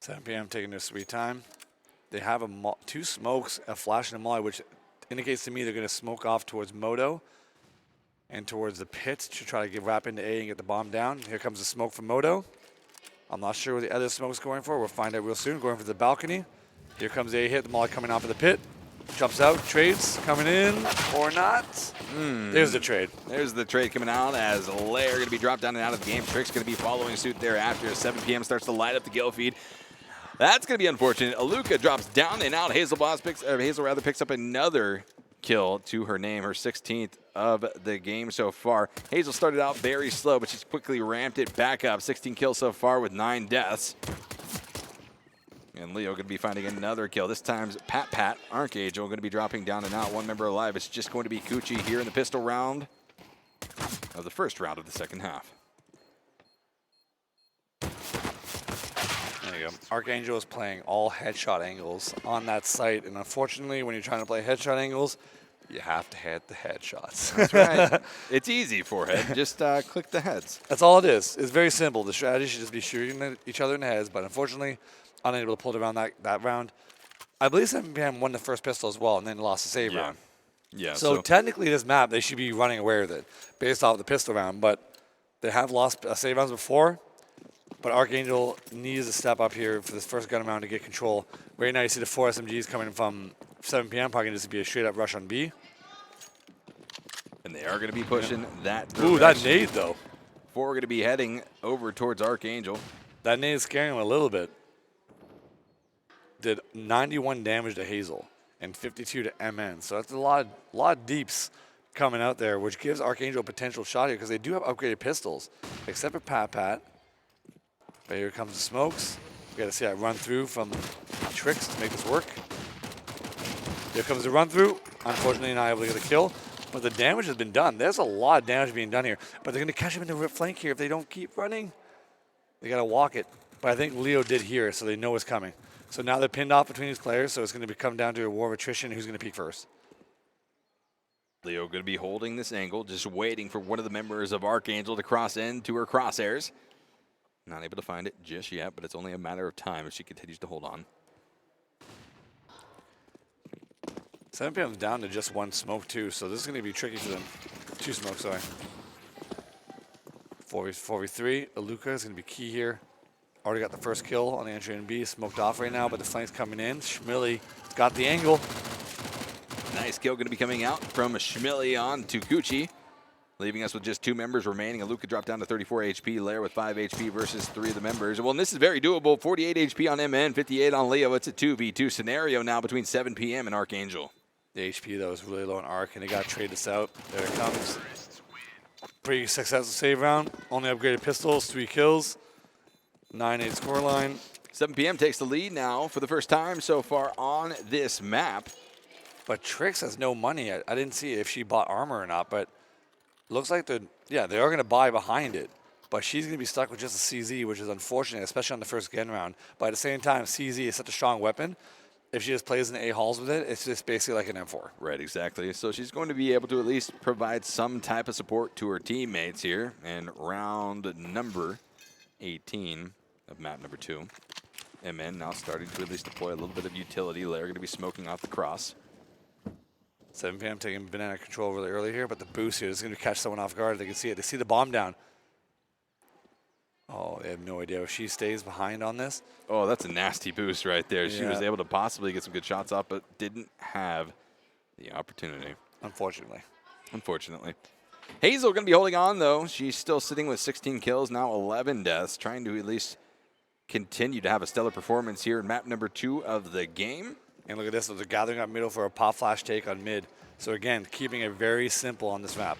A: 7PM taking their sweet time. They have 2 smokes, a flash and a molly, which indicates to me they're going to smoke off towards Moto and towards the pit to try to wrap into A and get the bomb down. Here comes the smoke from Moto. I'm not sure what the other smoke's going for. We'll find out real soon. Going for the balcony. Here comes A hit. The molly coming off of the pit. Jumps out. Trades coming in or not. There's the trade.
B: There's the trade coming out as Lair going to be dropped down and out of the game. Trick's going to be following suit thereafter as 7PM starts to light up the kill feed. That's going to be unfortunate. Aluka drops down and out. Hazel picks up another kill to her name, her 16th of the game so far. Hazel started out very slow, but she's quickly ramped it back up. 16 kills so far with 9 deaths. And Leo going to be finding another kill. This time's Pat, ArkAngel, going to be dropping down and out. 1 member alive. It's just going to be Coochie here in the pistol round of the first round of the second half.
A: There you go. ArkAngel is playing all headshot angles on that site, and unfortunately, when you're trying to play headshot angles, you have to hit the headshots.
B: That's right. It's easy, forehead. Just click the heads.
A: That's all it is. It's very simple. The strategy should just be shooting each other in the heads, but unfortunately, unable to pull it around that round. I believe 7PM won the first pistol as well, and then lost the save round.
B: Yeah.
A: So technically, this map, they should be running away with it based off the pistol round, but they have lost save rounds before. But ArkAngel needs to step up here for this first gun round to get control. Right now, you see the 4 SMGs coming from 7PM, probably just be a straight up rush on B.
B: And they are going to be pushing that direction.
A: Ooh, that nade, though.
B: 4 are going to be heading over towards ArkAngel.
A: That nade is scaring him a little bit. Did 91 damage to Hazel and 52 to MN. So that's a lot of deeps coming out there, which gives ArkAngel a potential shot here because they do have upgraded pistols, except for Pat. But here comes the smokes. We got to see that run through from Tricks to make this work. Here comes the run through. Unfortunately, not able to get a kill. But the damage has been done. There's a lot of damage being done here. But they're going to catch him in the flank here if they don't keep running. They got to walk it. But I think Leo did hear it, so they know it's coming. So now they're pinned off between these players, so it's going to come down to a war of attrition. Who's going to peek first?
B: Leo going to be holding this angle, just waiting for one of the members of ArkAngel to cross into her crosshairs. Not able to find it just yet, but it's only a matter of time if she continues to hold on.
A: 7PM's down to just 1 smoke, too, so this is going to be tricky for them. 2 smokes, sorry. 4v3. Aluka is going to be key here. Already got the first kill on the entry in B. Smoked off right now, but the flank's coming in. Schmilly got the angle.
B: Nice kill going to be coming out from Schmilly on to Coochie, leaving us with just 2 members remaining. Aluka dropped down to 34 HP. Lair with 5 HP versus 3 of the members. Well, and this is very doable. 48 HP on MN, 58 on Leo. It's a 2v2 scenario now between 7PM and ArkAngel.
A: The HP, though, is really low on Ark, and they got to trade this out. There it comes. Pretty successful save round. Only upgraded pistols, 3 kills. 9-8 scoreline.
B: 7PM takes the lead now for the first time so far on this map.
A: But Trix has no money. I didn't see if she bought armor or not, but looks like they are going to buy behind it. But she's going to be stuck with just a CZ, which is unfortunate, especially on the first gen round. But at the same time, CZ is such a strong weapon. If she just plays in the A-halls with it, it's just basically like an M4.
B: Right, exactly. So she's going to be able to at least provide some type of support to her teammates here in round number 18 of map number 2. MN now starting to at least deploy a little bit of utility. Lair going to be smoking off the cross.
A: 7PM taking banana control really early here, but the boost here is going to catch someone off guard. They can see it. They see the bomb down. Oh, they have no idea if she stays behind on this.
B: Oh, that's a nasty boost right there. She was
A: Yeah.
B: able to possibly get some good shots off, but didn't have the opportunity.
A: Unfortunately.
B: Unfortunately. Hazel going to be holding on, though. She's still sitting with 16 kills, now 11 deaths, trying to at least continue to have a stellar performance here in map number 2 of the game.
A: And look at this. They're gathering up middle for a pop flash take on mid. So again, keeping it very simple on this map.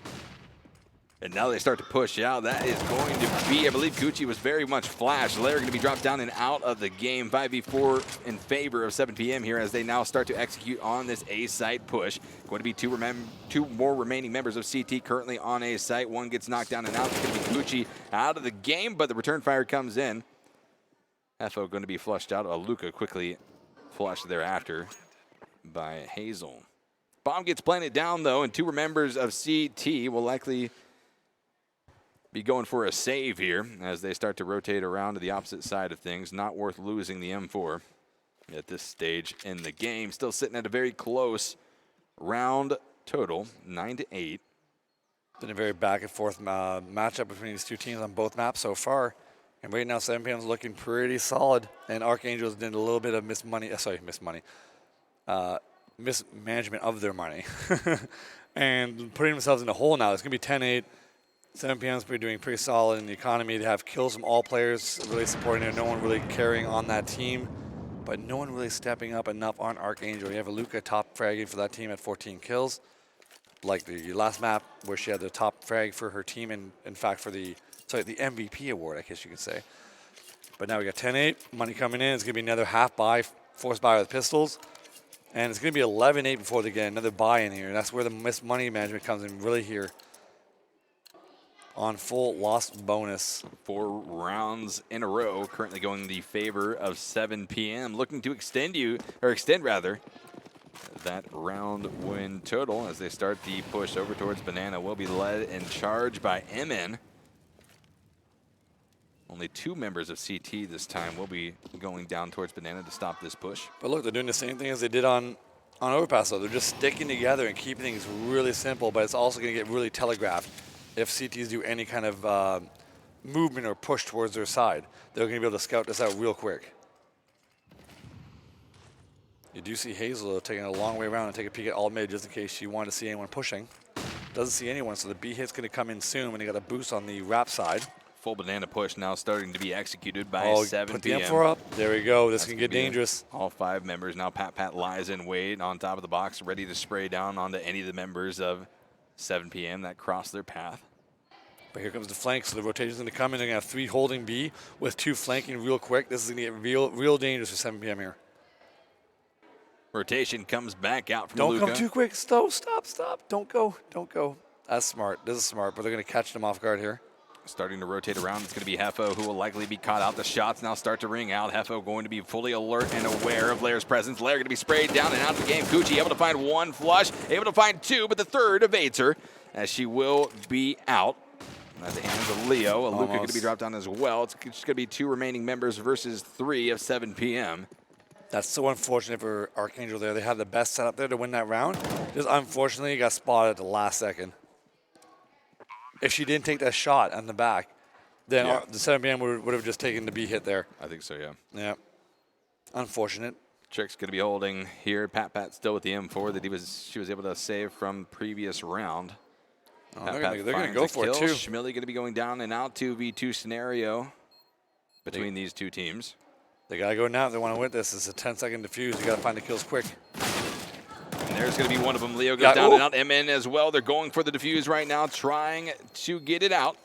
B: And now they start to push out. That is going to be, I believe Gucci was very much flashed. Lair going to be dropped down and out of the game. 5v4 in favor of 7PM here as they now start to execute on this A site push. Going to be two more remaining members of CT currently on A site. One gets knocked down and out. It's going to be Gucci out of the game, but the return fire comes in. Hefo going to be flushed out. Luca quickly flushed thereafter by Hazel. Bomb gets planted down, though, and 2 members of CT will likely be going for a save here as they start to rotate around to the opposite side of things. Not worth losing the M4 at this stage in the game. Still sitting at a very close round total, 9-8.
A: Been a very back and forth matchup between these two teams on both maps so far. And right now, 7PM is looking pretty solid. And Archangel's did a little bit of mismanagement of their money. And putting themselves in a hole now. It's going to be 10-8. 7PM's been doing pretty solid in the economy. They have kills from all players really supporting it. No one really carrying on that team. But no one really stepping up enough on Archangel. You have a Luca top fragging for that team at 14 kills. Like the last map where she had the top frag for her team. And in fact, for the MVP award, I guess you could say. But now we got 10-8. Money coming in. It's going to be another half buy, forced buy with pistols. And it's going to be 11-8 before they get another buy in here. And that's where the missed money management comes in really here. On full lost bonus.
B: 4 rounds in a row, currently going in the favor of 7PM. Looking to extend that round win total as they start the push over towards Banana. Will be led in charge by MN. Only 2 members of CT this time will be going down towards Banana to stop this push.
A: But look, they're doing the same thing as they did on Overpass, though. They're just sticking together and keeping things really simple, but it's also going to get really telegraphed. If CTs do any kind of movement or push towards their side, they're going to be able to scout this out real quick. You do see Hazel taking a long way around and take a peek at all mid just in case she wanted to see anyone pushing. Doesn't see anyone, so the B hit's going to come in soon when they got a boost on the wrap side.
B: Full Banana push now starting to be executed by 7PM.
A: Put the M4 up. There we go. This can get dangerous.
B: All 5 members now. Pat lies in wait on top of the box, ready to spray down onto any of the members of 7PM that cross their path.
A: But here comes the flank, so the rotation's going to come in. They're going to have 3 holding B with 2 flanking real quick. This is going to get real dangerous for 7PM here.
B: Rotation comes back out from
A: Don't
B: Luca.
A: come too quick. Stop. Don't go. That's smart. This is smart, but they're going to catch them off guard here.
B: Starting to rotate around, it's going to be Hefo who will likely be caught out. The shots now start to ring out. Hefo going to be fully alert and aware of Lair's presence. Lair going to be sprayed down and out of the game. Gucci able to find 1 flush, able to find 2, but the 3rd evades her as she will be out. At the hands of Leo. Luca going to be dropped down as well. It's just going to be 2 remaining members versus 3 of 7PM.
A: That's so unfortunate for Archangel there. They had the best setup there to win that round. Just unfortunately, got spotted at the last second. If she didn't take that shot on the back, then the 7PM would have just taken the B hit there.
B: I think so, yeah.
A: Yeah. Unfortunate.
B: Trick's going to be holding here. Pat still with the M4 that she was able to save from previous round.
A: Oh, they're going to go for it, too.
B: Schmilly going to be going down and out 2v2 scenario between these 2 teams.
A: They got to go now if they want to win this. It's a 10-second defuse. You got to find the kills quick.
B: And There's going to be one of them. Leo goes down and out. MN as well. They're going for the defuse right now, trying to get it out.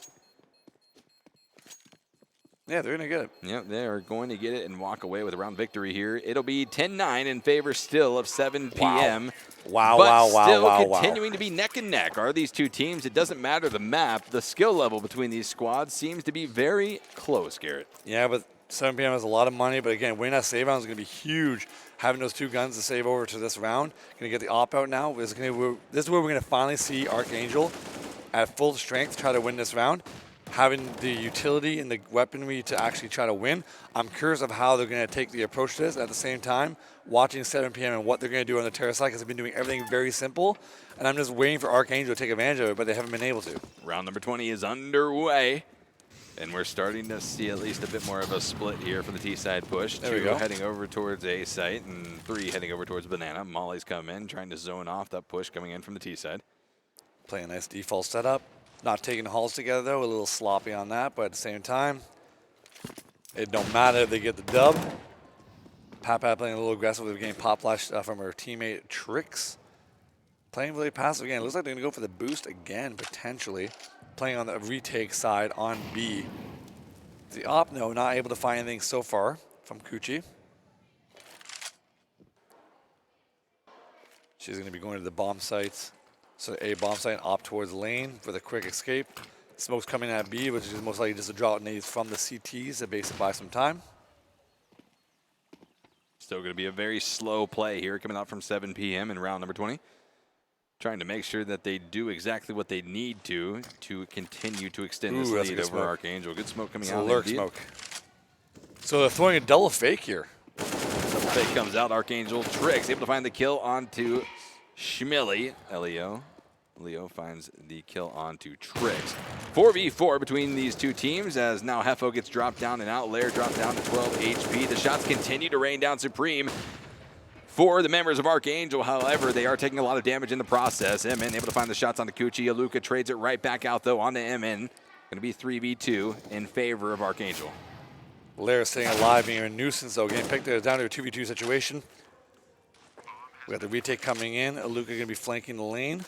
A: Yeah, they're going to get it.
B: Yep, they are going to get it and walk away with a round victory here. It'll be 10-9 in favor still of 7 p.m.
A: Wow,
B: but still continuing to be neck and neck are these two teams. It doesn't matter the map. The skill level between these squads seems to be very close, Garrett.
A: Yeah, but 7 p.m. has a lot of money. But again, winning that save round is going to be huge. Having those two guns to save over to this round. Going to get the op out now. This is where we're going to finally see ArkAngel at full strength try to win this round. Having the utility and the weaponry to actually try to win. I'm curious of how they're going to take the approach to this. At the same time, watching 7 p.m. and what they're going to do on the terror side, because they've been doing everything very simple. And I'm just waiting for ArkAngel to take advantage of it, but they haven't been able to.
B: Round number 20 is underway. And we're starting to see at least a bit more of a split here for the T-side push.
A: There we
B: 2
A: go.
B: heading over towards A site and 3 heading over towards Banana. Molly's come in, trying to zone off that push coming in from the T-side.
A: Playing a nice default setup. Not taking hulls together, though. A little sloppy on that, but at the same time, it don't matter if they get the dub. Pat playing a little aggressive with getting pop flash from her teammate Trix. Playing really passive again. It looks like they're going to go for the boost again, potentially. Playing on the retake side on B. The op, no, not able to find anything so far from Kuchi. She's going to be going to the bomb sites. So A bomb site, op towards lane for the quick escape. Smoke's coming at B, which is most likely just a draw nades from the CTs to basically buy some time.
B: Still going to be a very slow play here coming out from 7 p.m. in round number 20. Trying to make sure that they do exactly what they need to continue to extend this lead over ArkAngel. Good smoke coming out.
A: Lurk smoke. So they're throwing a double fake here.
B: Double fake comes out. ArkAngel Trix able to find the kill onto Schmilly. Leo finds the kill onto Trix. 4v4 between these two teams as now Hefo gets dropped down and Outlayer dropped down to 12 HP. The shots continue to rain down supreme for the members of ArkAngel. However, they are taking a lot of damage in the process. MN able to find the shots onto Kuchi. Aluka trades it right back out, though, onto MN. Going to be 3v2 in favor of ArkAngel.
A: Lair staying alive, being a nuisance, though. Getting picked there down to a 2v2 situation. We got the retake coming in. Aluka going to be flanking the lane.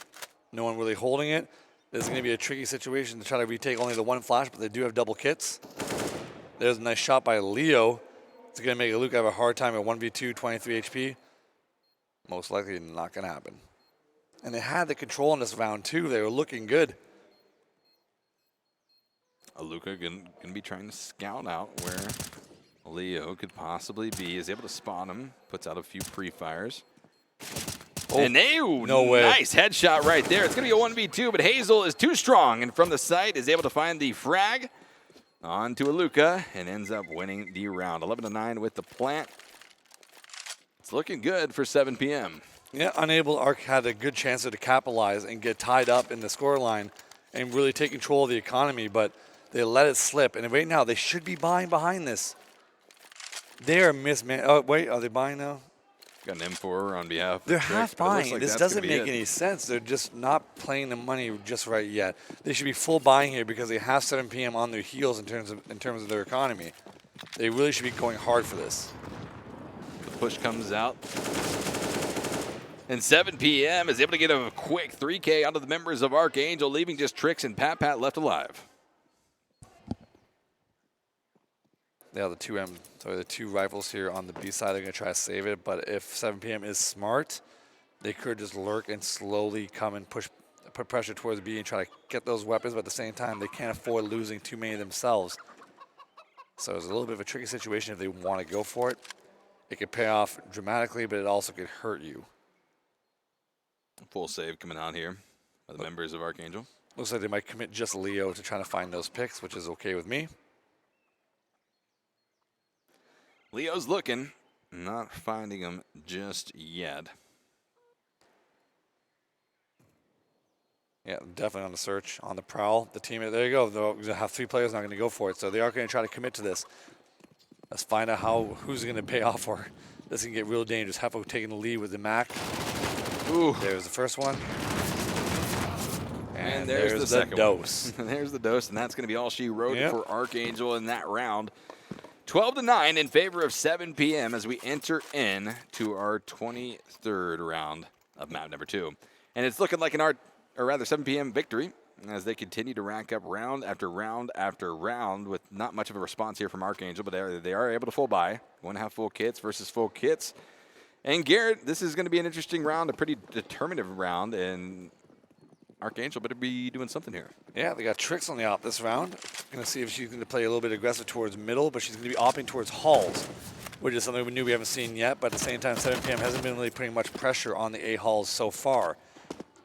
A: No one really holding it. This is going to be a tricky situation to try to retake only the one flash, but they do have double kits. There's a nice shot by Leo. It's going to make Aluka have a hard time at 1v2, 23 HP. Most likely not going to happen. And they had the control in this round, too. They were looking good.
B: Aluka going to be trying to scout out where Leo could possibly be. Is able to spot him. Puts out a few pre-fires. Oh, and
A: no way.
B: Nice headshot right there. It's going to be a 1v2, but Hazel is too strong. And from the site is able to find the frag onto Aluka and ends up winning the round. 11-9 with the plant. It's looking good for 7 p.m.
A: Yeah, unable. Ark had a good chance to capitalize and get tied up in the scoreline and really take control of the economy, but they let it slip. And right now, they should be buying behind this. They are misman. Oh, wait, are they buying now?
B: Got an M4 on behalf of
A: They're
B: Trix,
A: half
B: but it looks
A: buying.
B: like
A: This
B: that's
A: doesn't
B: gonna be
A: make
B: it.
A: any sense. They're just not playing the money just right yet. They should be full buying here because they have 7 p.m. on their heels in terms of their economy. They really should be going hard for this.
B: The push comes out. And 7 p.m. is able to get a quick 3K onto the members of ArkAngel, leaving just Trix and Pat left alive.
A: Yeah, the two rifles here on the B side. They're going to try to save it, but if 7 p.m. is smart, they could just lurk and slowly come and put pressure towards B and try to get those weapons, but at the same time, they can't afford losing too many themselves. So it's a little bit of a tricky situation if they want to go for it. It could pay off dramatically, but it also could hurt you.
B: Full save coming out here by the members of ArkAngel.
A: Looks like they might commit just Leo to trying to find those picks, which is okay with me.
B: Leo's looking, not finding them just yet.
A: Yeah, definitely on the search, on the prowl. The team, there you go. They're going to have 3 players not going to go for it, so they are going to try to commit to this. Let's find out who's going to pay off for. This can get real dangerous. Hefo taking the lead with the Mac.
B: Ooh.
A: There's the first one.
B: And there's the second
A: dose.
B: There's the dose, and that's going to be all she wrote for ArkAngel in that round. 12-9 in favor of 7 p.m. as we enter in to our 23rd round of map number 2. And it's looking like an 7 p.m. victory as they continue to rack up round after round after round with not much of a response here from ArkAngel, but they are able to full buy. 1.5 full kits versus full kits. And Garrett, this is going to be an interesting round, a pretty determinative round, and ArkAngel better be doing something here.
A: Yeah, they got Tricks on the op this round. Going to see if she's going to play a little bit aggressive towards middle, but she's going to be opting towards halls, which is something we haven't seen yet. But at the same time, 7 p.m. hasn't been really putting much pressure on the A halls so far.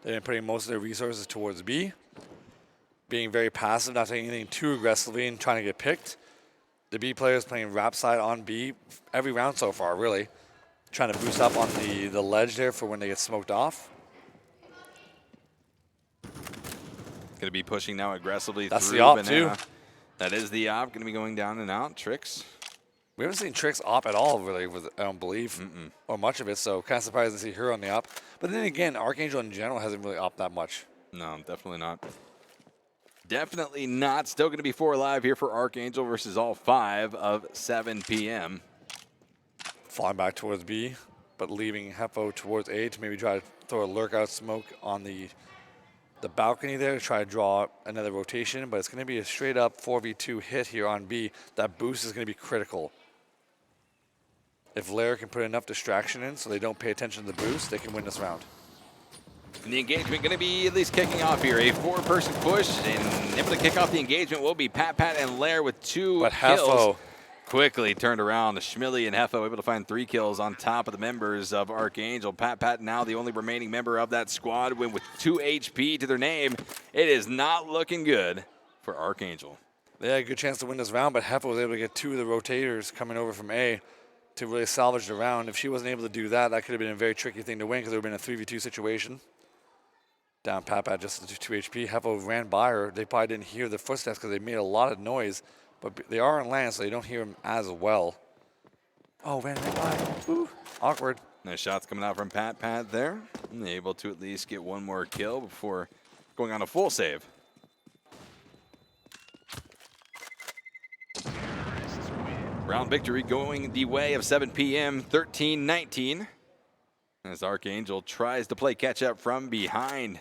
A: They've been putting most of their resources towards B, being very passive, not taking anything too aggressively and trying to get picked. The B players playing wrap side on B every round so far, really. Trying to boost up on the ledge there for when they get smoked off.
B: Going to be pushing now aggressively
A: That's
B: through
A: the op,
B: Banana.
A: too.
B: That is the op. Going to be going down and out. Tricks.
A: We haven't seen Tricks op at all, really, I don't believe, or much of it, so kind of surprised to see her on the op. But then again, ArkAngel in general hasn't really op that much.
B: No, definitely not. Definitely not. Still going to be 4 alive here for ArkAngel versus all 5 of 7 p.m.
A: Flying back towards B, but leaving Hefo towards A to maybe try to throw a lurk out smoke on the balcony there to try to draw another rotation, but it's going to be a straight up 4v2 hit here on B. That boost is going to be critical. If Lair can put enough distraction in so they don't pay attention to the boost, they can win this round.
B: And the engagement going to be at least kicking off here. A 4-person push, and able to kick off the engagement will be Pat and Lair with 2
A: But
B: kills.
A: Hefo
B: Quickly turned around. Schmilly and Hefo able to find 3 kills on top of the members of ArkAngel. Pat now the only remaining member of that squad with 2 HP to their name. It is not looking good for ArkAngel.
A: They had a good chance to win this round, but Hefo was able to get 2 of the rotators coming over from A to really salvage the round. If she wasn't able to do that, that could have been a very tricky thing to win because it would have been a 3v2 situation. Down Pat just 2 HP. Hefo ran by her. They probably didn't hear the footsteps because they made a lot of noise. But they are on land, so they don't hear him as well. Oh, ran by. Ooh, awkward.
B: Nice shots coming out from Pat there. And able to at least get 1 more kill before going on a full save. Round victory going the way of 7 p.m. 13-19. As ArkAngel tries to play catch up from behind.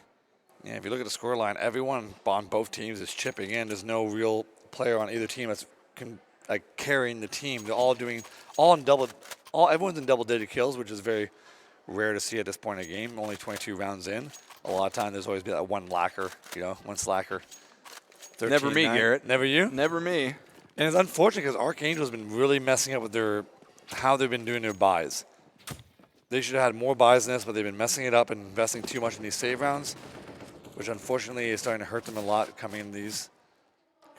A: Yeah, if you look at the scoreline, everyone on both teams is chipping in. There's no real player on either team that's carrying the team. They're all doing everyone's in double-digit kills, which is very rare to see at this point in the game. Only 22 rounds in. A lot of time there's always been that one lacker, one slacker.
B: Never me, Garrett.
A: Never you?
B: Never me.
A: And it's unfortunate because ArkAngel has been really messing up with how they've been doing their buys. They should have had more buys in this, but they've been messing it up and investing too much in these save rounds, which unfortunately is starting to hurt them a lot coming in these.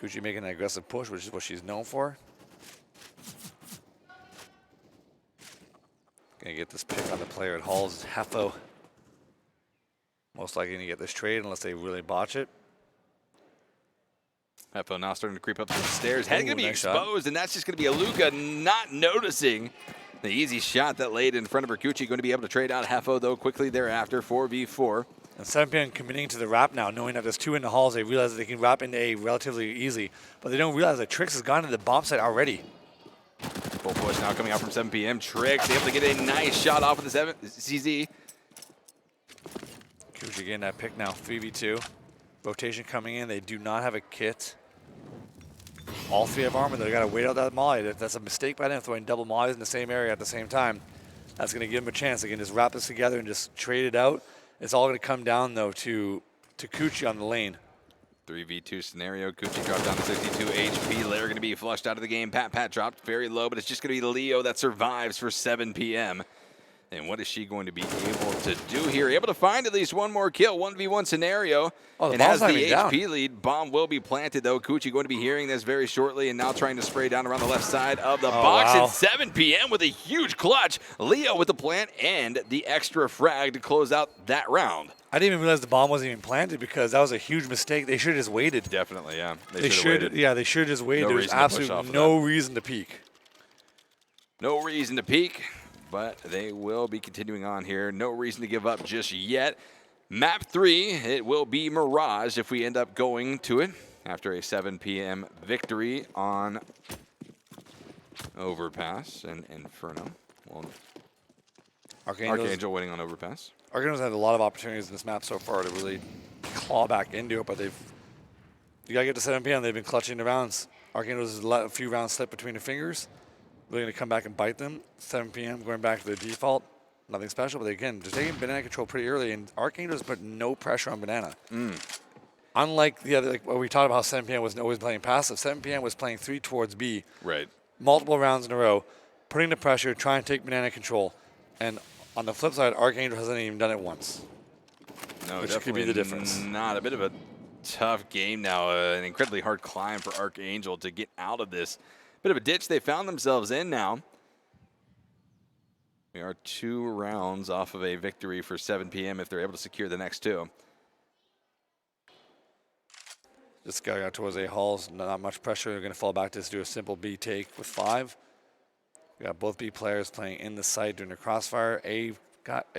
A: Kuchi making an aggressive push, which is what she's known for. Gonna get this pick on the player at Halls. Hefo. Most likely gonna get this trade unless they really botch it.
B: Hefo now starting to creep up the stairs. Head gonna be
A: nice
B: exposed, and that's just gonna be Aluka not noticing the easy shot that laid in front of her. Kuchi going to be able to trade out Hefo though quickly thereafter. 4v4.
A: And 7 p.m. committing to the wrap now, knowing that there's 2 in the halls. They realize that they can wrap into A relatively easy, but they don't realize that Trix has gone to the bomb site already.
B: Full push now coming out from 7 p.m. Trix able to get a nice shot off of the CZ.
A: Kuchi getting that pick now, 3v2. Rotation coming in. They do not have a kit. All 3 have armor. They got to wait out that molly. That's a mistake by them, throwing double mollies in the same area at the same time. That's going to give them a chance. They can just wrap this together and just trade it out. It's all going to come down, though, to Kuchi on the lane.
B: 3v2 scenario. Kuchi dropped down to 62 HP. Lair going to be flushed out of the game. Pat dropped very low, but it's just going to be Leo that survives for 7 p.m. And what is she going to be able to do here? Able to find at least 1 more kill, 1v1 scenario.
A: Oh,
B: and has the HP lead. Bomb will be planted, though. Kuchi going to be hearing this very shortly and now trying to spray down around the left side of the box.
A: Wow.
B: At 7 p.m. with a huge clutch. Leo with the plant and the extra frag to close out that round.
A: I didn't even realize the bomb wasn't even planted because that was a huge mistake. They should have just waited.
B: Definitely, yeah.
A: They should. Yeah, they should have just waited.
B: No
A: There was
B: reason to push
A: absolutely
B: off of
A: no reason to peek.
B: No reason to peek, but they will be continuing on here. No reason to give up just yet. Map 3, it will be Mirage if we end up going to it after a 7 p.m. victory on Overpass and Inferno. Well, ArkAngel winning on Overpass.
A: Archangel's had a lot of opportunities in this map so far to really claw back into it, but you gotta get to 7 p.m. They've been clutching the rounds. Archangel's let a few rounds slip between their fingers. Really gonna come back and bite them. 7 p.m. going back to their default. Nothing special, but again, just taking banana control pretty early, and Archangel's put no pressure on banana. Unlike the other, like what we talked about, how 7 p.m. was always playing passive. 7 p.m. was playing 3 towards B.
B: Right.
A: Multiple rounds in a row, putting the pressure, trying to take banana control. And on the flip side, Archangel hasn't even done it once.
B: No,
A: which
B: definitely
A: could be the difference.
B: Not a bit of a tough game now. An incredibly hard climb for ArkAngel to get out of this bit of a ditch they found themselves in now. We are 2 rounds off of a victory for 7 p.m. if they're able to secure the next 2.
A: This guy got towards A Halls, not much pressure. They're going to fall back to just do a simple B take with 5. We got both B players playing in the site doing the crossfire. A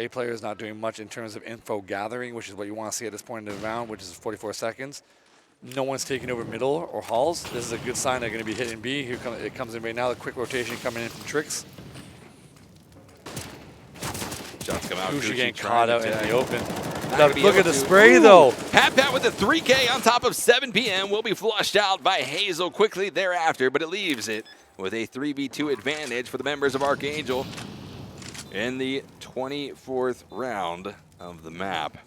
A: player is not doing much in terms of info gathering, which is what you want to see at this point in the round, which is 44 seconds. No one's taking over middle or Halls. This is a good sign they're going to be hitting B. Here it comes in right now. The quick rotation coming in from Tricks.
B: Shots come out.
A: Gucci getting caught out in the open.
B: Look
A: at the spray, though.
B: Pat with the 3K on top of 7 p.m. will be flushed out by Hazel quickly thereafter, but it leaves it with a 3v2 advantage for the members of ArkAngel in the 24th round of the map.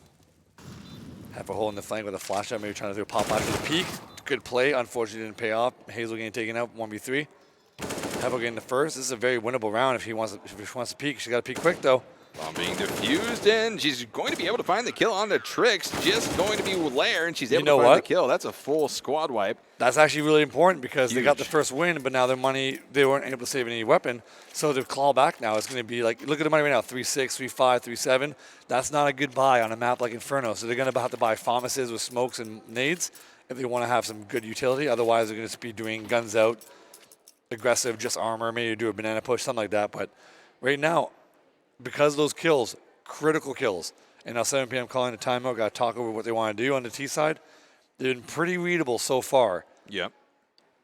A: Have a hole in the flank with a flash out, maybe trying to do a pop out to the peak. Good play, unfortunately didn't pay off. Hazel getting taken out, 1v3. Hevel getting the first. This is a very winnable round if she wants to peek. She got to peek quick, though.
B: Bomb being diffused, and she's going to be able to find the kill on the Tricks. Just going to be Lair, and she's able to find the kill. That's a full squad wipe.
A: That's actually really important because they got the first win, but now their money, they weren't able to save any weapon. So to claw back now, it's going to be like, look at the money right now, 3-6, 3-5, 3-7. That's not a good buy on a map like Inferno. So they're going to have to buy Fomuses with smokes and nades if they want to have some good utility. Otherwise, they're going to be doing guns out, aggressive, just armor, maybe do a banana push, something like that. But right now, because of those kills, critical kills, and now 7 p.m. calling a timeout, got to talk over what they want to do on the T side. They've been pretty readable so far.
B: Yep.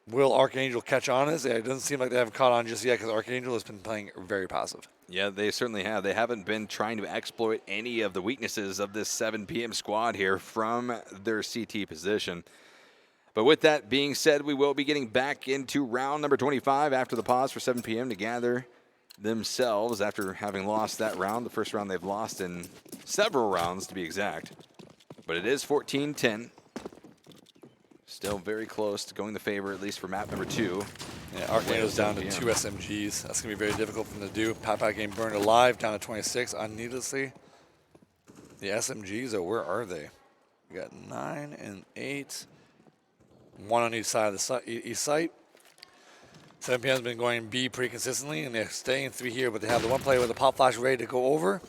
A: Will ArkAngel catch on as? It doesn't seem like they haven't caught on just yet because ArkAngel has been playing very passive.
B: Yeah, they certainly have. They haven't been trying to exploit any of the weaknesses of this 7 p.m. squad here from their CT position. But with that being said, we will be getting back into round number 25 after the pause for 7 p.m. to gather themselves after having lost that round, the first round they've lost in several rounds to be exact. But it is 14-10. Still very close to going the favor, at least for map number 2.
A: Yeah, ArkAngel's down to 2 SMGs. That's going to be very difficult for them to do. Pat getting burned alive, down to 26 unneedlessly. The SMGs, though, where are they? We got 9 and 8. 1 on each side of the east site. 7 p.m. has been going B pretty consistently, and they're staying 3 here, but they have the one player with the pop flash ready to go over.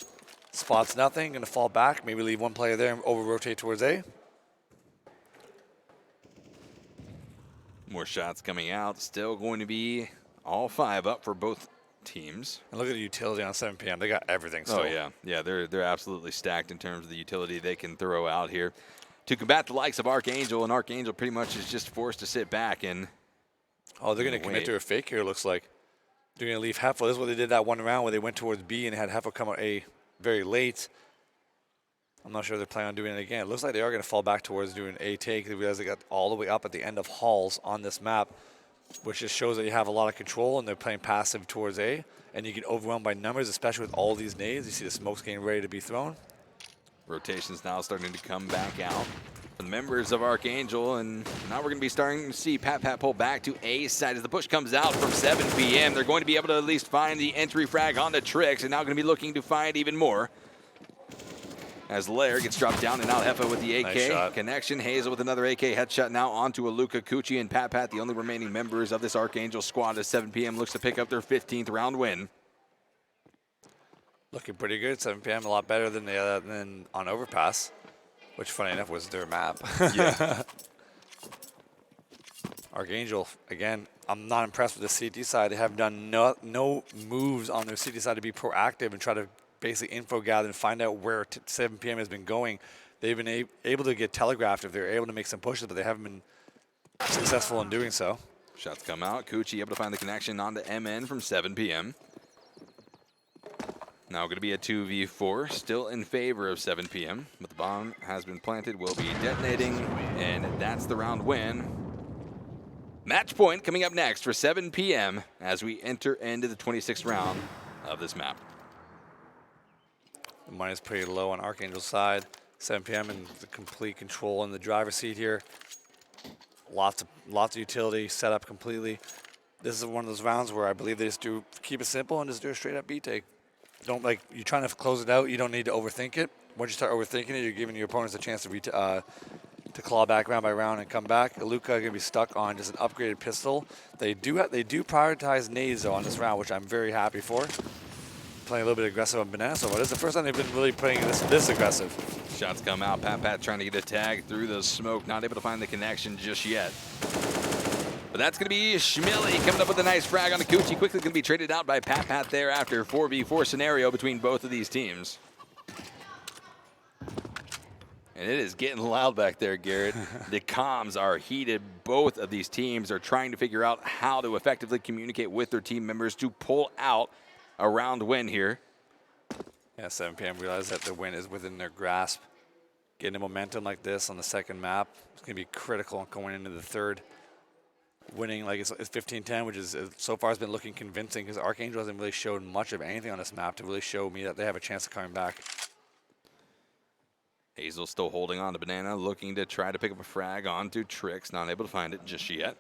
A: Spots nothing, going to fall back, maybe leave one player there and over-rotate towards A.
B: More shots coming out, still going to be all 5 up for both teams.
A: And look at the utility on 7 p.m. They got everything still.
B: Oh, yeah. Yeah, they're absolutely stacked in terms of the utility they can throw out here to combat the likes of ArkAngel, and ArkAngel pretty much is just forced to sit back and
A: oh, they're going to commit to a fake here, it looks like. They're going to leave Hefel. This is what they did that one round where they went towards B and had Hefel come out A very late. I'm not sure they're planning on doing it again. It looks like they are going to fall back towards doing A take because they got all the way up at the end of Halls on this map, which just shows that you have a lot of control and they're playing passive towards A. And you get overwhelmed by numbers, especially with all these nades. You see the smokes getting ready to be thrown.
B: Rotations now starting to come back out for the members of ArkAngel, and now we're going to be starting to see Pat pull back to A side as the push comes out from 7 p.m. They're going to be able to at least find the entry frag on the Tricks, and now going to be looking to find even more. As Lair gets dropped down and out, Heffa with the AK
A: nice
B: connection. Hazel with another AK headshot now onto a Luka Kuchi, and Pat, the only remaining members of this ArkAngel squad as 7 p.m. looks to pick up their 15th round win.
A: Looking pretty good. 7 p.m. a lot better than than on Overpass, which funny enough was their map.
B: Yeah.
A: ArkAngel, again, I'm not impressed with the CT side. They have done no moves on their CT side to be proactive and try to basically info gather and find out where 7 p.m. has been going. They've been able to get telegraphed if they're able to make some pushes, but they haven't been successful in doing so.
B: Shots come out. Kuchi able to find the connection onto MN from 7 p.m. Now going to be a 2v4, still in favor of 7PM, but the bomb has been planted, will be detonating, and that's the round win. Match point coming up next for 7PM as we enter into the 26th round of this map.
A: The money's pretty low on Archangel's side. 7PM in the complete control in the driver's seat here. Lots of utility set up completely. This is one of those rounds where I believe they just keep it simple and just do a straight up B take. Don't you're trying to close it out. You don't need to overthink it. Once you start overthinking it, you're giving your opponents a chance to claw back round by round and come back. Luca gonna be stuck on just an upgraded pistol. They do prioritize nades though on this round, which I'm very happy for. Playing a little bit aggressive on Banana, but this is the first time they've been really playing this aggressive.
B: Shots come out. Pat trying to get a tag through the smoke, not able to find the connection just yet. But that's going to be Schmilly coming up with a nice frag on Akuchi. Quickly going to be traded out by Pat there after 4v4 scenario between both of these teams. And it is getting loud back there, Garrett. The comms are heated. Both of these teams are trying to figure out how to effectively communicate with their team members to pull out a round win here.
A: Yeah, 7PM realized that the win is within their grasp. Getting a momentum like this on the second map is going to be critical going into the third. Winning like it's 15-10, which is so far has been looking convincing because Archangel hasn't really showed much of anything on this map to really show me that they have a chance of coming back.
B: Hazel still holding on to Banana, looking to try to pick up a frag onto Trix, not able to find it just yet.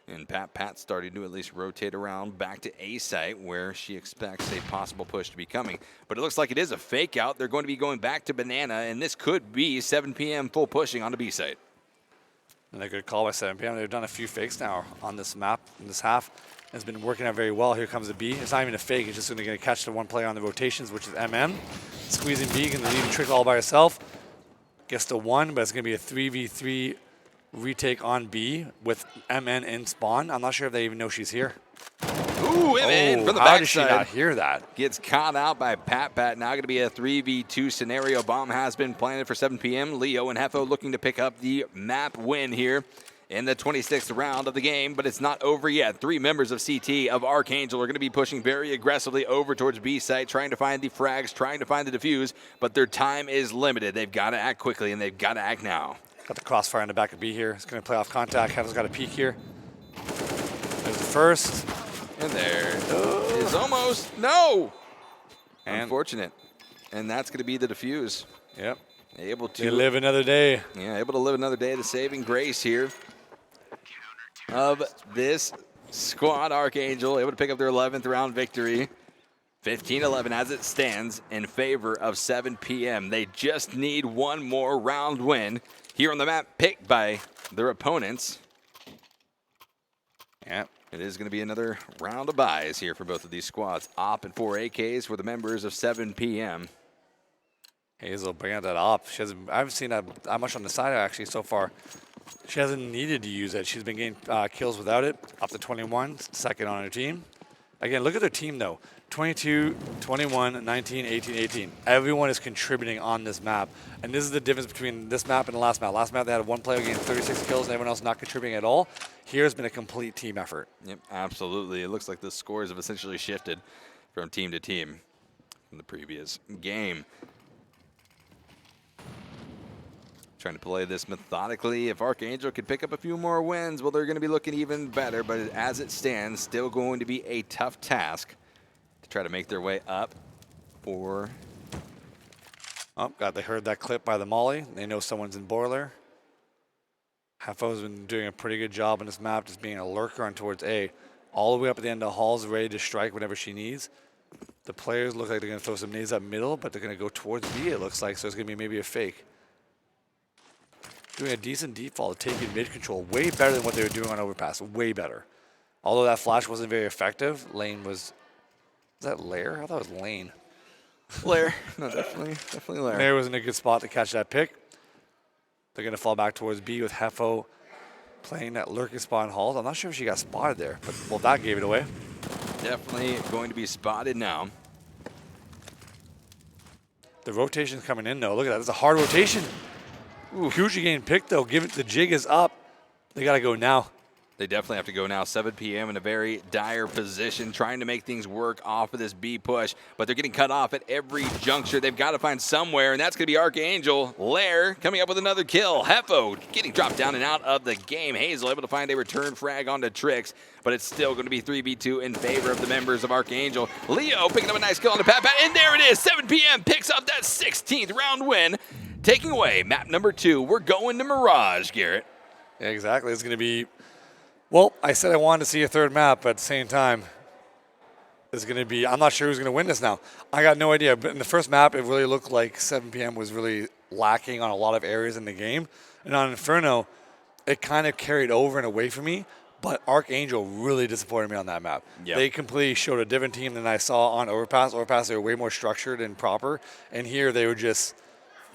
B: And Pat starting to at least rotate around back to A site where she expects a possible push to be coming. But it looks like it is a fake out. They're going to be going back to Banana, and this could be 7PM full pushing onto B site.
A: And a good call by 7PM. They've done a few fakes now on this map in this half. It's been working out very well. Here comes the B. It's not even a fake. It's just going to catch the one player on the rotations, which is MM. Squeezing B, going to leave the trick all by herself. Gets the one, but it's going to be a 3v3 retake on B with MN in spawn. I'm not sure if they even know she's here.
B: Ooh, MN from the
A: how did she
B: backside.
A: not hear that?
B: Gets caught out by Pat. Now going to be a 3v2 scenario. Bomb has been planted for 7PM. Leo and Hefo looking to pick up the map win here in the 26th round of the game, but it's not over yet. 3 members of CT of ArkAngel are going to be pushing very aggressively over towards B site, trying to find the frags, trying to find the defuse, but their time is limited. They've got to act quickly, and they've got to act now.
A: Got the crossfire in the back of B here. It's going to play off contact. Heaven's got a peek here. There's the first.
B: And there is almost, no!
A: And
B: unfortunate. And that's going to be the defuse.
A: Yep.
B: Able to
A: they live another day.
B: Yeah, able to live another day. The saving grace here of this squad. ArkAngel able to pick up their 11th round victory. 15-11 as it stands in favor of 7PM. They just need one more round win here on the map picked by their opponents.
A: Yep.
B: It is going to be another round of buys here for both of these squads. Op and 4 AKs for the members of 7PM.
A: Hazel bringing out that op. I haven't seen that much on the side actually so far. She hasn't needed to use it. She's been getting kills without it. Up to 21, second on her team. Again, look at their team though. 22, 21, 19, 18, 18. Everyone is contributing on this map. And this is the difference between this map and the last map. Last map, they had one player getting 36 kills and everyone else not contributing at all. Here's been a complete team effort.
B: Yep, absolutely. It looks like the scores have essentially shifted from team to team from the previous game. Trying to play this methodically. If ArkAngel could pick up a few more wins, well, they're going to be looking even better. But as it stands, still going to be a tough task to try to make their way up. Or
A: oh, God, they heard that clip by the Molly. They know someone's in boiler. Hefo's been doing a pretty good job on this map, just being a lurker on towards A. All the way up at the end of the halls, ready to strike whenever she needs. The players look like they're going to throw some nades up middle, but they're going to go towards B, it looks like. So it's going to be maybe a fake. Doing a decent default, taking mid control, way better than what they were doing on Overpass, way better. Although that flash wasn't very effective, Lane was that Lair? I thought it was Lane.
B: Lair, no, definitely Lair.
A: Lair was in a good spot to catch that pick. They're going to fall back towards B with Hefo playing that lurking spot in halls. I'm not sure if she got spotted there, but well, that gave it away.
B: Definitely going to be spotted now.
A: The rotation's coming in though. Look at that, it's a hard rotation. Ooh, Kuchi getting picked though. Give it, the jig is up. They gotta go now.
B: They definitely have to go now. 7 p.m. in a very dire position, trying to make things work off of this B push, but they're getting cut off at every juncture. They've got to find somewhere, and that's going to be ArkAngel. Lair coming up with another kill. Hefo getting dropped down and out of the game. Hazel able to find a return frag onto Trix, but it's still going to be 3v2 in favor of the members of ArkAngel. Leo picking up a nice kill on the Pat, and there it is. 7 p.m. picks up that 16th round win, taking away map number 2. We're going to Mirage, Garrett.
A: Yeah, exactly. It's going to be, well, I said I wanted to see a third map, but at the same time, it's going to be, I'm not sure who's going to win this now. I got no idea. But in the first map, it really looked like 7 p.m. was really lacking on a lot of areas in the game. And on Inferno, it kind of carried over and away from me. But ArkAngel really disappointed me on that map.
B: Yep.
A: They completely showed a different team than I saw on Overpass. Overpass, they were way more structured and proper. And here, they were just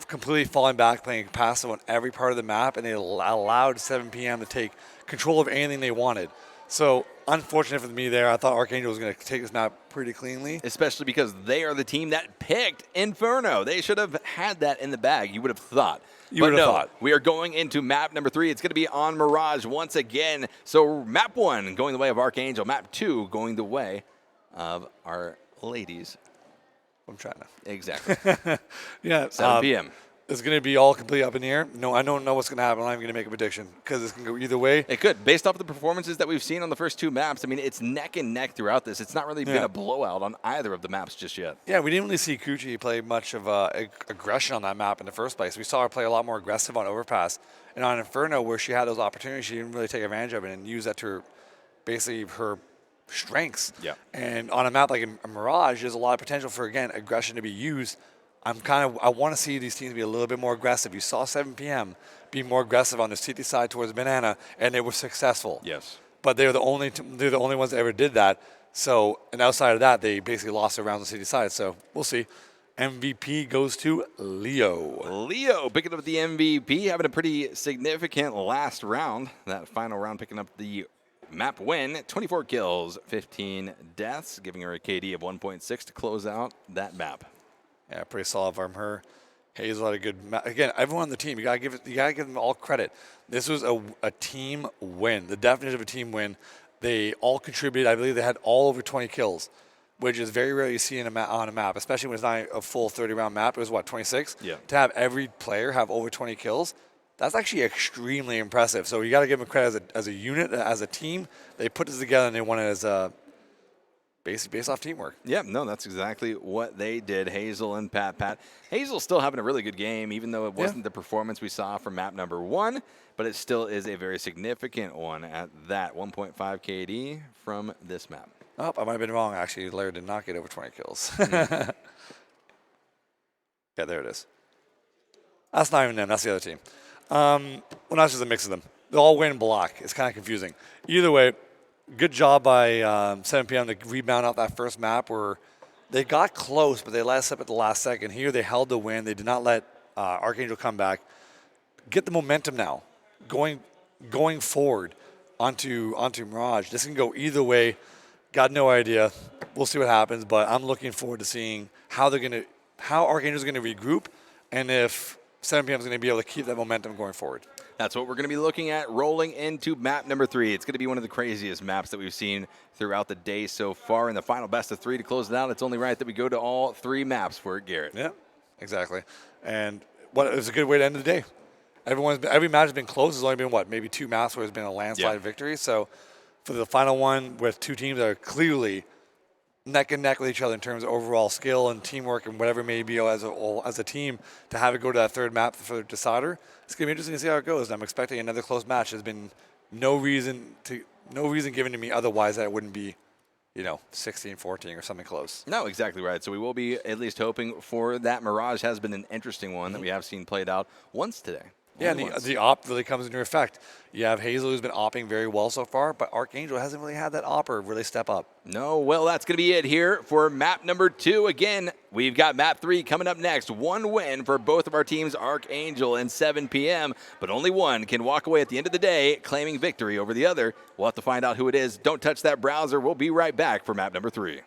A: completely falling back, playing passive on every part of the map, and they allowed 7 p.m. to take control of anything they wanted. So, unfortunate for me there. I thought ArkAngel was going to take this map pretty cleanly.
B: Especially because they are the team that picked Inferno. They should have had that in the bag, you would have thought.
A: You would have thought.
B: We are going into map number 3. It's going to be on Mirage once again. So map 1 going the way of ArkAngel. Map 2 going the way of our ladies.
A: I'm trying to.
B: Exactly.
A: Yeah.
B: 7 p.m.
A: It's going to be all completely up in the air. No, I don't know what's going to happen. I'm not even going to make a prediction because it can go either way.
B: It could. Based off of the performances that we've seen on the first 2 maps, I mean, it's neck and neck throughout this. It's not really been a blowout on either of the maps just yet.
A: Yeah, we didn't really see Kuchi play much of aggression on that map in the first place. We saw her play a lot more aggressive on Overpass. And on Inferno, where she had those opportunities, she didn't really take advantage of it and use that to her, basically her strengths.
B: Yeah.
A: And on a map like a Mirage, there's a lot of potential for, again, aggression to be used. I want to see these teams be a little bit more aggressive. You saw 7 p.m. be more aggressive on the CT side towards Banana, and they were successful.
B: Yes.
A: But they're the only ones that ever did that. So, and outside of that, they basically lost the rounds on CT side. So we'll see. MVP goes to Leo.
B: Leo picking up the MVP, having a pretty significant last round. That final round picking up the map win. 24 kills, 15 deaths, giving her a KD of 1.6 to close out that map.
A: Yeah, pretty solid from her. Hazel had a good again. Everyone on the team, you gotta give them all credit. This was a team win. The definition of a team win. They all contributed. I believe they had all over 20 kills, which is very rare you see on a map, especially when it's not a full 30-round map. It was what, 26?
B: Yeah.
A: To have every player have over 20 kills, that's actually extremely impressive. So you got to give them credit as a unit, as a team. They put this together and they won it as a based off teamwork.
B: Yeah, no, that's exactly what they did, Hazel and Pat. Hazel's still having a really good game, even though it wasn't the performance we saw from map number 1, but it still is a very significant one at that. 1.5 KD from this map.
A: Oh, I might have been wrong, actually. Lair did not get over 20 kills.
B: Mm-hmm.
A: Yeah, there it is. That's not even them. That's the other team. Well, that's just a mix of them. They all win block. It's kind of confusing. Either way, good job by 7 p.m. to rebound out that first map where they got close, but they let us up at the last second. Here, they held the win. They did not let ArkAngel come back. Get the momentum now, going forward onto Mirage. This can go either way. Got no idea. We'll see what happens, but I'm looking forward to seeing how ArkAngel's going to regroup, and if 7 p.m. is going to be able to keep that momentum going forward.
B: That's what we're going to be looking at rolling into map number 3. It's going to be one of the craziest maps that we've seen throughout the day so far. In the final best of 3 to close it out, it's only right that we go to all 3 maps for it, Garrett.
A: Yeah, exactly. And it was a good way to end the day. Every match has been close. There's only been, maybe 2 maps where it's been a landslide victory. So for the final one with 2 teams that are clearly neck and neck with each other in terms of overall skill and teamwork and whatever it may be as a team, to have it go to that third map for the decider, it's going to be interesting to see how it goes. I'm expecting another close match. There's been no reason given to me otherwise that it wouldn't be 16-14 or something close.
B: No, exactly right. So we will be at least hoping for that. Mirage has been an interesting one that we have seen played out once today.
A: Yeah, and the op really comes into effect. You have Hazel, who's been opping very well so far, but ArkAngel hasn't really had that opper really step up.
B: No, well, that's going to be it here for map number 2. Again, we've got map 3 coming up next. 1 win for both of our teams, ArkAngel and 7 p.m., but only one can walk away at the end of the day claiming victory over the other. We'll have to find out who it is. Don't touch that browser. We'll be right back for map number 3.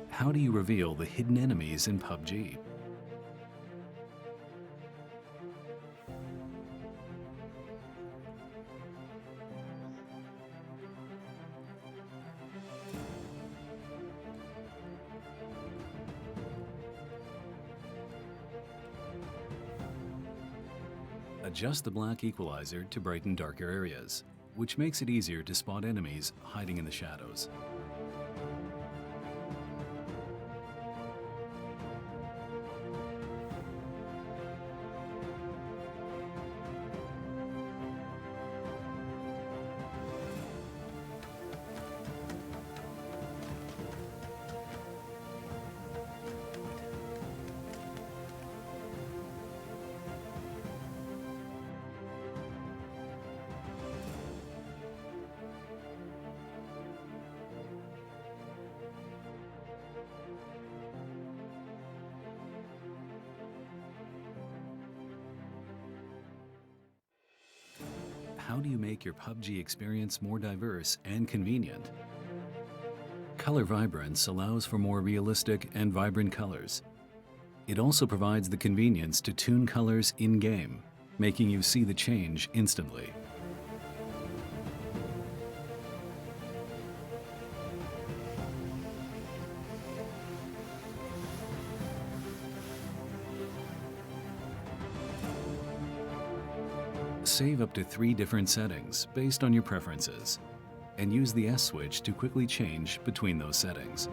C: How do you reveal the hidden enemies in PUBG? Adjust the black equalizer to brighten darker areas, which makes it easier to spot enemies hiding in the shadows. How do you make your PUBG experience more diverse and convenient? Color Vibrance allows for more realistic and vibrant colors. It also provides the convenience to tune colors in-game, making you see the change instantly. Save up to 3 different settings based on your preferences, and use the S switch to quickly change between those settings.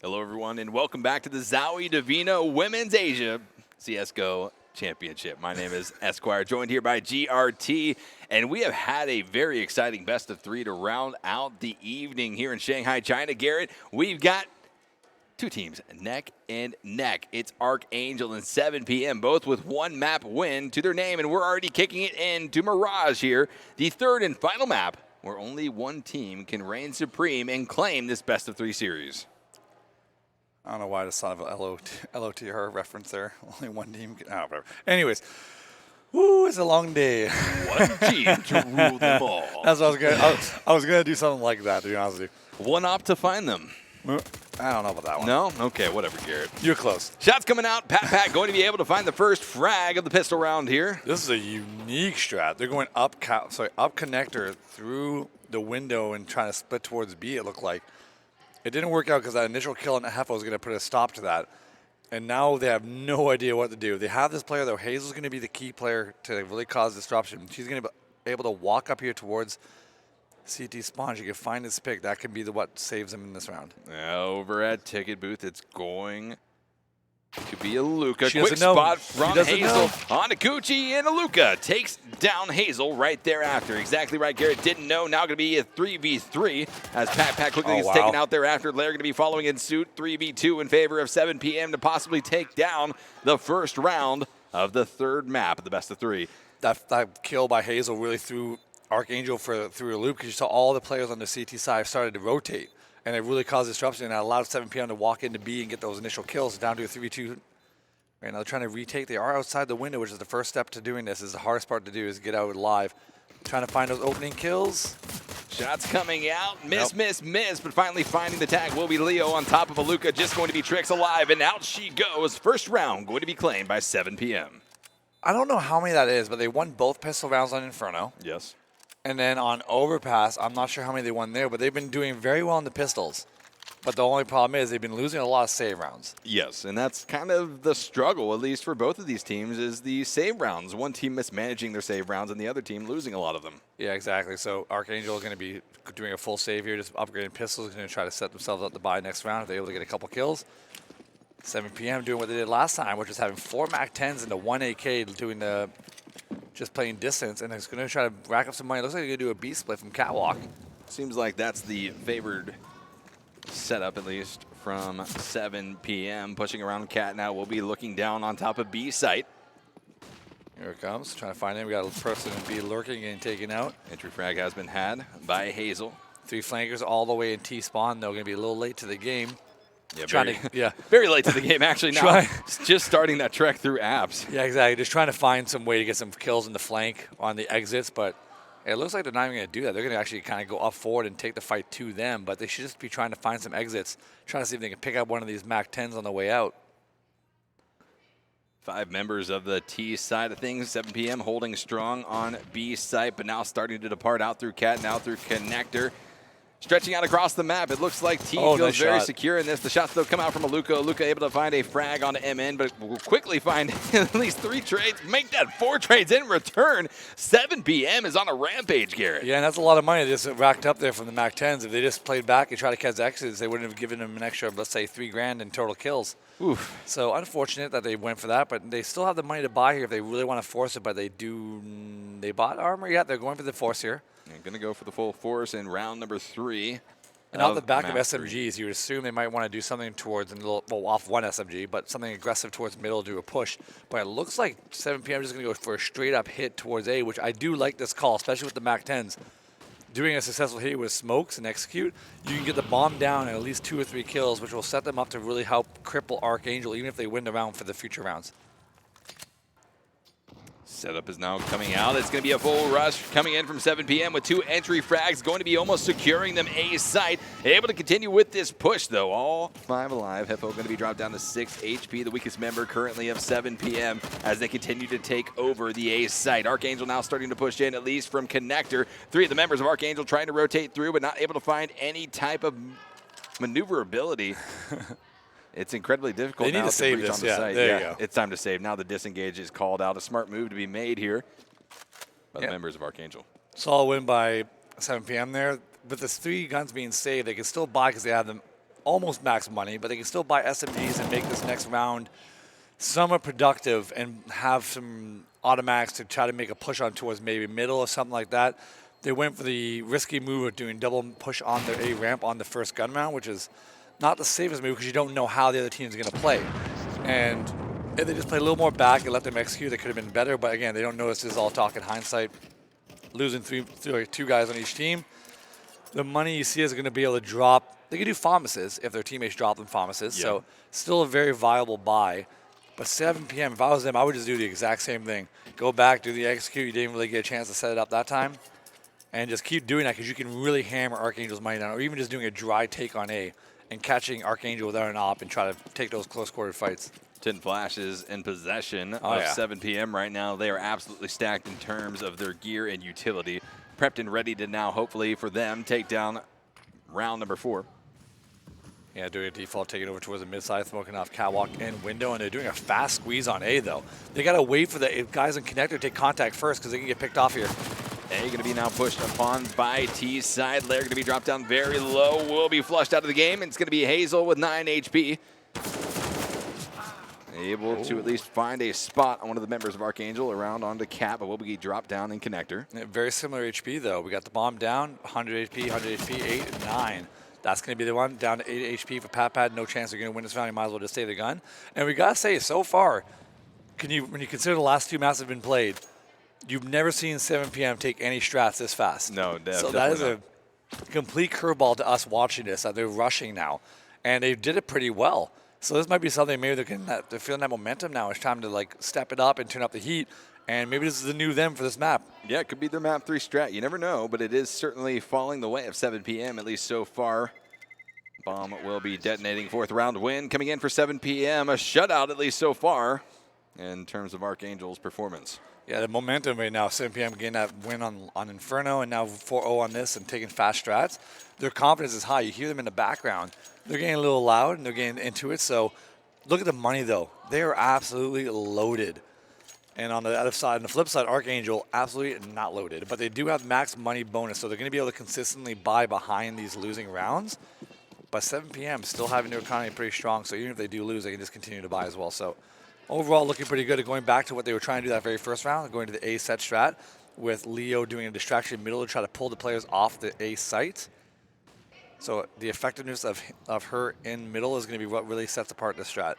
B: Hello, everyone, and welcome back to the ZOWIE DIVINA Women's Asia CSGO Championship. My name is Esquire, joined here by GRT, and we have had a very exciting best of 3 to round out the evening here in Shanghai, China. Garrett, we've got 2 teams neck and neck. It's ArkAngel and 7PM, both with 1 map win to their name, and we're already kicking it into Mirage here, the 3rd and final map where only one team can reign supreme and claim this best-of-3 series.
A: I don't know why I just thought of a LOTR reference there. Only one team can. Oh, whatever. Anyways, woo, it's a long day.
B: One team to rule them all.
A: That's what I was gonna. I was gonna do something like that, to be honest with
B: One op to find them.
A: you. I don't know about that one.
B: No? Okay, whatever, Garrett.
A: You're close.
B: Shots coming out. Pat going to be able to find the first frag of the pistol round here.
A: This is a unique strat. They're going up connector through the window and trying to split towards B, it looked like. It didn't work out because that initial kill on Hefo was going to put a stop to that. And now they have no idea what to do. They have this player, though. Hazel's going to be the key player to really cause disruption. She's going to be able to walk up here towards CT spawn. She can find this pick. That can be what saves him in this round.
B: Over at ticket booth, it's going to be a Luca.
A: She
B: Quick
A: doesn't know.
B: spot
A: She
B: from
A: doesn't
B: Hazel
A: know.
B: on to Gucci, and Luca takes down Hazel right thereafter. Exactly right, Garrett didn't know. Now going to be a 3v3 as Pat quickly gets taken out thereafter. They're going to be following in suit. 3v2 in favor of 7 PM to possibly take down the first round of the third map of the best-of-3.
A: That kill by Hazel really threw ArkAngel through a loop because you saw all the players on the CT side started to rotate. And it really caused disruption, and that allowed 7 PM to walk into B and get those initial kills down to a 3v2. Right now they're trying to retake. They are outside the window, which is the first step to doing this. Is the hardest part to do is get out live. Trying to find those opening kills.
B: Shots coming out. Miss, but finally finding the tag will be Leo on top of a Luca. Just going to be Trix alive, and out she goes. First round going to be claimed by 7 PM.
A: I don't know how many that is, but they won both pistol rounds on Inferno.
B: Yes.
A: And then on Overpass, I'm not sure how many they won there, but they've been doing very well in the pistols. But the only problem is they've been losing a lot of save rounds.
B: Yes, and that's kind of the struggle, at least for both of these teams, is the save rounds. One team mismanaging their save rounds and the other team losing a lot of them.
A: Yeah, exactly. So ArkAngel is going to be doing a full save here, just upgrading pistols, going to try to set themselves up to buy next round if they're able to get a couple kills. 7 PM doing what they did last time, which was having 4 MAC-10s into 1 AK, doing the just playing distance, and it's going to try to rack up some money. It looks like they're going to do a B split from Catwalk.
B: Seems like that's the favored setup, at least from 7 PM. Pushing around Cat now will be looking down on top of B site.
A: Here it comes, trying to find him. We got a person in B lurking and taken out.
B: Entry frag has been had by Hazel.
A: 3 flankers all the way in T spawn, though, going to be a little late to the game.
B: Yeah, very late to the game, actually. Now, just starting that trek through apps.
A: Yeah, exactly. Just trying to find some way to get some kills in the flank on the exits, but it looks like they're not even going to do that. They're going to actually kind of go up forward and take the fight to them, but they should just be trying to find some exits, trying to see if they can pick up one of these MAC-10s on the way out.
B: 5 members of the T side of things. 7 PM holding strong on B site, but now starting to depart out through Cat, now through Connector. Stretching out across the map, it looks like T feels
A: nice
B: very
A: shot.
B: Secure in this. The shots still come out from Aluka. Aluka able to find a frag on MN, but will quickly find at least 3 trades. Make that 4 trades in return. 7 PM is on a rampage, Garrett.
A: Yeah, and that's a lot of money they just racked up there from the MAC-10s. If they just played back and tried to catch exits, they wouldn't have given them an extra, let's say, $3,000 in total kills.
B: Oof.
A: So unfortunate that they went for that, but they still have the money to buy here if they really want to force it, but they bought armor yet. They're going for the force here.
B: They're going to go for the full force in round number 3.
A: And off the back of
B: map
A: SMGs, you would assume they might want to do something towards, off one SMG, but something aggressive towards middle, do a push. But it looks like 7 PM is just going to go for a straight-up hit towards A, which I do like this call, especially with the MAC-10s. Doing a successful hit with smokes and execute, you can get the bomb down and at least 2 or 3 kills, which will set them up to really help cripple ArkAngel, even if they win the round for the future rounds.
B: Setup is now coming out. It's going to be a full rush coming in from 7 PM with 2 entry frags. Going to be almost securing them A site. Able to continue with this push, though. All 5 alive. Hefo going to be dropped down to 6 HP, the weakest member currently of 7 PM as they continue to take over the A site. ArkAngel now starting to push in, at least from Connector. 3 of the members of ArkAngel trying to rotate through, but not able to find any type of maneuverability. It's incredibly difficult.
A: They need
B: now
A: to save
B: breach
A: this,
B: on the
A: yeah,
B: site.
A: there you go.
B: It's time to save. Now the disengage is called out. A smart move to be made here by the
A: Yep.
B: members of ArkAngel.
A: Solid win by 7 PM there. With the 3 guns being saved, they can still buy because they have them almost max money, but they can still buy SMGs and make this next round somewhat productive and have some automatics to try to make a push on towards maybe middle or something like that. They went for the risky move of doing double push on their A ramp on the first gun round, which is not the safest move because you don't know how the other team's going to play. And if they just play a little more back and let them execute, they could have been better. But again, they don't know this is all talk in hindsight. losing two guys on each team. The money you see is going to be able to drop. They can do Pharmacies if their teammates drop them Pharmacies.
B: Yeah.
A: So still a very viable buy. But 7 p.m., if I was them, I would just do the exact same thing. Go back, do the execute. You didn't really get a chance to set it up that time. And just keep doing that because you can really hammer Archangel's money down. Or even just doing a dry take on A and catching Archangel without an op and try to take those close quarter fights.
B: 10 flashes in possession of
A: yeah.
B: 7 p.m. right now. They are absolutely stacked in terms of their gear and utility. Prepped and ready to now, hopefully, for them, take down round number 4.
A: Yeah, doing a default, taking over towards the mid side, smoking off catwalk and window, and they're doing a fast squeeze on A, though. They got to wait for the guys in connector to take contact first because they can get picked off here.
B: A going to be now pushed upon by T side. Lair going to be dropped down very low. Will be flushed out of the game. It's going to be Hazel with 9 HP. Able to at least find a spot on one of the members of Archangel around onto Cap, but will be dropped down in connector.
A: Yeah, very similar HP, though. We got the bomb down, 100 HP, 100 HP, 8 and 9. That's going to be the one, down to 8 HP for Pat. No chance they're going to win this round. You might as well just save the gun. And we got to say, so far, when you consider the last 2 maps have been played, you've never seen 7 p.m. take any strats this fast.
B: No,
A: so that is a complete curveball to us watching this. They're rushing now, and they did it pretty well. So this might be something maybe they're feeling that momentum now. It's time to like step it up and turn up the heat. And maybe this is the new them for this map.
B: Yeah, it could be their map 3 strat. You never know, but it is certainly falling the way of 7 p.m., at least so far. Bomb will be detonating. 4th round win coming in for 7 p.m. A shutout, at least so far, in terms of Archangel's performance.
A: Yeah, the momentum right now, 7 p.m. getting that win on Inferno and now 4-0 on this and taking fast strats. Their confidence is high. You hear them in the background. They're getting a little loud and they're getting into it. So look at the money, though. They are absolutely loaded. And on the other side, on the flip side, Archangel, absolutely not loaded. But they do have max money bonus, so they're going to be able to consistently buy behind these losing rounds. But 7 p.m. still having their economy pretty strong, so even if they do lose, they can just continue to buy as well. So overall, looking pretty good at going back to what they were trying to do that very first round, going to the A set strat, with Leo doing a distraction middle to try to pull the players off the A site. So the effectiveness of her in middle is going to be what really sets apart this strat.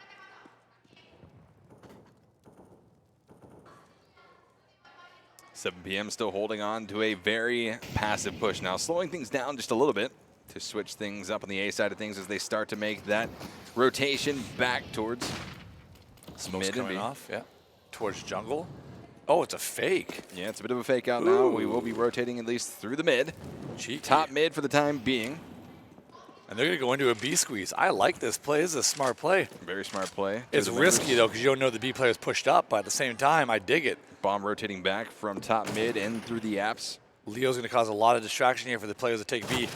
B: Seven p.m. still holding on to a very passive push. Now slowing things down just a little bit to switch things up on the A side of things as they start to make that rotation back towards
A: Smoke's
B: mid and
A: coming
B: B.
A: off, yeah. Towards jungle. Oh, it's a fake.
B: Yeah, it's a bit of a fake out now. We will be rotating at least through the mid.
A: Cheeky.
B: Top mid for the time being.
A: And they're going to go into a B squeeze. I like this play. This is a smart play.
B: Very smart play.
A: It's risky, though, because you don't know the B player's pushed up, but at the same time, I dig it.
B: Bomb rotating back from top mid and through the apps.
A: Leo's going to cause a lot of distraction here for the players to take B.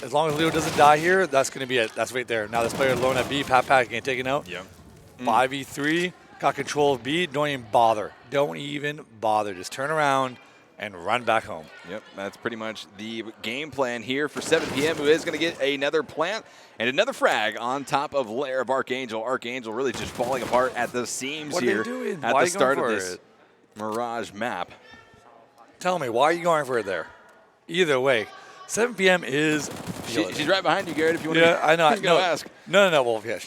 A: As long as Leo doesn't die here, that's going to be it. That's right there. Now this player alone at B, Pat getting taken out.
B: Yep.
A: 5v3, got control of B. Don't even bother. Don't even bother. Just turn around and run back home.
B: Yep, that's pretty much the game plan here for 7 p.m., who is going to get another plant and another frag on top of lair of Archangel. Archangel really just falling apart at the seams
A: What
B: here
A: are they doing?
B: at
A: Why
B: the start of
A: for
B: this
A: it?
B: Mirage map.
A: Tell me, why are you going for it there? Either way, 7 p.m. is...
B: She's right behind you, Garrett, if you want
A: Yeah,
B: to
A: I know.
B: go ask.
A: No. Well, yeah.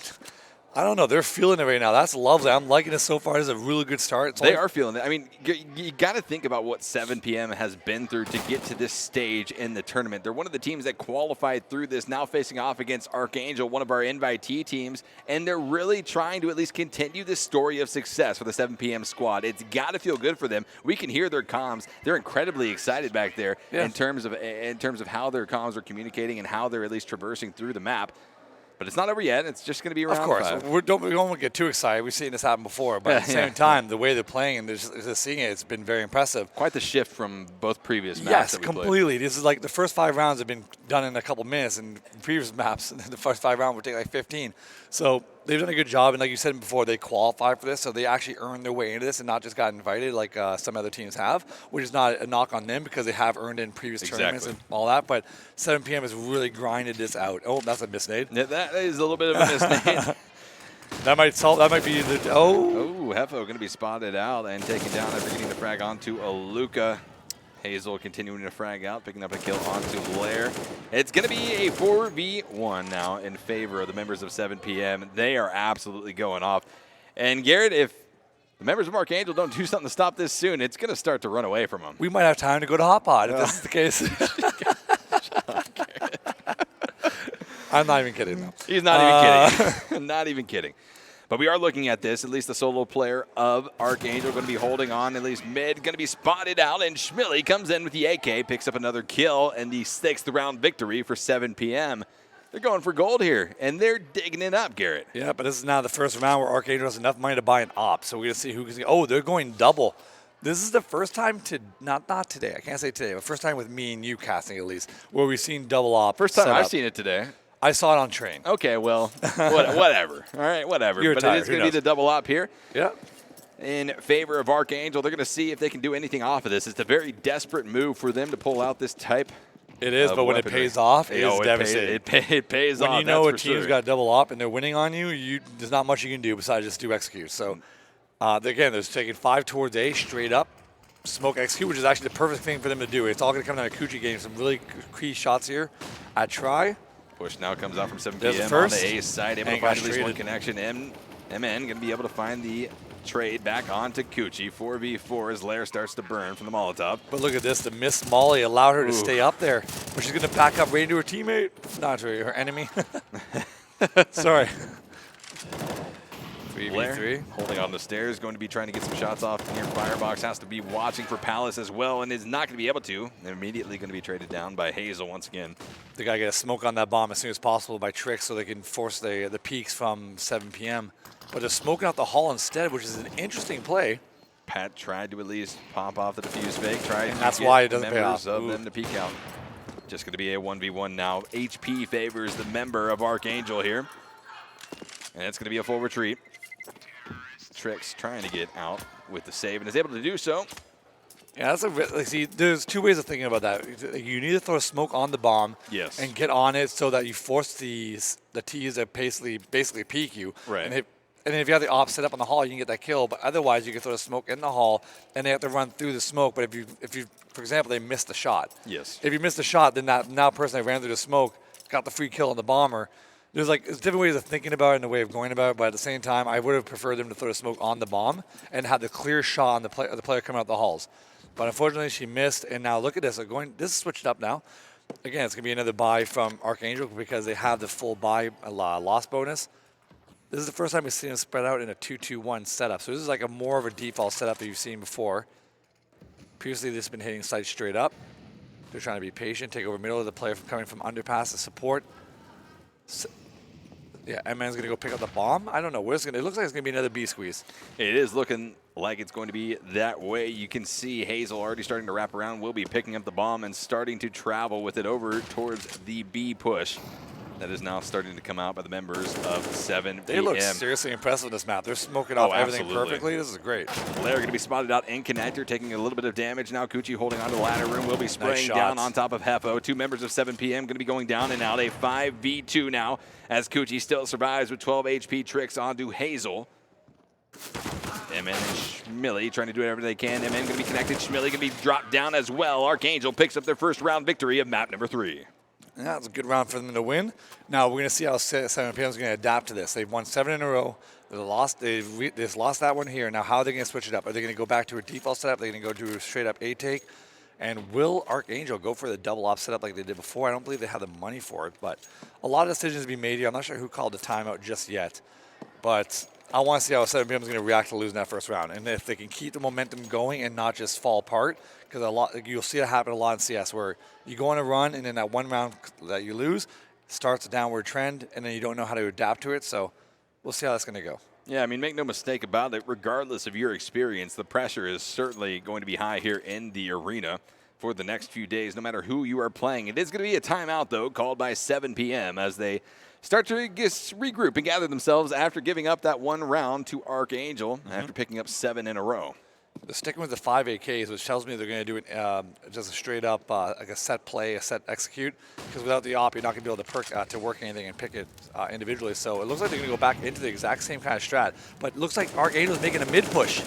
A: I don't know. They're feeling it right now. That's lovely. I'm liking it so far. This is a really good start.
B: They are feeling it. I mean, you got to think about what 7 p.m. has been through to get to this stage in the tournament. They're one of the teams that qualified through this, now facing off against Archangel, one of our invitee teams, and they're really trying to at least continue this story of success for the 7 p.m. squad. It's got to feel good for them. We can hear their comms. They're incredibly excited back there in terms of how their comms are communicating and how they're at least traversing through the map. But it's not over yet. It's just going to be round 5.
A: Of course. We don't get too excited. We've seen this happen before. But at the same time, the way they're playing and just seeing it, it's been very impressive.
B: Quite the shift from both previous maps.
A: Yes,
B: that we
A: completely.
B: played.
A: This is like the first 5 rounds have been done in a couple minutes, and previous maps, the first 5 rounds would take like 15. So they've done a good job. And like you said before, they qualified for this. So they actually earned their way into this and not just got invited like some other teams have, which is not a knock on them because they have earned in previous tournaments and all that. But 7 p.m. has really grinded this out. Oh, that's a misnade.
B: Yeah, that is a little bit of a misnade.
A: That might be the...
B: Oh, Hefo going to be spotted out and taken down after getting the frag onto Aluka. Hazel continuing to frag out, picking up a kill onto Lair. It's going to be a 4v1 now in favor of the members of 7 p.m. They are absolutely going off. And Garrett, if the members of ArkAngel don't do something to stop this soon, it's going to start to run away from them.
A: We might have time to go to Hot Pot if this is the case. I'm not even kidding, though.
B: He's not even kidding. Not even kidding. But we are looking at this. At least the solo player of ArkAngel going to be holding on. At least mid going to be spotted out. And Schmilly comes in with the AK, picks up another kill, and the 6th round victory for 7PM. They're going for gold here, and they're digging it up, Garrett.
A: Yeah, but this is now the first round where ArkAngel has enough money to buy an op. So we're going to see who can. Oh, they're going double. This is the first time not today. I can't say today, but first time with me and you casting at least, where we've seen double op.
B: First time I've
A: setup.
B: seen it today.
A: I saw it on train.
B: Okay, well, whatever. All right, whatever.
A: You're
B: but
A: tired.
B: it is going to be the double op here.
A: Yeah.
B: In favor of ArkAngel, they're going to see if they can do anything off of this. It's a very desperate move for them to pull out this type.
A: It is, but when it pays off, it's devastating.
B: It pays off.
A: When you know a
B: that's for
A: team's
B: sure.
A: got double op and they're winning on you, there's not much you can do besides just do execute. So, again, they're taking 5 towards A, straight up, smoke execute, which is actually the perfect thing for them to do. It's all going to come down to Coochie getting some really key shots here at try.
B: Push now comes out from 7PM
A: There's the
B: on
A: first.
B: the A side, able to
A: And
B: find
A: got
B: at least one
A: traded.
B: connection. MN going to be able to find the trade back onto Coochie. 4v4 as Lair starts to burn from the Molotov.
A: But look at this. The miss Molly allowed her to stay up there, but she's going to back up right into her teammate. Not her enemy. Sorry. 3v3.
B: Lair holding on the stairs, going to be trying to get some shots off near Firebox. Has to be watching for Palace as well, and is not going to be able to. They're immediately going to be traded down by Hazel once again.
A: They got to get a smoke on that bomb as soon as possible by tricks so they can force the peaks from 7PM. But they're smoking out the hall instead, which is an interesting play.
B: Pat tried to at least pop off the defuse fake. Tried
A: And
B: to
A: that's
B: get
A: why it doesn't pay
B: members
A: off.
B: of them to peek out. Just going to be a 1v1 now. HP favors the member of ArkAngel here. And it's going to be a full retreat. Tricks trying to get out with the save and is able to do so.
A: Yeah, that's see, there's 2 ways of thinking about that. You need to throw a smoke on the bomb and get on it so that you force the T's to basically peek you.
B: Right.
A: And if you have the op set up on the hall, you can get that kill. But otherwise, you can throw the smoke in the hall, and they have to run through the smoke. But if you, for example, they missed the shot.
B: Yes.
A: If you missed the shot, then that person that ran through the smoke got the free kill on the bomber. There's different ways of thinking about it and the way of going about it. But at the same time, I would have preferred them to throw the smoke on the bomb and have the clear shot on the player coming out the halls. But unfortunately, she missed. And now look at this. This is switched up now. Again, it's going to be another buy from ArkAngel because they have the full buy loss bonus. This is the first time we've seen them spread out in a 2-2-1 setup. So this is like a more of a default setup that you've seen before. Previously, this has been hitting sights straight up. They're trying to be patient, take over middle of the player coming from underpass to support. Yeah, M-Man's going to go pick up the bomb. I don't know. It looks like it's going to be another B squeeze.
B: It is looking like it's going to be that way. You can see Hazel already starting to wrap around. Will be picking up the bomb and starting to travel with it over towards the B push. That is now starting to come out by the members of 7PM.
A: They look seriously impressive in this map. They're smoking off everything perfectly. This is great.
B: Blair going to be spotted out in connector, taking a little bit of damage. Now Coochie holding on to the ladder room. Will be spraying down on top of Hefo. 2 members of 7PM going to be going down and out. A 5v2 now as Coochie still survives with 12 HP. Tricks onto Hazel. MN and Schmilly trying to do whatever they can. MN going to be connected. Schmilly going to be dropped down as well. ArkAngel picks up their first round victory of map number 3.
A: Yeah, it's a good round for them to win. Now we're going to see how 7PM is going to adapt to this. They've won 7 in a row. They've just lost that one here. Now how are they going to switch it up? Are they going to go back to a default setup? Are they going to go to a straight up A take? And will ArkAngel go for the double op setup like they did before? I don't believe they have the money for it, but a lot of decisions to be made here. I'm not sure who called the timeout just yet, but I want to see how 7PM is going to react to losing that first round. And if they can keep the momentum going and not just fall apart, because you'll see it happen a lot in CS where you go on a run and then that one round that you lose starts a downward trend and then you don't know how to adapt to it. So we'll see how that's going to go.
B: Yeah, I mean, make no mistake about it. Regardless of your experience, the pressure is certainly going to be high here in the arena for the next few days, no matter who you are playing. It is going to be a timeout, though, called by 7PM as they start to regroup and gather themselves after giving up that one round to ArkAngel after picking up 7 in a row.
A: They're sticking with the 5 AKs, which tells me they're going to do it just a straight up like a set play, a set execute. Because without the op, you're not going to be able to work anything and pick it individually. So it looks like they're going to go back into the exact same kind of strat. But it looks like ArkAngel is making a mid push.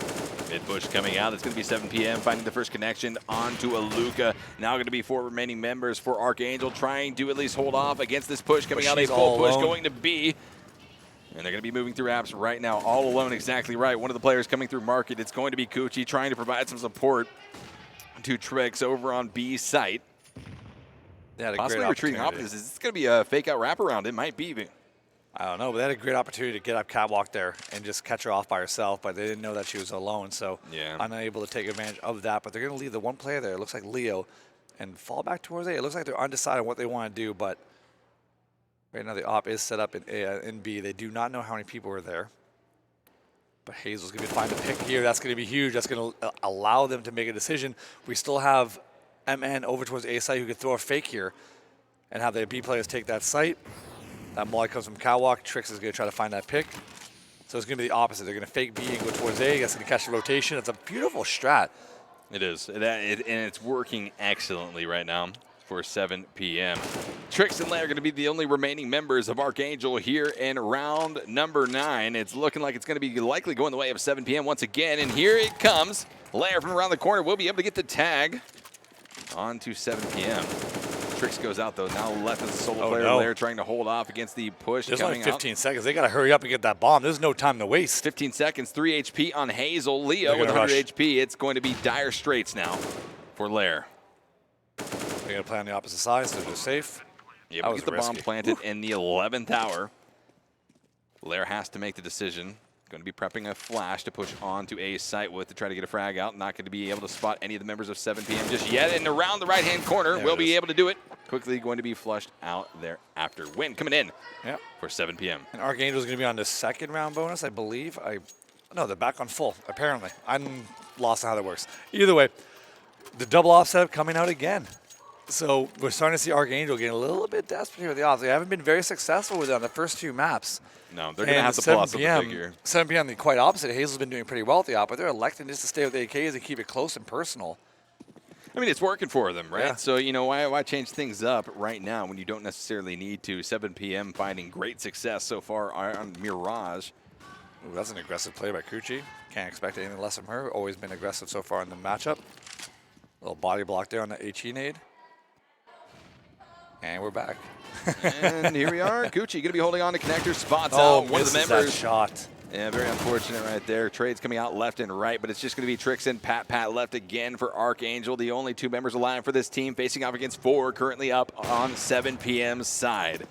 B: Mid push coming out. It's going to be 7PM finding the first connection onto Aluka. Now going to be 4 remaining members for ArkAngel trying to at least hold off against this push coming out. A full push going to be And they're going to be moving through apps right now, all alone, exactly right. One of the players coming through market, it's going to be Coochie trying to provide some support to Trix over on B site.
A: They had a
B: Possibly
A: great
B: retreating
A: opportunity.
B: opposites. Is this going to be a fake out wraparound? It might be.
A: I don't know, but they had a great opportunity to get up catwalk there and just catch her off by herself, but they didn't know that she was alone, so
B: Yeah.
A: unable to take advantage of that. But they're going to leave the one player there, it looks like Leo, and fall back towards A. It looks like they're undecided on what they want to do, but right now the op is set up in A, in B. They do not know how many people are there. But Hazel's going to find a pick here. That's going to be huge. That's going to allow them to make a decision. We still have MN over towards A site who could throw a fake here and have the B players take that site. That molly comes from catwalk. Trix is going to try to find that pick. So it's going to be the opposite. They're going to fake B and go towards A. That's going to catch the rotation. It's a beautiful strat.
B: It is, and it's working excellently right now for 7 p.m. Trix and Lair are going to be the only remaining members of ArkAngel here in round number 9. It's looking like it's going to be likely going the way of 7 p.m. once again, and here it comes. Lair from around the corner will be able to get the tag on to 7 p.m. Trix goes out, though. Now left as a solo player.
A: No.
B: Lair trying to hold off against the push
A: There's
B: coming
A: only 15 seconds. They got to hurry up and get that bomb. There's no time to waste.
B: 15 seconds, 3 HP on Hazel. Leo
A: They're
B: with
A: gonna
B: 100
A: rush.
B: HP. It's going to be dire straits now for Lair.
A: They're going to play on the opposite side, so they're safe.
B: Yeah,
A: That
B: we
A: was
B: get the bomb
A: risky.
B: planted in the 11th hour. Lair has to make the decision. Going to be prepping a flash to push on to A's site with to try to get a frag out. Not going to be able to spot any of the members of 7 p.m. just yet. And around the right-hand corner,
A: There
B: will
A: it
B: be
A: is.
B: able to do it. Quickly going to be flushed out there after. Win coming in
A: Yeah.
B: for 7 p.m.
A: And ArkAngel's going to be on the second round bonus, I believe. No, they're back on full, apparently. I'm lost on how that works. Either way, the double off setup coming out again. So we're starting to see ArkAngel getting a little bit desperate here with the ops. They haven't been very successful with it on the first 2 maps.
B: No, they're going to
A: And
B: have to pull out something
A: 7
B: big here.
A: 7 p.m., the quite opposite. Hazel's been doing pretty well with the op, but they're electing just to stay with the AKs and keep it close and personal.
B: I mean, it's working for them, right?
A: Yeah.
B: So, you know, why change things up right now when you don't necessarily need to? 7 p.m. finding great success so far on Mirage.
A: Ooh, that's an aggressive play by Coochie. Can't expect anything less from her. Always been aggressive so far in the matchup. Little body block there on the HE nade. And we're back.
B: And here we are. Coochie going to be holding on to connector, spots
A: Oh,
B: out one of the
A: misses that
B: members.
A: shot.
B: Yeah, very unfortunate right there. Trades coming out left and right, but it's just going to be Trix and Pat left again for ArkAngel. The only 2 members alive for this team, facing off against 4, currently up on 7 p.m.'s side.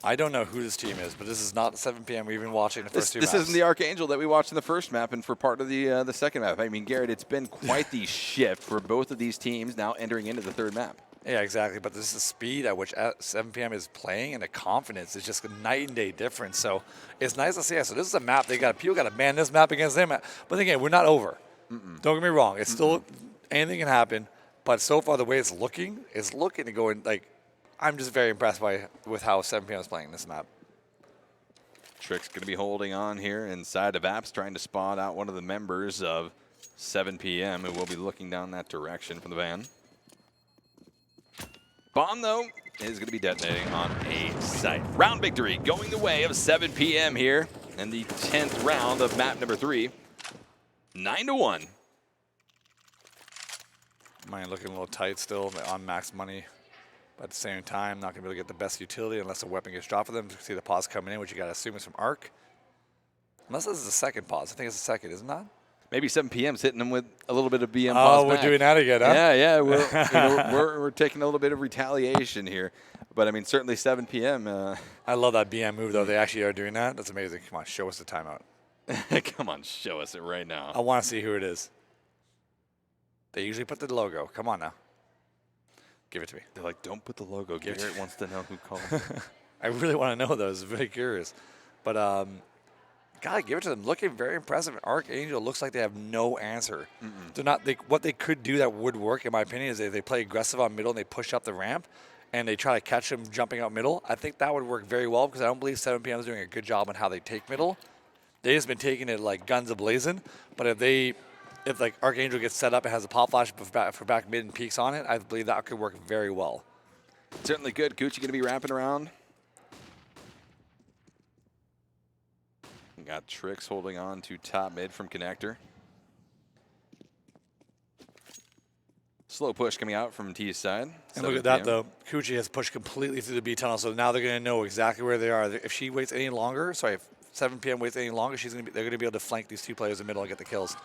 A: I don't know who this team is, but this is not 7 p.m. We've been watching the first 2
B: This
A: maps.
B: isn't the ArkAngel that we watched in the first map and for part of the second map. I mean, Garrett, it's been quite the shift for both of these teams now entering into the 3rd map.
A: Yeah, exactly. But this is the speed at which 7 p.m. is playing and the confidence is just a night and day difference. So it's nice to see. So this is a map. People got to man this map against them. But again, we're not over. Don't get me wrong. It's still anything can happen. But so far, the way it's looking to go in. Like, I'm just very impressed with how 7 p.m. is playing this map.
B: Trix going to be holding on here inside of apps, trying to spot out one of the members of 7 p.m. who will be looking down that direction from the van. Bomb, though, is going to be detonating on a site. Round victory going the way of 7 p.m. here in the 10th round of map number 3. 9-1.
A: Mine looking a little tight still on max money. But at the same time, not going to be able to get the best utility unless a weapon gets dropped for them. You see the pause coming in, which you got to assume is from Ark. Unless this is the second pause. I think it's the second, isn't that?
B: Maybe 7 p.m.'s hitting them with a little bit of BM
A: Oh,
B: pause
A: we're
B: back.
A: doing that again, huh?
B: Yeah, we're taking a little bit of retaliation here. But, I mean, certainly 7 p.m.
A: I love that BM move, though. They actually are doing that. That's amazing. Come on, show us the timeout.
B: Come on, show us it right now.
A: I want to see who it is. They usually put the logo. Come on now. Give it to me.
B: They're like, don't put the logo.
A: Give it
B: Garrett
A: to-
B: wants to know who called.
A: I really want to know those. Very curious. But, gotta give it to them. Looking very impressive. ArkAngel looks like they have no answer. They're not. What they could do that would work, in my opinion, is they play aggressive on middle and they push up the ramp, and they try to catch them jumping out middle. I think that would work very well because I don't believe 7 p.m. is doing a good job on how they take middle. They just been taking it like guns a-blazing. But if like ArkAngel gets set up and has a pop flash for back mid and peeks on it, I believe that could work very well.
B: Certainly good. Gucci going to be wrapping around. Got Trix holding on to top mid from connector. Slow push coming out from T's side.
A: And look at that, though. Coochie has pushed completely through the B tunnel, so now they're going to know exactly where they are. If she waits any longer, sorry, if 7 p.m. waits any longer, they're going to be able to flank these two players in the middle and get the kills.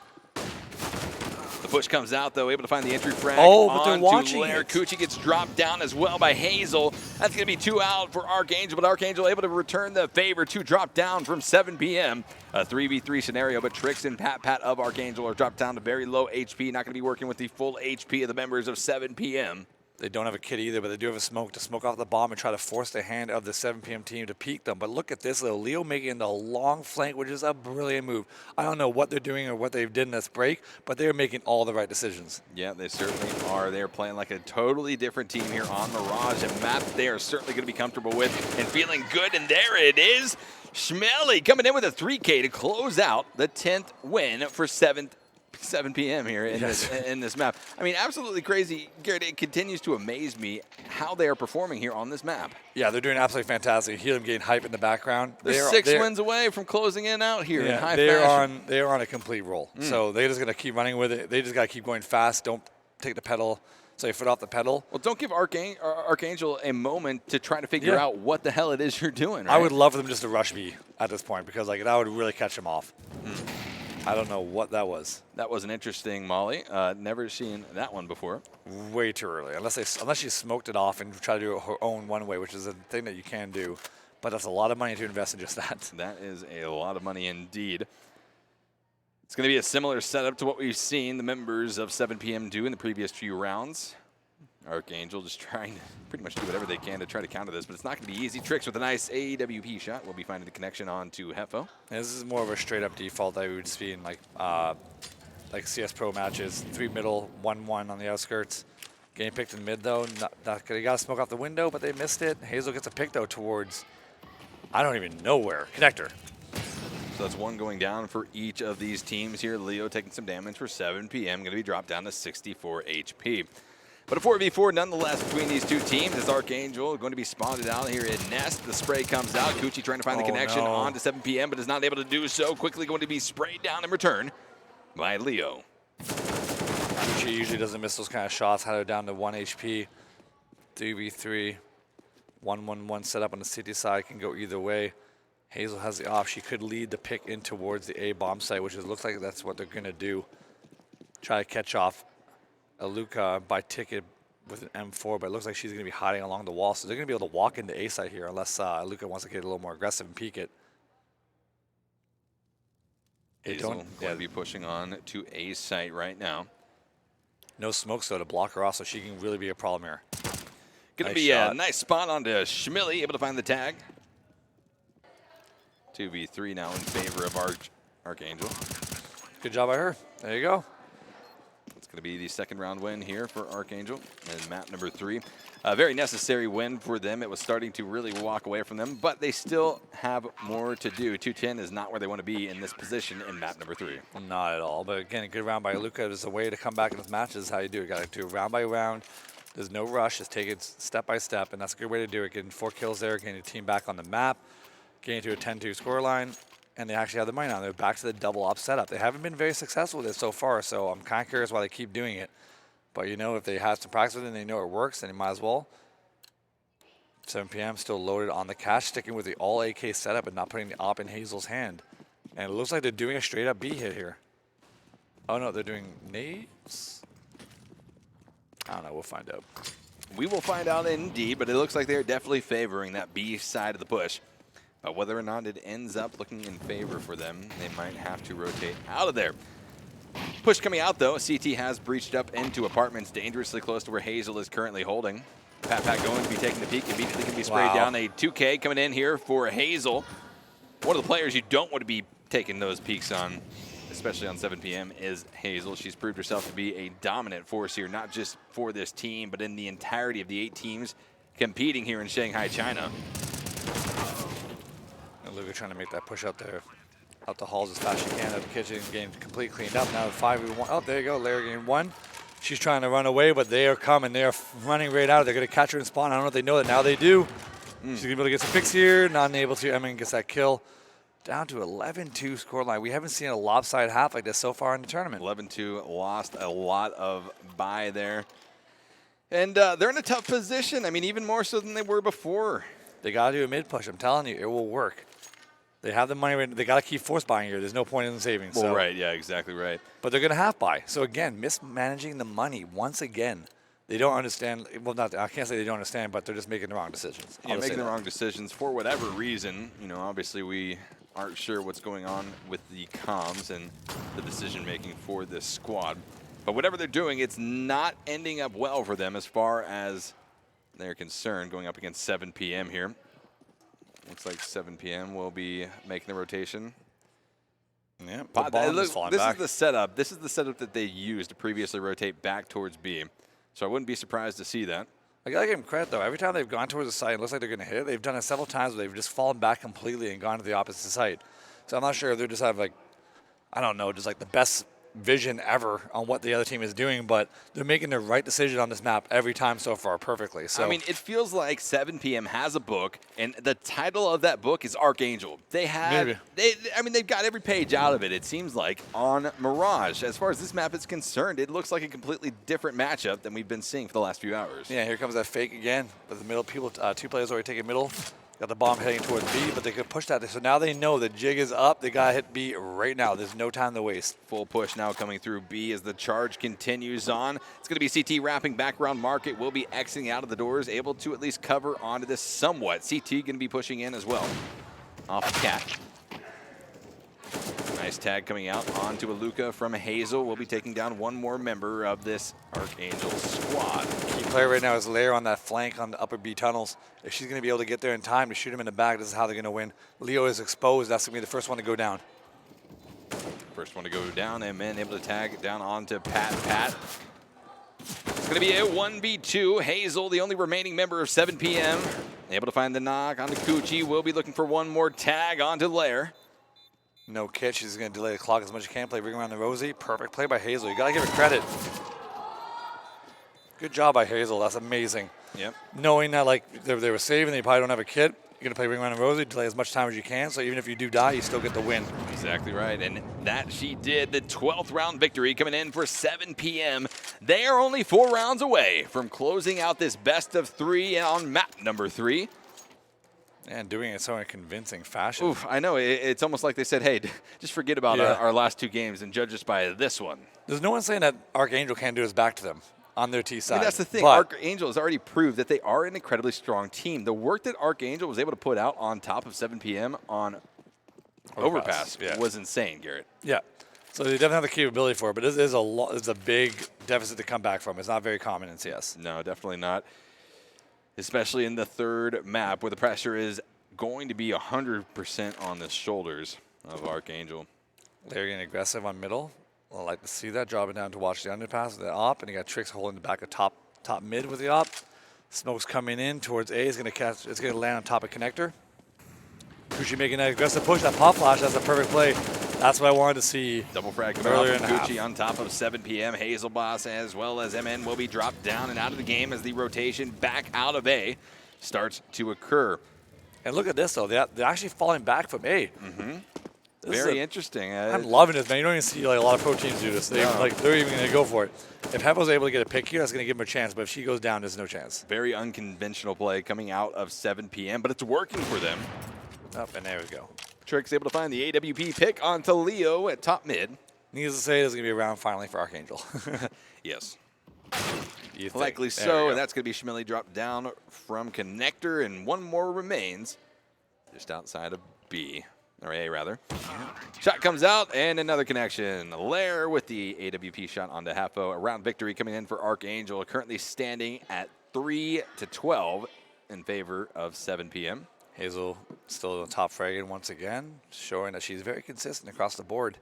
B: The push comes out, though, able to find the entry frag.
A: Oh, but they're watching
B: Lair.
A: it.
B: Coochie gets dropped down as well by Hazel. That's going to be 2 out for ArkAngel, but ArkAngel able to return the favor. 2 drop down from 7 p.m. A 3v3 scenario, but Trix and Pat of ArkAngel are dropped down to very low HP. Not going to be working with the full HP of the members of 7 p.m.
A: They don't have a kit either, but they do have a smoke to smoke off the bomb and try to force the hand of the 7 p.m. team to peek them. But look at this, though. Leo making the long flank, which is a brilliant move. I don't know what they're doing or what they've did in this break, but they're making all the right decisions.
B: Yeah, they certainly are. They're playing like a totally different team here on Mirage, a map they are certainly going to be comfortable with and feeling good. And there it is. Schmelly coming in with a 3K to close out the 10th win for 7 p.m. here in, this map. I mean, absolutely crazy. Garrett, it continues to amaze me how they are performing here on this map.
A: Yeah, they're doing absolutely fantastic. You hear them getting hype in the background.
B: They're 6 wins away from closing in out here in high fashion.
A: They're on a complete roll. So they're just going to keep running with it. They just got to keep going fast. Don't take the pedal. So you foot off the pedal.
B: Well, don't give ArkAngel a moment to try to figure out what the hell it is you're doing, right?
A: I would love for them just to rush me at this point because like that would really catch them off. I don't know what that was.
B: That was an interesting molly. Never seen that one before.
A: Way too early. Unless she smoked it off and tried to do it her own one way, which is a thing that you can do. But that's a lot of money to invest in just that.
B: That is a lot of money indeed. It's going to be a similar setup to what we've seen the members of 7 p.m. do in the previous few rounds. ArkAngel just trying to pretty much do whatever they can to try to counter this, but it's not going to be easy. Trix with a nice AWP shot. We'll be finding the connection on to Hefo.
A: This is more of a straight-up default that we would see in like CS Pro matches. 3 middle, 1-1 on the outskirts. Getting picked in mid, though. Not good. He got to smoke out the window, but they missed it. Hazel gets a pick, though, towards, I don't even know where. Connector.
B: So that's 1 going down for each of these teams here. Leo taking some damage for 7 p.m. Going to be dropped down to 64 HP. But a 4v4 nonetheless between these two teams as ArkAngel going to be spotted out here in Nest. The spray comes out. Coochie trying to find the connection on to 7 p.m. but is not able to do so. Quickly going to be sprayed down in return by Leo.
A: Coochie usually doesn't miss those kind of shots. Had her down to 1 HP. 3v3. 1-1-1 setup on the city side can go either way. Hazel has the off. She could lead the pick in towards the A bomb site, which looks like that's what they're going to do. Try to catch off Aluka by ticket with an M4, but it looks like she's going to be hiding along the wall. So they're going to be able to walk into A site here unless Aluka wants to get a little more aggressive and peek it.
B: Hazel going to be pushing on to A site right now.
A: No smoke, so to block her off, so she can really be a problem here.
B: Going to be a nice spot onto Schmilly, able to find the tag. 2v3 now in favor of ArkAngel.
A: Good job by her. There you go.
B: It's going to be the second round win here for ArkAngel and map number 3. A very necessary win for them. It was starting to really walk away from them, but they still have more to do. 210 is not where they want to be in this position in map number 3.
A: Not at all. But again, a good round by Luka is a way to come back in this match. This is how you do it. You got to do it round by round. There's no rush. Just take it step by step, and that's a good way to do it. Getting 4 kills there, getting your team back on the map, getting to a 10-2 scoreline, and they actually have the money now. They're back to the double up setup. They haven't been very successful with it so far, so I'm kind of curious why they keep doing it. But, you know, if they have some practice with it and they know it works, then they might as well. 7 p.m. still loaded on the cash, sticking with the all AK setup and not putting the op in Hazel's hand. And it looks like they're doing a straight-up B hit here. Oh, no, they're doing nades? I don't know. We'll find out.
B: We will find out indeed, but it looks like they're definitely favoring that B side of the push. But whether or not it ends up looking in favor for them, they might have to rotate out of there. Push coming out, though. CT has breached up into apartments dangerously close to where Hazel is currently holding. Pat going to be taking the peek. Immediately can be sprayed down. A 2K coming in here for Hazel. One of the players you don't want to be taking those peeks on, especially on 7 p.m., is Hazel. She's proved herself to be a dominant force here, not just for this team, but in the entirety of the 8 teams competing here in Shanghai, China.
A: Luka trying to make that push up there, out the halls as fast as she can. Out the kitchen, getting completely cleaned up. Now 5v1. Oh, there you go. Lair getting 1. She's trying to run away, but they are coming. They are running right out. They're going to catch her in spawn. I don't know if they know that. Now they do. She's going to be able to get some picks here. Not able to. Emin gets that kill. Down to 11-2 scoreline. We haven't seen a lopsided half like this so far in the tournament.
B: 11-2, lost a lot of buy there. And they're in a tough position. I mean, even more so than they were before.
A: They got to do a mid push. I'm telling you, it will work. They have the money. They got to keep force buying here. There's no point in saving.
B: Well,
A: so.
B: right. Yeah, exactly right.
A: But they're going to half buy. So, again, mismanaging the money once again. They don't understand. Well, I can't say they don't understand, but they're just making the wrong decisions.
B: Yeah, making the wrong decisions for whatever reason. You know, obviously we aren't sure what's going on with the comms and the decision-making for this squad. But whatever they're doing, it's not ending up well for them as far as they're concerned, going up against 7 PM here. Looks like 7 PM will be making the rotation.
A: Yeah,
B: this is the setup. This is the setup that they used to previously rotate back towards B. So I wouldn't be surprised to see that.
A: I gotta give them credit though. Every time they've gone towards the site, it looks like they're gonna hit it. They've done it several times where they've just fallen back completely and gone to the opposite site. So I'm not sure if they just have like, I don't know, just like the best vision ever on what the other team is doing, but they're making the right decision on this map every time so far perfectly. So
B: I mean, it feels like 7 PM has a book, and the title of that book is Archangel. They have, they've got every page out of it, it seems like, on Mirage. As far as this map is concerned, it looks like a completely different matchup than we've been seeing for the last few hours.
A: Yeah, here comes that fake again. But the middle people, 2 players already taking middle. Got the bomb heading towards B, but they could push that. So now they know the jig is up. They got to hit B right now. There's no time to waste.
B: Full push now coming through B as the charge continues on. It's going to be CT wrapping back around Market. Will be exiting out of the doors, able to at least cover onto this somewhat. CT going to be pushing in as well. Off of Cat. Nice tag coming out onto a Luca from Hazel. We'll be taking down one more member of this Archangel squad.
A: Key player right now is Lair on that flank on the upper B tunnels. If she's going to be able to get there in time to shoot him in the back, this is how they're going to win. Leo is exposed. That's going to be the first one to go down.
B: First one to go down, and then able to tag down onto Pat. It's going to be a 1v2. Hazel, the only remaining member of 7 PM. Able to find the knock onto Coochie. Will be looking for one more tag onto Lair.
A: No kit. She's going to delay the clock as much as she can. Play ring around the Rosie. Perfect play by Hazel. You got to give her credit. Good job by Hazel. That's amazing.
B: Yep.
A: Knowing that like they were saving, they probably don't have a kit. You're going to play ring around the Rosie, delay as much time as you can. So even if you do die, you still get the win.
B: Exactly right. And that she did. The 12th round victory coming in for 7 PM. They are only 4 rounds away from closing out this best of 3 on map number 3.
A: And doing it so in a convincing fashion.
B: Oof, I know. It's almost like they said, hey, just forget about our last 2 games and judge us by this one.
A: There's no one saying that Archangel can't do his back to them on their T side.
B: I mean, that's the thing.
A: But
B: Archangel has already proved that they are an incredibly strong team. The work that Archangel was able to put out on top of 7 PM on Overpass was insane, Garrett.
A: Yeah. So they definitely have the capability for it, but this is it's a big deficit to come back from. It's not very common in CS.
B: No, definitely not. Especially in the 3rd map where the pressure is going to be 100% on the shoulders of Archangel.
A: They're getting aggressive on middle. I like to see that, dropping down to watch the underpass with the op, and you got Tricks holding the back of top mid with the op. Smoke's coming in towards A. It's going to land on top of connector. Coochie making that aggressive push, that pop flash. That's a perfect play. That's what I wanted to see.
B: Double frag
A: earlier in
B: from
A: the
B: Coochie
A: half.
B: on top of 7 PM. Hazel Boss as well as MN will be dropped down and out of the game as the rotation back out of A starts to occur.
A: And look at this, though. They're actually falling back from A.
B: Mm-hmm. Very interesting.
A: I'm loving this, man. You don't even see like a lot of pro teams do this. They're even going to go for it. If Hevo's able to get a pick here, that's going to give him a chance. But if she goes down, there's no chance.
B: Very unconventional play coming out of 7 PM, but it's working for them.
A: Up, and there we go.
B: Trix able to find the AWP pick onto Leo at top mid.
A: Needless to say, there's going to be a round finally for Archangel.
B: Yes.
A: Likely
B: so, and that's going to be Schmilly dropped down from connector, and one more remains just outside of B, or A rather. Shot comes out, and another connection. Lair with the AWP shot onto Hafo. A round victory coming in for Archangel, currently standing at 3-12 in favor of 7 PM.
A: Hazel still in the top fragging once again, showing that she's very consistent across the board.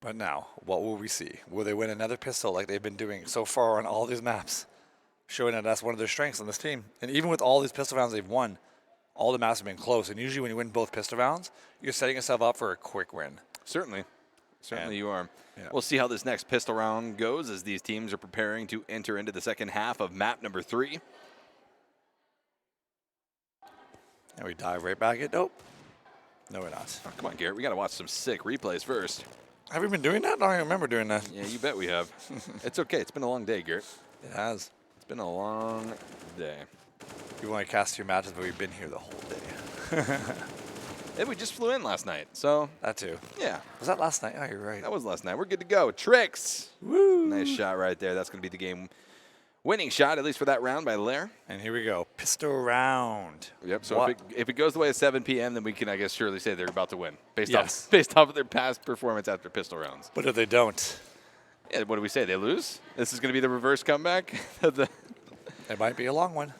A: But now, what will we see? Will they win another pistol like they've been doing so far on all these maps? Showing that that's one of their strengths on this team. And even with all these pistol rounds they've won, all the maps have been close. And usually when you win both pistol rounds, you're setting yourself up for a quick win.
B: Certainly. Certainly you are.
A: Yeah.
B: We'll see how this next pistol round goes as these teams are preparing to enter into the second half of map number 3.
A: And we dive right back in. Nope. No, we're not.
B: Oh, come on, Garrett. We got to watch some sick replays first.
A: Have we been doing that? I don't even remember doing that.
B: Yeah, you bet we have. It's okay. It's been a long day, Garrett.
A: It has.
B: It's been a long day.
A: We've only cast 2 matches, but we've been here the whole day.
B: And we just flew in last night, so
A: That too.
B: yeah.
A: Was that last night? Oh, you're right.
B: That was last night. We're good to go. Tricks.
A: Woo!
B: Nice shot right there. That's going to be the game winning shot, at least for that round by Lair.
A: And here we go. Pistol round.
B: Yep. So if it goes the way of 7 p.m., then we can, I guess, surely say they're about to win based
A: Yes.
B: off of their past performance after pistol rounds.
A: But if they don't,
B: Yeah, what do we say? They lose? This is going to be the reverse comeback? The
A: it might be a long one.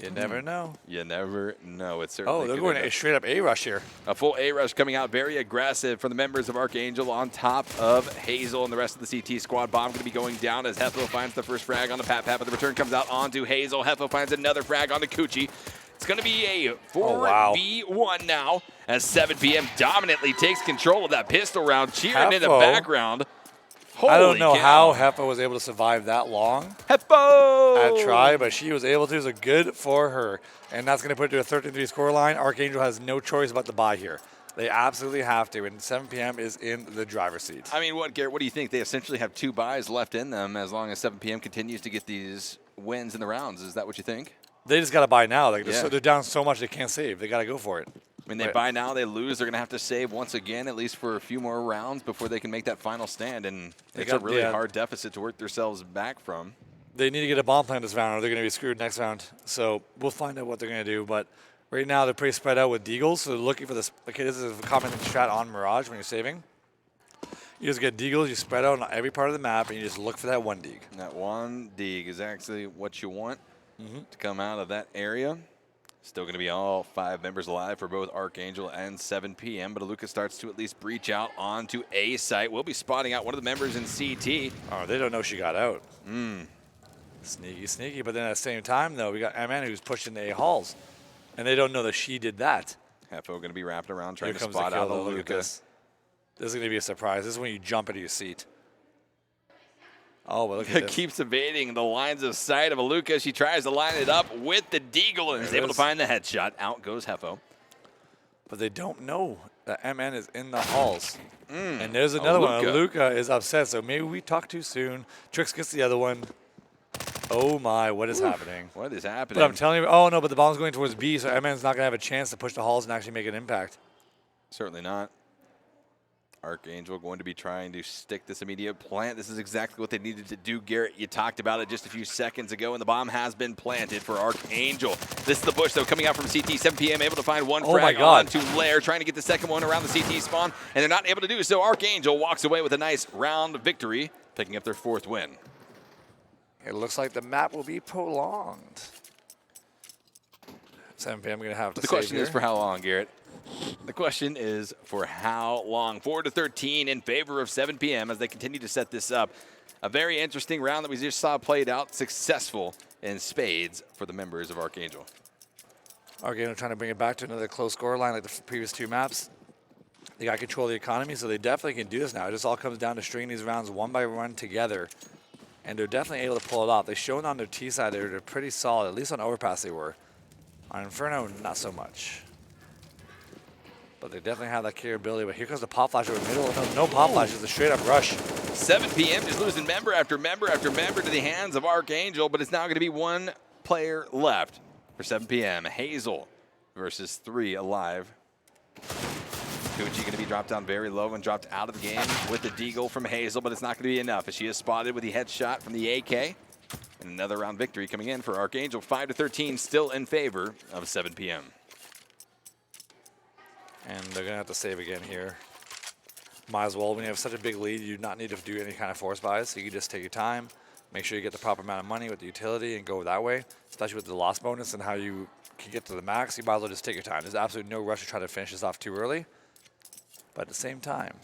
A: You never know.
B: You never know. It's certainly
A: Oh, they're
B: could
A: going
B: end
A: a
B: up-
A: straight up A rush here.
B: A full A rush coming out, very aggressive from the members of ArkAngel on top of Hazel and the rest of the CT squad. Bomb going to be going down as Hefo finds the first frag on the Pat, but the return comes out onto Hazel. Hefo finds another frag onto Coochie. It's going to be a 4v1 now as 7 p.m. dominantly takes control of that pistol round. Cheering in the
A: Hefo.
B: background.
A: I don't know
B: Holy
A: how
B: cow.
A: Heffa was able to survive that long
B: Hefo!
A: at try, but she was able to. So good for her. And that's going to put it to a 13-3 score line. ArkAngel has no choice but to buy here. They absolutely have to, and 7 p.m. is in the driver's seat.
B: I mean, Garrett, what do you think? They essentially have 2 buys left in them as long as 7 p.m. continues to get these wins in the rounds. Is that what you think?
A: They just got to buy now. Like,
B: Yeah.
A: they're down so much they can't save. They got to go for it.
B: I mean, they
A: Right.
B: buy now, they lose. They're going to have to save once again, at least for a few more rounds before they can make that final stand. And it's a really hard deficit to work themselves back from.
A: They need to get a bomb plan this round or they're going to be screwed next round. So we'll find out what they're going to do. But right now they're pretty spread out with Deagles. So they're looking for this. Okay, this is a common strat on Mirage when you're saving. You just get Deagles, you spread out on every part of the map, and you just look for that one Deag.
B: That one Deag is actually what you want to come out of that area. Still going to be all 5 members alive for both ArkAngel and 7 p.m. But Aluka starts to at least breach out onto A site. We'll be spotting out one of the members in CT.
A: Oh, they don't know she got out. Sneaky, sneaky. But then at the same time, though, we got MN who's pushing the A halls. And they don't know that she did that.
B: Hefo going to be wrapping around trying
A: Here
B: to
A: comes the
B: spot
A: kill,
B: out
A: though. Look at
B: Aluka.
A: this. This is going to be a surprise. This is when you jump into your seat. Oh, but look at this.
B: Keeps evading the lines of sight of Aluka. She tries to line it up with the Deagle and is able to find the headshot. Out goes Hefo.
A: But they don't know that MN is in the halls. And there's another one.
B: Aluka.
A: Aluka is upset, so maybe we talk too soon. Trix gets the other one. Oh my, what is happening?
B: What is happening?
A: But I'm telling you, oh no, but the bomb's going towards B, so MN's not going to have a chance to push the halls and actually make an impact.
B: Certainly not. ArkAngel going to be trying to stick this immediate plant. This is exactly what they needed to do, Garrett. You talked about it just a few seconds ago, and the bomb has been planted for ArkAngel. This is the push, though, coming out from CT. 7 p.m. able to find one frag onto Lair, trying to get the second one around the CT spawn, and they're not able to do so. ArkAngel walks away with a nice round victory, picking up their 4th win.
A: It looks like the map will be prolonged. 7 p.m. going to have to
B: The
A: save
B: question
A: here.
B: is for how long, Garrett? The question is for how long? 4-13 in favor of 7 p.m. as they continue to set this up. A very interesting round that we just saw played out, successful in spades for the members of ArkAngel.
A: ArkAngel trying to bring it back to another close score line like the previous 2 maps. They got control of the economy, so they definitely can do this now. It just all comes down to stringing these rounds one by one together. And they're definitely able to pull it off. They've shown on their T side they're pretty solid. At least on Overpass they were. On Inferno, not so much. But they definitely have that capability. But here comes the pop flash over the middle. No pop flash, it's a straight up rush.
B: 7 p.m. just losing member after member after member to the hands of ArkAngel, but it's now going to be 1 player left for 7 p.m. Hazel versus 3 alive. Coochie going to be dropped down very low and dropped out of the game with the Deagle from Hazel, but it's not going to be enough as she is spotted with the headshot from the AK. And another round victory coming in for ArkAngel. 5-13 still in favor of 7 p.m.
A: And they're going to have to save again here. Might as well. When you have such a big lead, you do not need to do any kind of force buys. So you can just take your time, make sure you get the proper amount of money with the utility and go that way, especially with the loss bonus and how you can get to the max. You might as well just take your time. There's absolutely no rush to try to finish this off too early. But at the same time,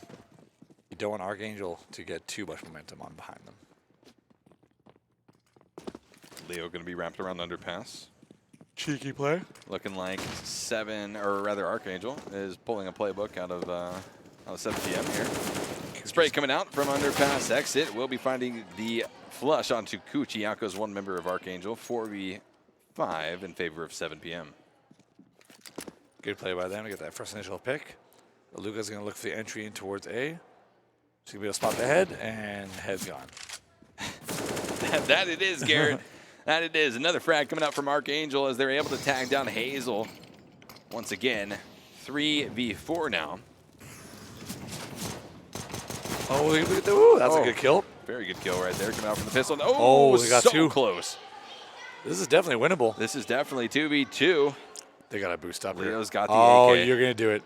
A: you don't want ArkAngel to get too much momentum on behind them.
B: Leo going to be wrapped around underpass.
A: Cheeky play.
B: Looking like 7, or rather ArkAngel is pulling a playbook out of 7 p.m. here. Spray coming out from underpass exit. We'll be finding the flush onto Coochie. Out goes 1 member of ArkAngel. 4v5 in favor of 7 p.m.
A: Good play by them to get that first initial pick. Luca's going to look for the entry in towards A. She's going to be able to spot the head, and head's gone.
B: That it is, Garrett. That it is. Another frag coming out from ArkAngel as they're able to tag down Hazel. Once again, 3v4 now.
A: Oh, look at that. Ooh, that's a good kill.
B: Very good kill right there, coming out from the pistol.
A: Oh, they got
B: so
A: two.
B: Close.
A: This is definitely winnable.
B: This is definitely 2v2.
A: They got to boost up here.
B: Leo's got the
A: Oh,
B: AK.
A: you're going to do it.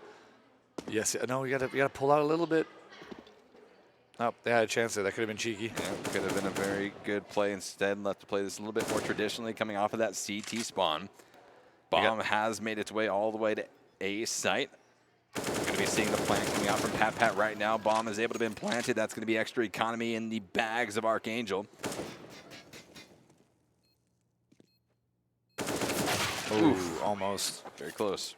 A: Yes. No, we got to pull out a little bit. Oh, they had a chance there. That could have been cheeky.
B: Yeah, could have been a very good play instead. Left to play this a little bit more traditionally, coming off of that CT spawn. Bomb has made its way all the way to A site. We're going to be seeing the plant coming out from Pat right now. Bomb is able to be planted. That's going to be extra economy in the bags of ArkAngel.
A: Ooh, almost.
B: Very close.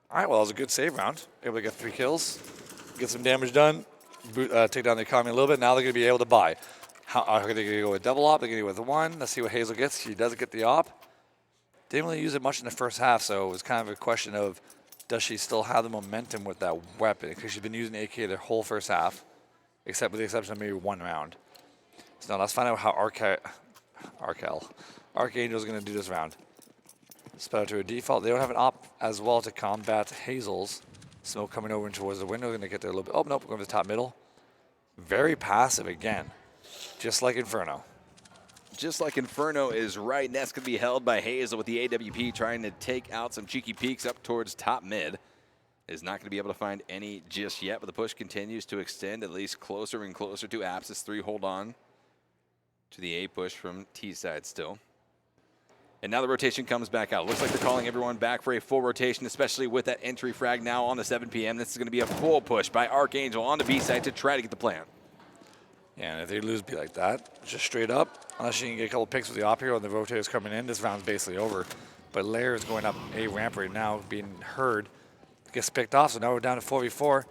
A: All right, well, that was a good save round. Able to get 3 kills, get some damage done, take down the economy a little bit. Now they're going to be able to buy. Are they going to go with double op? They're going to go with 1. Let's see what Hazel gets. She does get the op. Didn't really use it much in the first half, so it was kind of a question of, does she still have the momentum with that weapon? Because she's been using the AK their whole first half, except with the exception of maybe 1 round. So now let's find out how ArkAngel is going to do this round. Spell to a default. They don't have an op as well to combat Hazel's. Smoke coming over towards the window. Going to get there a little bit. Oh, nope. Going to the top middle. Very passive again. Just like Inferno.
B: Just like Inferno is right. That's going to be held by Hazel with the AWP trying to take out some cheeky peeks up towards top mid. Is not going to be able to find any just yet, but the push continues to extend at least closer and closer to Apsis 3. Hold on to the A push from T side still. And now the rotation comes back out. Looks like they're calling everyone back for a full rotation, especially with that entry frag now on the 7 p.m. This is going to be a full push by ArkAngel on the B side to try to get the plant.
A: Yeah, and if they lose B like that, just straight up, unless you can get a couple picks with the op here and the rotators coming in, this round's basically over. But Lair is going up A ramp right now, being heard. Gets picked off, so now we're down to 4v4.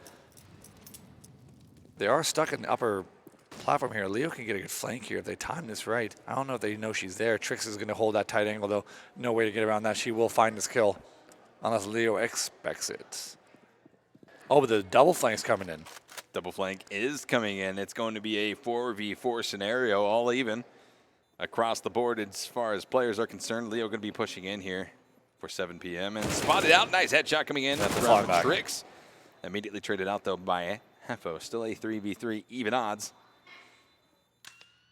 A: They are stuck in the upper platform here. Leo can get a good flank here if they time this right. I don't know if they know she's there. Trix is going to hold that tight angle, though. No way to get around that. She will find this kill, unless Leo expects it. Oh, but the double flank's coming in.
B: Double flank is coming in. It's going to be a 4v4 scenario, all even across the board as far as players are concerned. Leo going to be pushing in here for 7 p.m. and spotted out. Nice headshot coming in from Trix. Immediately traded out, though, by Hefo. Still a 3v3, even odds.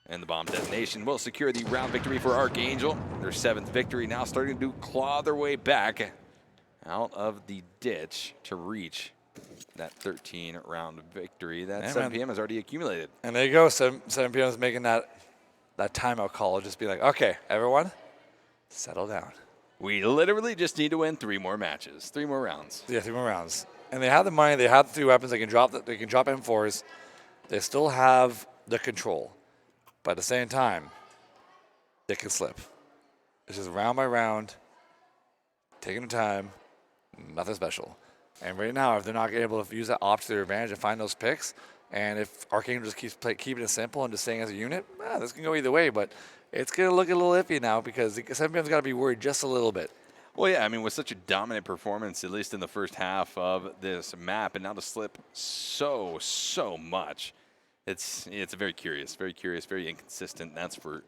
B: And the bomb detonation will secure the round victory for ArkAngel. Their 7th victory now starting to claw their way back out of the ditch to reach that 13-round victory that 7 p.m. has already accumulated.
A: And there you go. 7 p.m. is making that timeout call. Just be like, okay, everyone, settle down.
B: We literally just need to win 3 more matches, 3 more rounds.
A: Yeah, 3 more rounds. And they have the money. They have the 3 weapons. They can drop M4s. They still have the control. But at the same time, they can slip. It's just round by round, taking the time, nothing special. And right now, if they're not able to use that op to their advantage and find those picks, and if ArkAngel just keeps keeping it simple and just staying as a unit, this can go either way. But it's going to look a little iffy now because 7PM's got to be worried just a little bit.
B: Well, yeah, I mean, with such a dominant performance, at least in the first half of this map, and now to slip so much. It's very curious, very inconsistent. That's for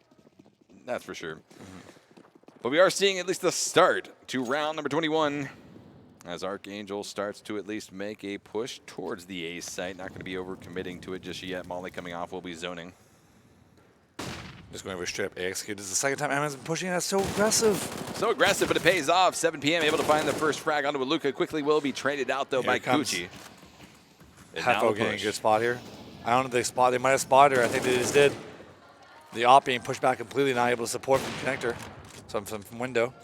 B: sure. Mm-hmm. But we are seeing at least the start to round number 21 as ArkAngel starts to at least make a push towards the A site. Not going to be overcommitting to it just yet. Molly coming off will be zoning.
A: Just going over straight up A execute. This is the second time Emma's been pushing. That's so aggressive.
B: So aggressive, but it pays off. 7 p.m. able to find the first frag onto Luca. Quickly will be traded out, though, by Kuchi.
A: Hefo getting a good spot here. I don't know if they spot. They might have spotted her. I think they just did. The op being pushed back completely, not able to support from connector. So from window.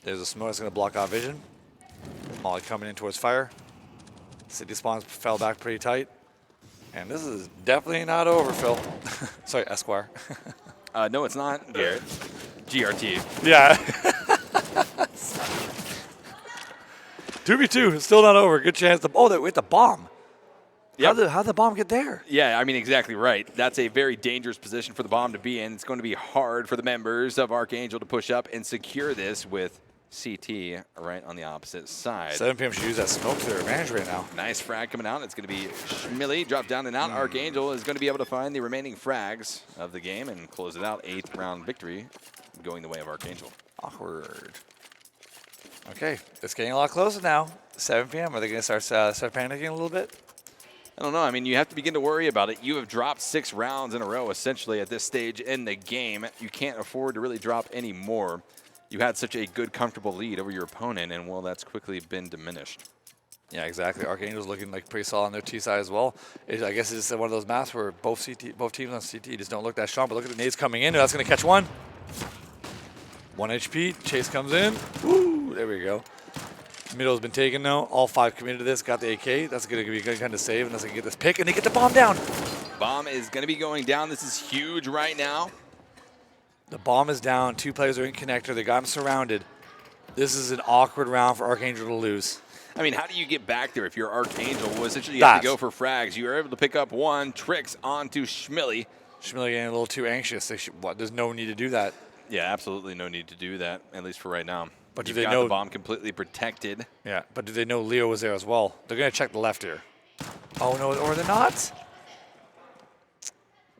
A: There's a smoke that's going to block out vision. Molly coming in towards fire. City spawns fell back pretty tight. And this is definitely not over, Phil. Sorry, Esquire.
B: No, it's not, Garrett. GRT.
A: Yeah. 2v2, still not over. Good chance. They're with the bomb. Yep. How'd the bomb get there?
B: Yeah, I mean, exactly right. That's a very dangerous position for the bomb to be in. It's going to be hard for the members of ArkAngel to push up and secure this with CT right on the opposite side.
A: 7PM should use that smoke to their advantage right now.
B: Nice frag coming out. It's going to be Schmilly. Drop down and out. Archangel is going to be able to find the remaining frags of the game and close it out. 8th round victory going the way of Archangel.
A: Awkward. Okay, it's getting a lot closer now. 7PM, are they going to start panicking a little bit?
B: I don't know. I mean, you have to begin to worry about it. You have dropped 6 rounds in a row, essentially, at this stage in the game. You can't afford to really drop any more. You had such a good, comfortable lead over your opponent, and, well, that's quickly been diminished.
A: Yeah, exactly. Archangel's looking like pretty solid on their T side as well. I guess it's one of those maps where both teams on CT just don't look that strong, but look at the nades coming in. That's going to catch one. 1 HP. Chase comes in. Woo! There we go. Middle's been taken now. All 5 committed to this. Got the AK. That's going to be a good kind of save unless they can get this pick, and they get the bomb down.
B: Bomb is going to be going down. This is huge right now.
A: The bomb is down. 2 players are in connector. They got him surrounded. This is an awkward round for Archangel to lose.
B: I mean, how do you get back there if you're Archangel? Well, essentially, you have to go for frags. You were able to pick up 1. Tricks onto Schmilly.
A: Schmilly getting a little too anxious. There's no need to do that.
B: Yeah, absolutely no need to do that, at least for right now.
A: But
B: You've
A: do they
B: got
A: know
B: the bomb completely protected?
A: Yeah, but do they know Leo was there as well? They're going to check the left here. Oh, no, or they're not?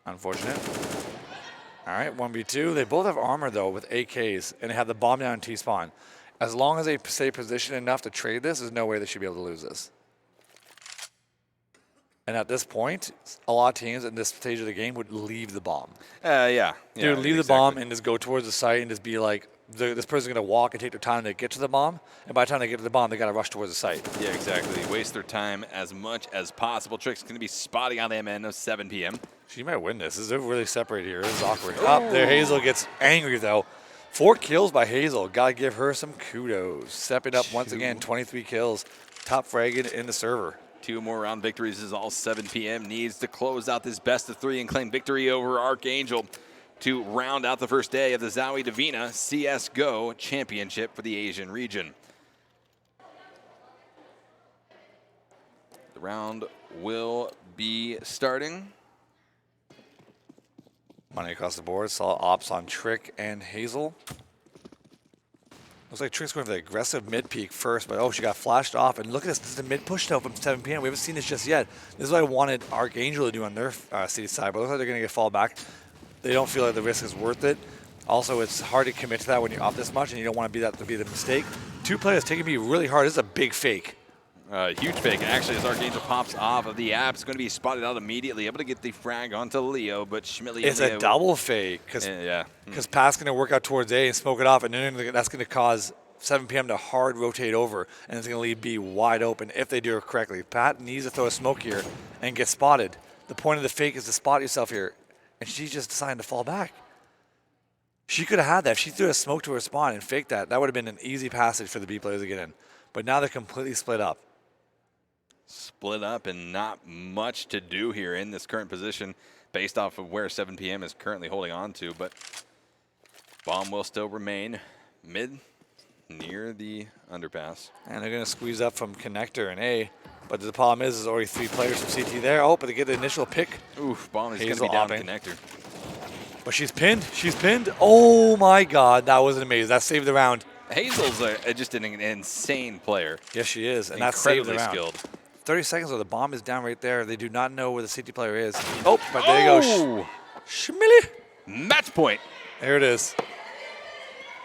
A: Unfortunate. All right, 1v2. They both have armor, though, with AKs, and they have the bomb down in T-spawn. As long as they stay positioned enough to trade this, there's no way they should be able to lose this. And at this point, a lot of teams in this stage of the game would leave the bomb.
B: Yeah.
A: They would leave the bomb and just go towards the site and just be like, this person's going to walk and take their time to get to the bomb. And by the time they get to the bomb, they got to rush towards the site.
B: Yeah, exactly. Waste their time as much as possible. Trick's going to be spotting on the MN of 7PM.
A: She might win this. This is really separated here. This is awkward. Up there, Hazel gets angry, though. 4 kills by Hazel. Got to give her some kudos. Stepping up once again, 23 kills. Top fragged in the server.
B: 2 more round victories is all 7PM needs to close out this best of 3 and claim victory over Archangel to round out the first day of the ZOWIE DIVINA CSGO Championship for the Asian region. The round will be starting.
A: Money across the board. Saw ops on Trick and Hazel. Looks like Trick's going for the aggressive mid peek first, but oh, she got flashed off. And look at this. This is the mid push though from 7PM. We haven't seen this just yet. This is what I wanted Archangel to do on their city side, but it looks like they're going to get fall back. They don't feel like the risk is worth it. Also, it's hard to commit to that when you're off this much, and you don't want to be the mistake. 2 players taking me really hard. This is a big fake.
B: Huge fake. Actually, as Archangel pops off of the app, it's going to be spotted out immediately. Able to get the frag onto Leo, but Schmilly.
A: It's a double fake because Pat's going to work out towards A and smoke it off, and then that's going to cause 7PM to hard rotate over, and it's going to leave B wide open if they do it correctly. Pat needs to throw a smoke here and get spotted. The point of the fake is to spot yourself here, and she just decided to fall back. She could have had that. If she threw a smoke to her spawn and faked that, that would have been an easy passage for the B players to get in. But now they're completely split up.
B: Split up and not much to do here in this current position based off of where 7PM is currently holding on to, but bomb will still remain mid near the underpass.
A: And they're going to squeeze up from connector and A, but the problem is there's already 3 players from CT there. Oh, but they get the initial pick.
B: Oof, bomb is going to
A: Hazel
B: be down
A: opping.
B: connector.
A: But she's pinned. She's pinned. Oh my God, that was amazing. That saved the round.
B: Hazel's just an insane player.
A: Yes, she is, and that saved the round.
B: Skilled.
A: 30 seconds, though. The bomb is down right there. They do not know where the CT player is. Oh, but there you go. Schmilly.
B: Match point.
A: There it is.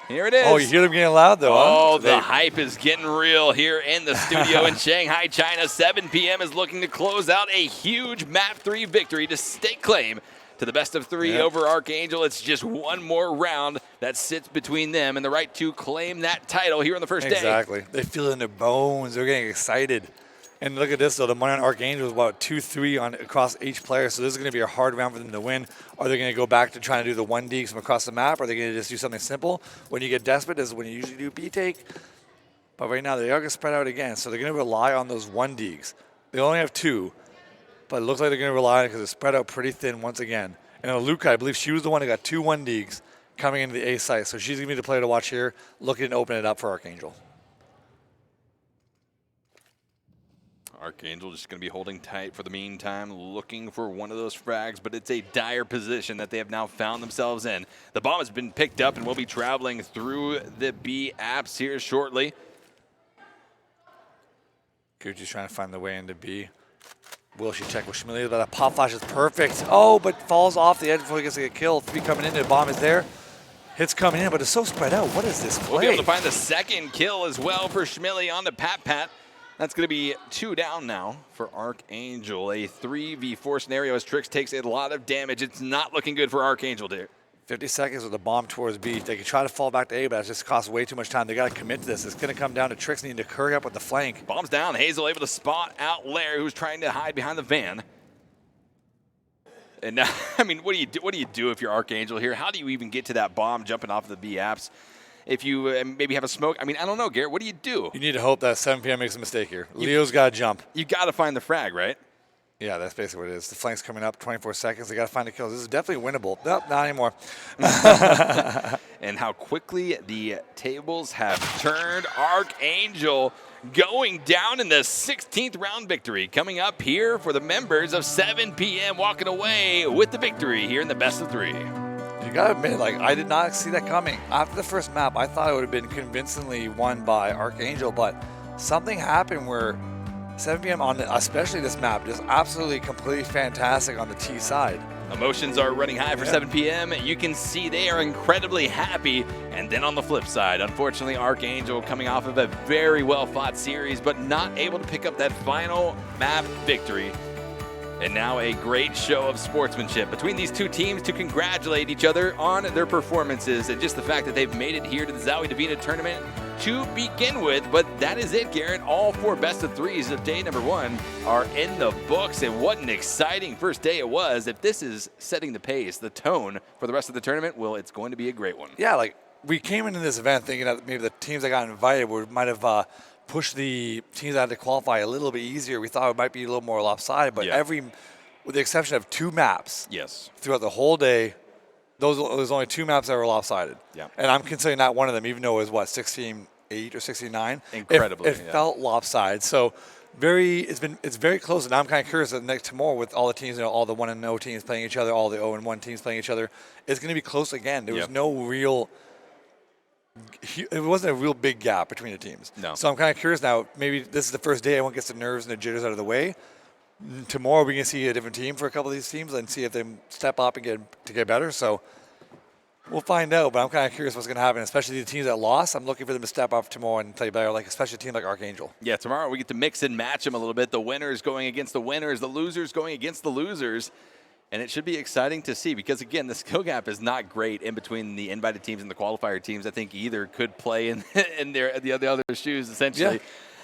B: Here it is.
A: Oh, you hear them getting loud, though.
B: Oh, the hype is getting real here in the studio in Shanghai, China. 7PM is looking to close out a huge Map 3 victory to stake claim to the best of 3 over Archangel. It's just one more round that sits between them and the right to claim that title here on the first day.
A: Exactly. They feel it in their bones. They're getting excited. And look at this, though. The money on Archangel is about 2-3 across each player, so this is going to be a hard round for them to win. Are they going to go back to trying to do the 1D from across the map? Or are they going to just do something simple? When you get desperate, this is when you usually do B-take. But right now, they are going to spread out again, so they're going to rely on those 1Ds. They only have 2, but it looks like they're going to rely on it because they're spread out pretty thin once again. And Luke, I believe she was the one who got 2 1Ds coming into the A site, so she's going to be the player to watch here, looking to open it up for Archangel.
B: Archangel just going to be holding tight for the meantime, looking for one of those frags, but it's a dire position that they have now found themselves in. The bomb has been picked up and will be traveling through the B apps here shortly.
A: Gucci's trying to find the way into B. Will she check with Schmilly? But that pop flash is perfect. Oh, but falls off the edge before he gets to get killed. 3 coming in, the bomb is there. Hits coming in, but it's so spread out. What is this play?
B: We'll be able to find the second kill as well for Schmilly on the Pat. That's going to be 2 down now for Archangel. A 3v4 scenario as Trix takes a lot of damage. It's not looking good for Archangel, dude.
A: 50 seconds with the bomb towards B. They can try to fall back to A, but it just costs way too much time. They got to commit to this. It's going to come down to Trix needing to curry up with the flank.
B: Bomb's down. Hazel able to spot out Lair, who's trying to hide behind the van. And now, I mean, what do you do if you're Archangel here? How do you even get to that bomb jumping off of the B apps? If you maybe have a smoke, I mean, I don't know, Garrett. What do you do?
A: You need to hope that 7PM makes a mistake here. Leo's got to jump.
B: You got to find the frag, right?
A: Yeah, that's basically what it is. The flank's coming up, 24 seconds. They got to find a kill. This is definitely winnable. Nope, not anymore.
B: And how quickly the tables have turned. Archangel going down in the 16th round victory. Coming up here for the members of 7PM, walking away with the victory here in the best of 3.
A: You gotta admit, like, I did not see that coming. After the first map, I thought it would have been convincingly won by Archangel, but something happened where 7PM on especially this map, just absolutely completely fantastic on the T side.
B: Emotions are running high for 7PM. You can see they are incredibly happy. And then on the flip side, unfortunately, Archangel coming off of a very well-fought series, but not able to pick up that final map victory. And now a great show of sportsmanship between these two teams to congratulate each other on their performances and just the fact that they've made it here to the ZOWIE DIVINA tournament to begin with. But that is it, Garrett. All 4 best of 3s of day number 1 are in the books. And what an exciting first day it was. If this is setting the pace, the tone for the rest of the tournament, well, it's going to be a great one.
A: Yeah, like, we came into this event thinking that maybe the teams that got invited might have push the teams that had to qualify a little bit easier. We thought it might be a little more lopsided, but with the exception of 2 maps, throughout the whole day, there's only 2 maps that were lopsided.
B: Yeah.
A: And I'm considering that one of them, even though it was, what, 16-8 or 16-9?
B: Incredibly.
A: It felt lopsided. So it's very close, and I'm kind of curious that next tomorrow with all the teams, all the 1-0 teams playing each other, all the 0-1 teams playing each other, it's going to be close again. There was no real... It wasn't a real big gap between the teams.
B: No.
A: So I'm kind of curious now. Maybe this is the first day everyone gets the nerves and the jitters out of the way. Tomorrow we can see a different team for a couple of these teams and see if they step up and get better. So we'll find out. But I'm kind of curious what's going to happen, especially the teams that lost. I'm looking for them to step up tomorrow and play better, like especially a team like Archangel.
B: Yeah, tomorrow we get to mix and match them a little bit. The winners going against the winners, the losers going against the losers. And it should be exciting to see because, again, the skill gap is not great in between the invited teams and the qualifier teams. I think either could play in the other shoes, essentially. Yeah.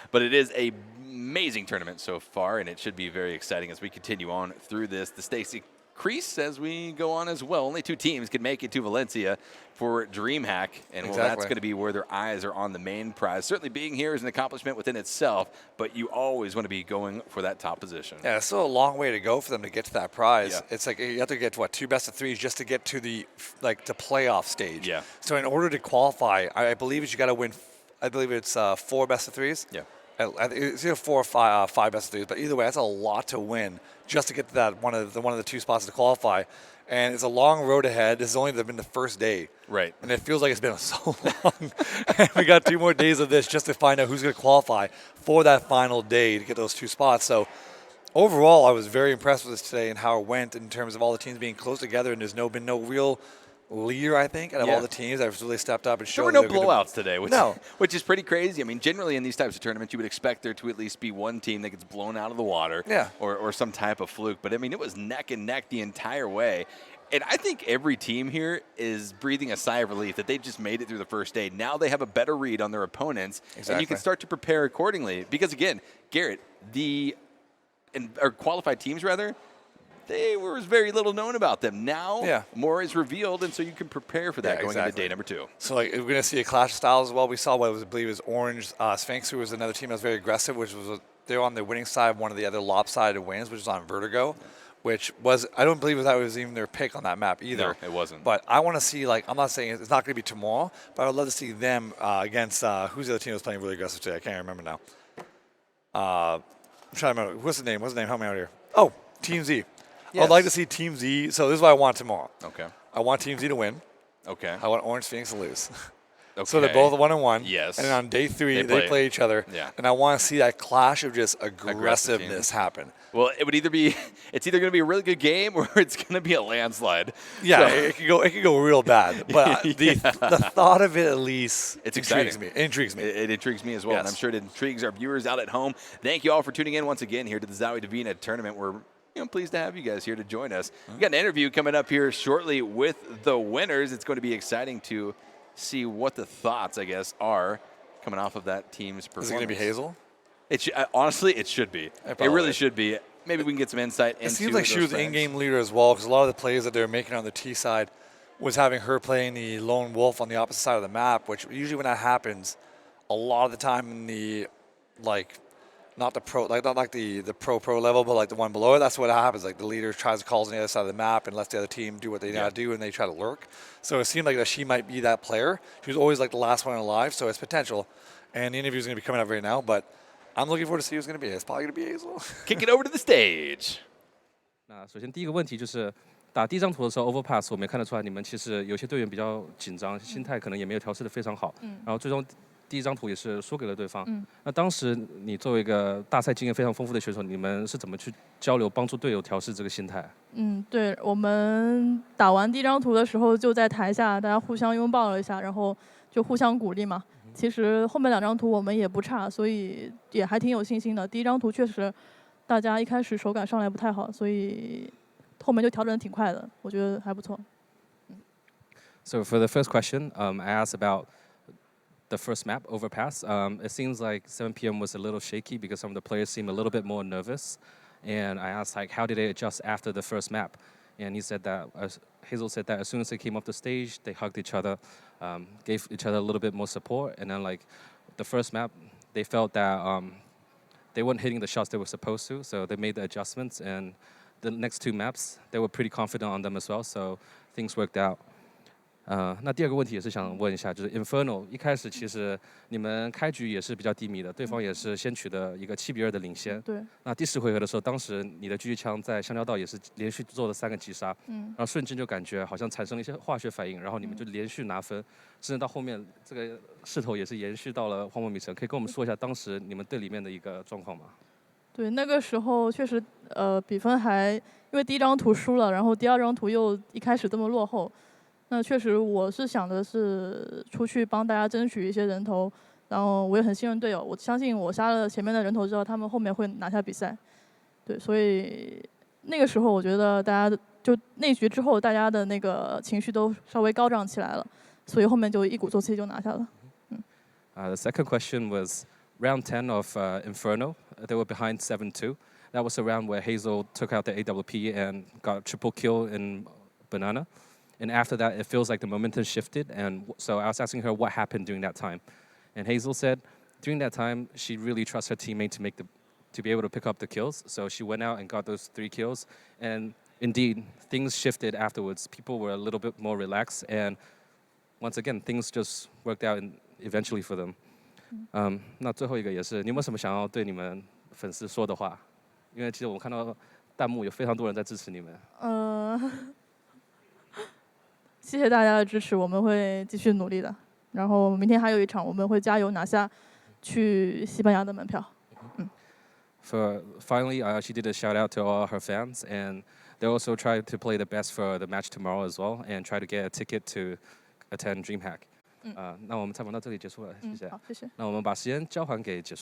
B: But it is a amazing tournament so far, and it should be very exciting as we continue on through this. The stakes increase as we go on as well. Only 2 teams can make it to Valencia for DreamHack, and well, that's going to be where their eyes are on the main prize. Certainly being here is an accomplishment within itself, but you always want to be going for that top position.
A: Yeah, it's still a long way to go for them to get to that prize. Yeah. It's like you have to get, 2 best of 3s just to get to the playoff stage.
B: Yeah.
A: So in order to qualify, I believe you got to win, I believe it's 4 best of 3s.
B: Yeah.
A: It's either 4 or 5 best of 3s, but either way, that's a lot to win just to get to that one of the 2 spots to qualify. And it's a long road ahead. This has only been the first day.
B: Right.
A: And it feels like it's been so long. And we got 2 more days of this just to find out who's going to qualify for that final day to get those 2 spots. So overall, I was very impressed with this today and how it went in terms of all the teams being close together, and there's been no real leader, I think, out of all the teams that have really stepped up and showed.
B: There were no blowouts today, which is pretty crazy. I mean, generally in these types of tournaments, you would expect there to at least be one team that gets blown out of the water, or some type of fluke. But I mean, it was neck and neck the entire way. And I think every team here is breathing a sigh of relief that they just made it through the first day. Now they have a better read on their opponents, and you can start to prepare accordingly. Because again, Garrett, or qualified teams rather, there was very little known about them. Now, more is revealed, and so you can prepare for that going into day number 2.
A: So, we're going to see a clash of styles as well. We saw I believe it was Orange Sphinx, who was another team that was very aggressive, which was they're on the winning side of one of the other lopsided wins, which was on Vertigo, which was, I don't believe that was even their pick on that map either.
B: No, it wasn't.
A: But I want to see, I'm not saying it's not going to be tomorrow, but I would love to see them against, who's the other team that was playing really aggressive today? I can't remember now. trying to remember. What's the name? Help me out here. Oh, Team Z.
B: Yes.
A: I'd like to see Team Z. So this is what I want tomorrow.
B: Okay.
A: I want Team Z to win.
B: Okay.
A: I want Orange Phoenix to lose.
B: Okay.
A: So they're both 1-1.
B: Yes.
A: And then on day 3,
B: They
A: they play each other.
B: Yeah.
A: And I want to see that clash of just
B: Aggressiveness
A: aggressiveness happen.
B: Well, it's either going to be a really good game or it's going to be a landslide.
A: Yeah,
B: So-
A: it could go real bad. But the thought of it at least
B: It's
A: intrigues
B: exciting.
A: me. It intrigues me.
B: It intrigues me as well, and
A: Yes.
B: I'm sure it intrigues our viewers out at home. Thank you all for tuning in once again here to the ZOWIE DIVINA tournament. We're pleased to have you guys here to join us. We've got an interview coming up here shortly with the winners. It's going to be exciting to see what the thoughts, I guess, are coming off of that team's performance.
A: Is it going to be Hazel?
B: Honestly, it should be. It
A: probably
B: really
A: is.
B: should be. Maybe we can get some insight into
A: It seems like she
B: those
A: was the
B: frames.
A: in-game leader as well, because a lot of the plays that they were making on the T side was having her playing the lone wolf on the opposite side of the map, which usually when that happens, a lot of the time in the, not the pro, not like the pro level, but like the one below it, that's what happens. Like the leader tries to calls on the other side of the map and lets the other team do what they gotta do, and they try to lurk. So it seemed like that she might be that player. She was always like the last one alive, so it's potential. And the interview is gonna be coming up right now, but I'm looking forward to see who's gonna be. It's probably gonna be Hazel.
B: Kick it over to the stage.
D: 那首先第一个问题就是打第一张图的时候 Overpass， 我们也看得出来你们其实有些队员比较紧张，心态可能也没有调试得非常好。然后最终第一张图也是输给了对方。那当时你作为一个大赛经验非常丰富的选手，你们是怎么去交流，帮助队友调试这个心态？
E: 对，我们打完第一张图的时候就在台下大家互相拥抱了一下，然后就互相鼓励嘛。其实后面2张图我们也不差，所以也还挺有信心的。第一张图确实大家一开始手感上来不太好，所以后面就调整得挺快的，我觉得还不错。
D: So for the first question, I asked about the first map, Overpass. It seems like 7PM was a little shaky because some of the players seemed a little bit more nervous. And I asked, how did they adjust after the first map? And he said that, Hazel said that as soon as they came off the stage, they hugged each other, gave each other a little bit more support. And then the first map, they felt that they weren't hitting the shots they were supposed to, so they made the adjustments. And the next 2 maps, they were pretty confident on them as well, so things worked out. 那第二个问题也是想问一下，就是 Inferno 一开始其实你们开局也是比较低迷的，对方也是先取得一个7-2的领先。
E: 对。那
D: 第10回合的时候，当时你的狙击枪在香蕉道也是连续做了3个击杀，然后瞬间就感觉好像产生了一些化学反应，然后你们就连续拿分，甚至到后面这个势头也是延续到了荒漠迷城。可以跟我们说一下当时你们队里面的一个状况吗？
E: 对，那个时候确实比分还因为第一张图输了，然后第2张图又一开始这么落后。那确实，我是想的是出去帮大家争取一些人头，然后我也很信任队友，我相信我杀了前面的人头之后，他们后面会拿下比赛。对，所以那个时候我觉得大家就那局之后，大家的那个情绪都稍微高涨起来了，所以后面就一鼓作气就拿下了。
D: The second question was round 10 of Inferno. They were behind 7-2. That was a round where Hazel took out the AWP and got a triple kill in Banana. And after that, it feels like the momentum shifted. And so I was asking her what happened during that time. And Hazel said during that time, she really trusts her teammate to be able to pick up the kills. So she went out and got those 3 kills. And indeed, things shifted afterwards. People were a little bit more relaxed. And once again, things just worked out eventually for them. 那最后一个也是，你有没有什么想要对你们粉丝说的话？因为其实我看到弹幕有非常多人在支持你们。
E: 谢谢大家的支持，我们会继续努力的。然后明天还有一场，我们会加油拿下去西班牙的门票。
D: Finally, she did a shout out to all her fans, and they also try to play the best for the match tomorrow as well, and try to get a ticket to attend DreamHack. 那我们采访到这里结束了，谢谢。
E: 好，谢谢。
D: 那我们把时间交还给解说。